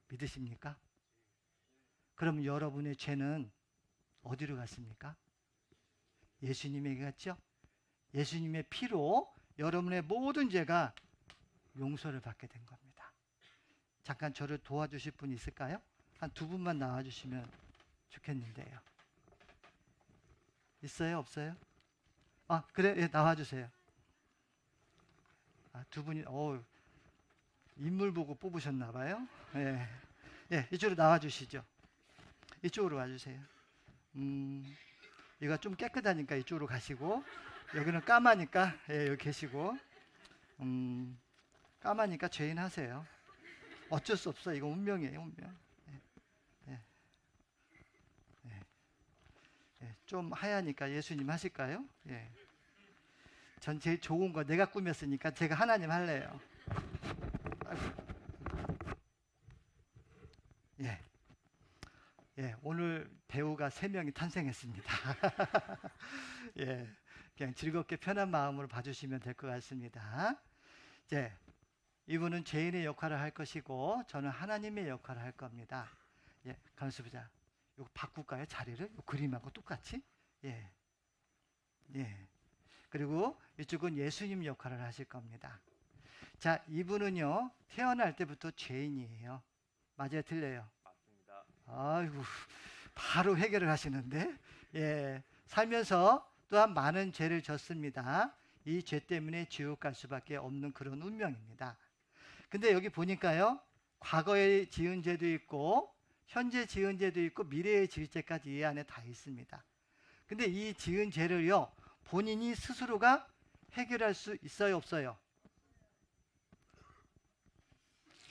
믿으십니까? 그럼 여러분의 죄는 어디로 갔습니까? 예수님에게 갔죠? 예수님의 피로 여러분의 모든 죄가 용서를 받게 된 겁니다. 잠깐 저를 도와주실 분 있을까요? 한 두 분만 나와주시면 좋겠는데요. 있어요? 없어요? 아, 그래? 예, 나와주세요. 아, 두 분이, 인물 보고 뽑으셨나 봐요. 예. 예, 이쪽으로 나와주시죠. 이쪽으로 와주세요. 이거 좀 깨끗하니까 이쪽으로 가시고, 여기는 까마니까, 예, 여기 계시고, 까마니까 죄인 하세요. 어쩔 수 없어. 이거 운명이에요, 운명. 예. 예. 예. 좀 하얘니까 예수님 하실까요? 예. 전 제일 좋은 거 내가 꾸몄으니까 제가 하나님 할래요. 예. 예, 오늘 배우가 3명이 탄생했습니다. 예, 그냥 즐겁게 편한 마음으로 봐주시면 될 것 같습니다. 이제 이분은 죄인의 역할을 할 것이고 저는 하나님의 역할을 할 겁니다. 예, 가만있어 보자. 이거 바꿀까요? 자리를? 그림하고 똑같이? 예, 예. 그리고 이쪽은 예수님 역할을 하실 겁니다. 자, 이분은요 태어날 때부터 죄인이에요. 맞아요, 틀려요? 맞습니다. 아이고, 바로 해결을 하시는데, 예, 살면서 또한 많은 죄를 졌습니다. 이 죄 때문에 지옥 갈 수밖에 없는 그런 운명입니다. 근데 여기 보니까요, 과거에 지은 죄도 있고, 현재 지은 죄도 있고, 미래에 지을 죄까지 이 안에 다 있습니다. 근데 이 지은 죄를요, 본인이 스스로가 해결할 수 있어요, 없어요?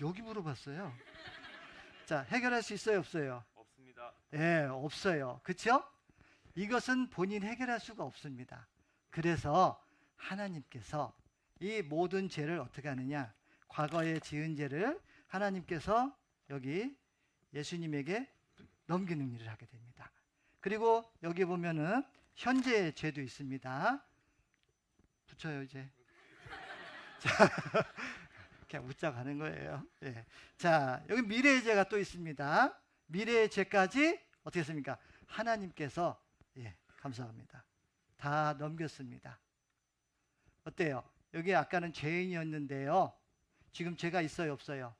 여기 물어봤어요. 자, 해결할 수 있어요, 없어요? 없습니다. 예, 없어요. 그렇죠? 이것은 본인 해결할 수가 없습니다. 그래서 하나님께서 이 모든 죄를 어떻게 하느냐? 과거에 지은 죄를 하나님께서 여기 예수님에게 넘기는 일을 하게 됩니다. 그리고 여기 보면은 현재의 죄도 있습니다. 붙여요, 이제. 자, 그냥 웃자고 하는 거예요. 예. 자, 여기 미래의 죄가 또 있습니다. 미래의 죄까지 어떻게 했습니까? 하나님께서, 예, 감사합니다, 다 넘겼습니다. 어때요? 여기 아까는 죄인이었는데요, 지금 죄가 있어요, 없어요?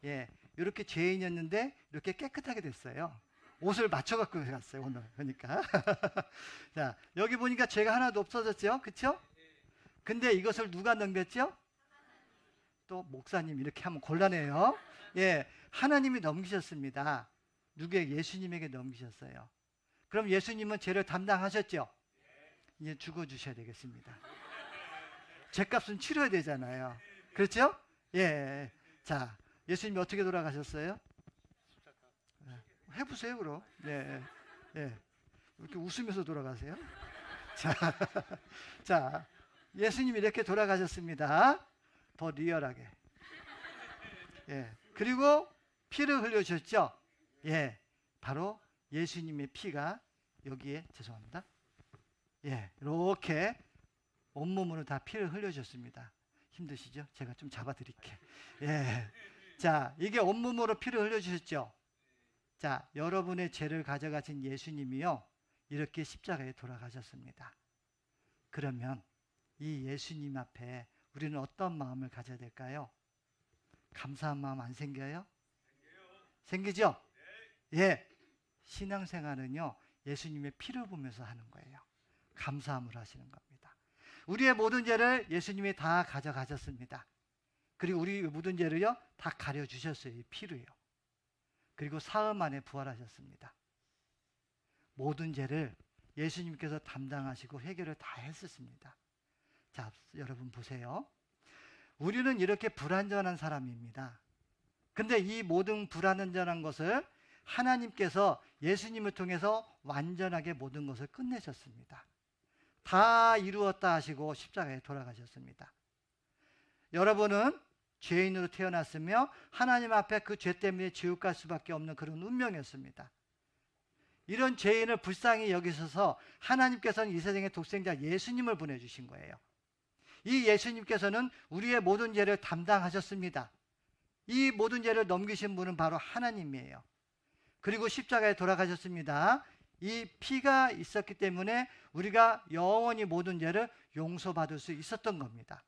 예, 이렇게 죄인이었는데 이렇게 깨끗하게 됐어요. 옷을 맞춰갖고 갔어요, 오늘. 그러니까. 자, 여기 보니까 죄가 하나도 없어졌죠? 그쵸? 근데 이것을 누가 넘겼죠? 또 목사님 이렇게 하면 곤란해요. 예, 하나님이 넘기셨습니다. 누구에게? 예수님에게 넘기셨어요. 그럼 예수님은 죄를 담당하셨죠? 이제 죽어주셔야 되겠습니다. 죄값은 치러야 되잖아요. 그렇죠? 예. 자, 예수님이 어떻게 돌아가셨어요? 해보세요, 그럼. 예, 예. 이렇게 웃으면서 돌아가세요. 자, 자, 예수님이 이렇게 돌아가셨습니다. 더 리얼하게. 예. 그리고 피를 흘려주셨죠? 예. 바로 예수님의 피가 여기에, 죄송합니다. 예. 이렇게 온몸으로 다 피를 흘려주셨습니다. 힘드시죠? 제가 좀 잡아드릴게요. 예. 자, 이게 온몸으로 피를 흘려주셨죠? 자, 여러분의 죄를 가져가신 예수님이요, 이렇게 십자가에 돌아가셨습니다. 그러면 이 예수님 앞에 우리는 어떤 마음을 가져야 될까요? 감사한 마음 안 생겨요? 생기죠? 예. 신앙생활은요, 예수님의 피를 보면서 하는 거예요. 감사함을 하시는 겁니다. 우리의 모든 죄를 예수님이 다 가져가셨습니다. 그리고 우리 모든 죄를요, 다 가려주셨어요. 이 피로요. 그리고 사흘 안에 부활하셨습니다. 모든 죄를 예수님께서 담당하시고 해결을 다 했었습니다. 자, 여러분 보세요. 우리는 이렇게 불완전한 사람입니다. 근데 이 모든 불완전한 것을 하나님께서 예수님을 통해서 완전하게 모든 것을 끝내셨습니다. 다 이루었다 하시고 십자가에 돌아가셨습니다. 여러분은 죄인으로 태어났으며 하나님 앞에 그 죄 때문에 지옥 갈 수밖에 없는 그런 운명이었습니다. 이런 죄인을 불쌍히 여기셔서 하나님께서는 이 세상에 독생자 예수님을 보내주신 거예요. 이 예수님께서는 우리의 모든 죄를 담당하셨습니다. 이 모든 죄를 넘기신 분은 바로 하나님이에요. 그리고 십자가에 돌아가셨습니다. 이 피가 있었기 때문에 우리가 영원히 모든 죄를 용서받을 수 있었던 겁니다.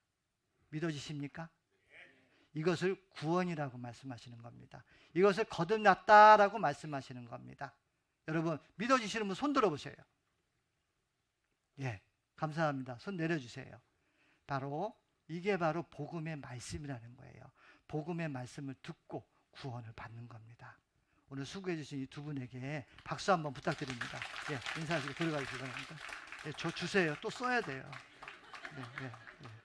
믿어지십니까? 이것을 구원이라고 말씀하시는 겁니다. 이것을 거듭났다라고 말씀하시는 겁니다. 여러분, 믿어지시는 분 손 들어보세요. 예, 감사합니다. 손 내려주세요. 이게 바로 복음의 말씀이라는 거예요. 복음의 말씀을 듣고 구원을 받는 겁니다. 오늘 수고해 주신 이 두 분에게 박수 한번 부탁드립니다. 예, 인사하시고 들어가시기 바랍니다. 예, 저 주세요. 또 써야 돼요. 예, 예, 예.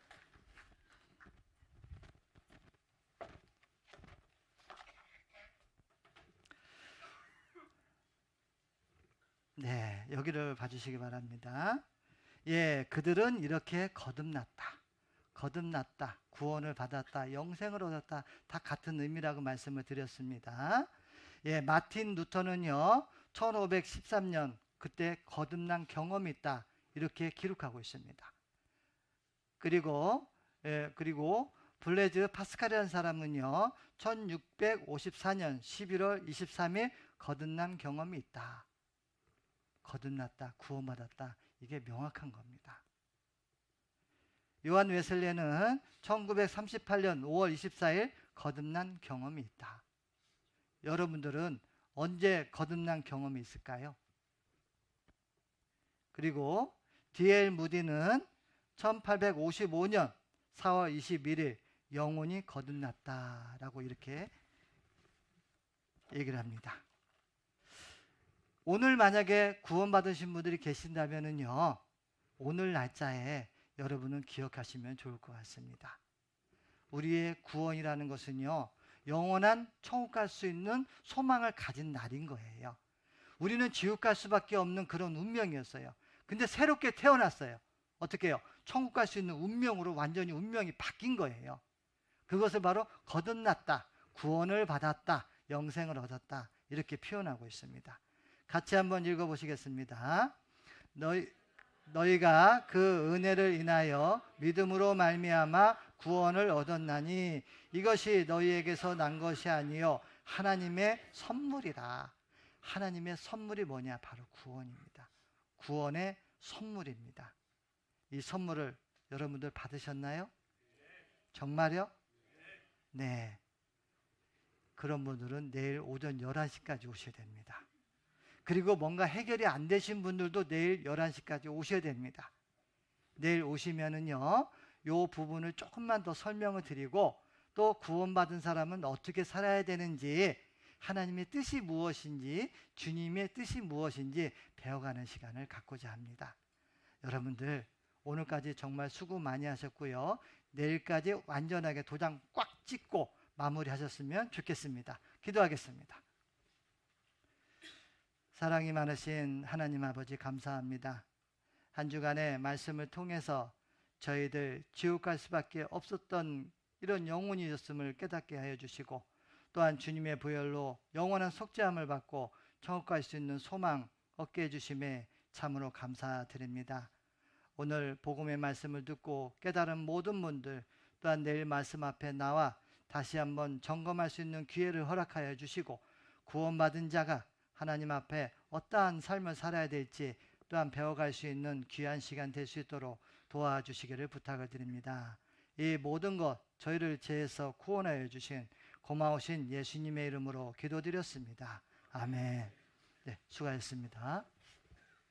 네, 여기를 봐주시기 바랍니다. 예, 그들은 이렇게 거듭났다, 구원을 받았다, 영생을 얻었다, 다 같은 의미라고 말씀을 드렸습니다. 예, 마틴 루터는요, 1513년 그때 거듭난 경험이 있다, 이렇게 기록하고 있습니다. 그리고 블레즈 파스칼이라는 사람은요, 1654년 11월 23일 거듭난 경험이 있다. 거듭났다, 구원받았다, 이게 명확한 겁니다. 요한 웨슬레는 1938년 5월 24일 거듭난 경험이 있다. 여러분들은 언제 거듭난 경험이 있을까요? 그리고 D.L. 무디는 1855년 4월 21일 영혼이 거듭났다라고 이렇게 얘기를 합니다. 오늘 만약에 구원받으신 분들이 계신다면요, 오늘 날짜에 여러분은 기억하시면 좋을 것 같습니다. 우리의 구원이라는 것은요, 영원한 천국 갈 수 있는 소망을 가진 날인 거예요. 우리는 지옥 갈 수밖에 없는 그런 운명이었어요. 근데 새롭게 태어났어요. 어떻게 해요? 천국 갈 수 있는 운명으로 완전히 운명이 바뀐 거예요. 그것을 바로 거듭났다, 구원을 받았다, 영생을 얻었다, 이렇게 표현하고 있습니다. 같이 한번 읽어보시겠습니다. 너희가 그 은혜를 인하여 믿음으로 말미암아 구원을 얻었나니 이것이 너희에게서 난 것이 아니요 하나님의 선물이라. 하나님의 선물이 뭐냐? 바로 구원입니다. 구원의 선물입니다. 이 선물을 여러분들 받으셨나요? 정말요? 네. 그런 분들은 내일 오전 11시까지 오셔야 됩니다. 그리고 뭔가 해결이 안 되신 분들도 내일 11시까지 오셔야 됩니다. 내일 오시면은요, 요 부분을 조금만 더 설명을 드리고, 또 구원받은 사람은 어떻게 살아야 되는지, 하나님의 뜻이 무엇인지, 주님의 뜻이 무엇인지 배워가는 시간을 갖고자 합니다. 여러분들, 오늘까지 정말 수고 많이 하셨고요. 내일까지 완전하게 도장 꽉 찍고 마무리하셨으면 좋겠습니다. 기도하겠습니다. 사랑이 많으신 하나님 아버지, 감사합니다. 한 주간의 말씀을 통해서 저희들 지옥 갈 수밖에 없었던 이런 영혼이었음을 깨닫게 하여 주시고, 또한 주님의 보혈로 영원한 속죄함을 받고 천국 갈 수 있는 소망 얻게 해주심에 참으로 감사드립니다. 오늘 복음의 말씀을 듣고 깨달은 모든 분들, 또한 내일 말씀 앞에 나와 다시 한번 점검할 수 있는 기회를 허락하여 주시고, 구원받은 자가 하나님 앞에 어떠한 삶을 살아야 될지 또한 배워갈 수 있는 귀한 시간 될 수 있도록 도와주시기를 부탁을 드립니다. 이 모든 것 저희를 죄에서 구원하여 주신 고마우신 예수님의 이름으로 기도드렸습니다. 아멘. 네, 수고하셨습니다.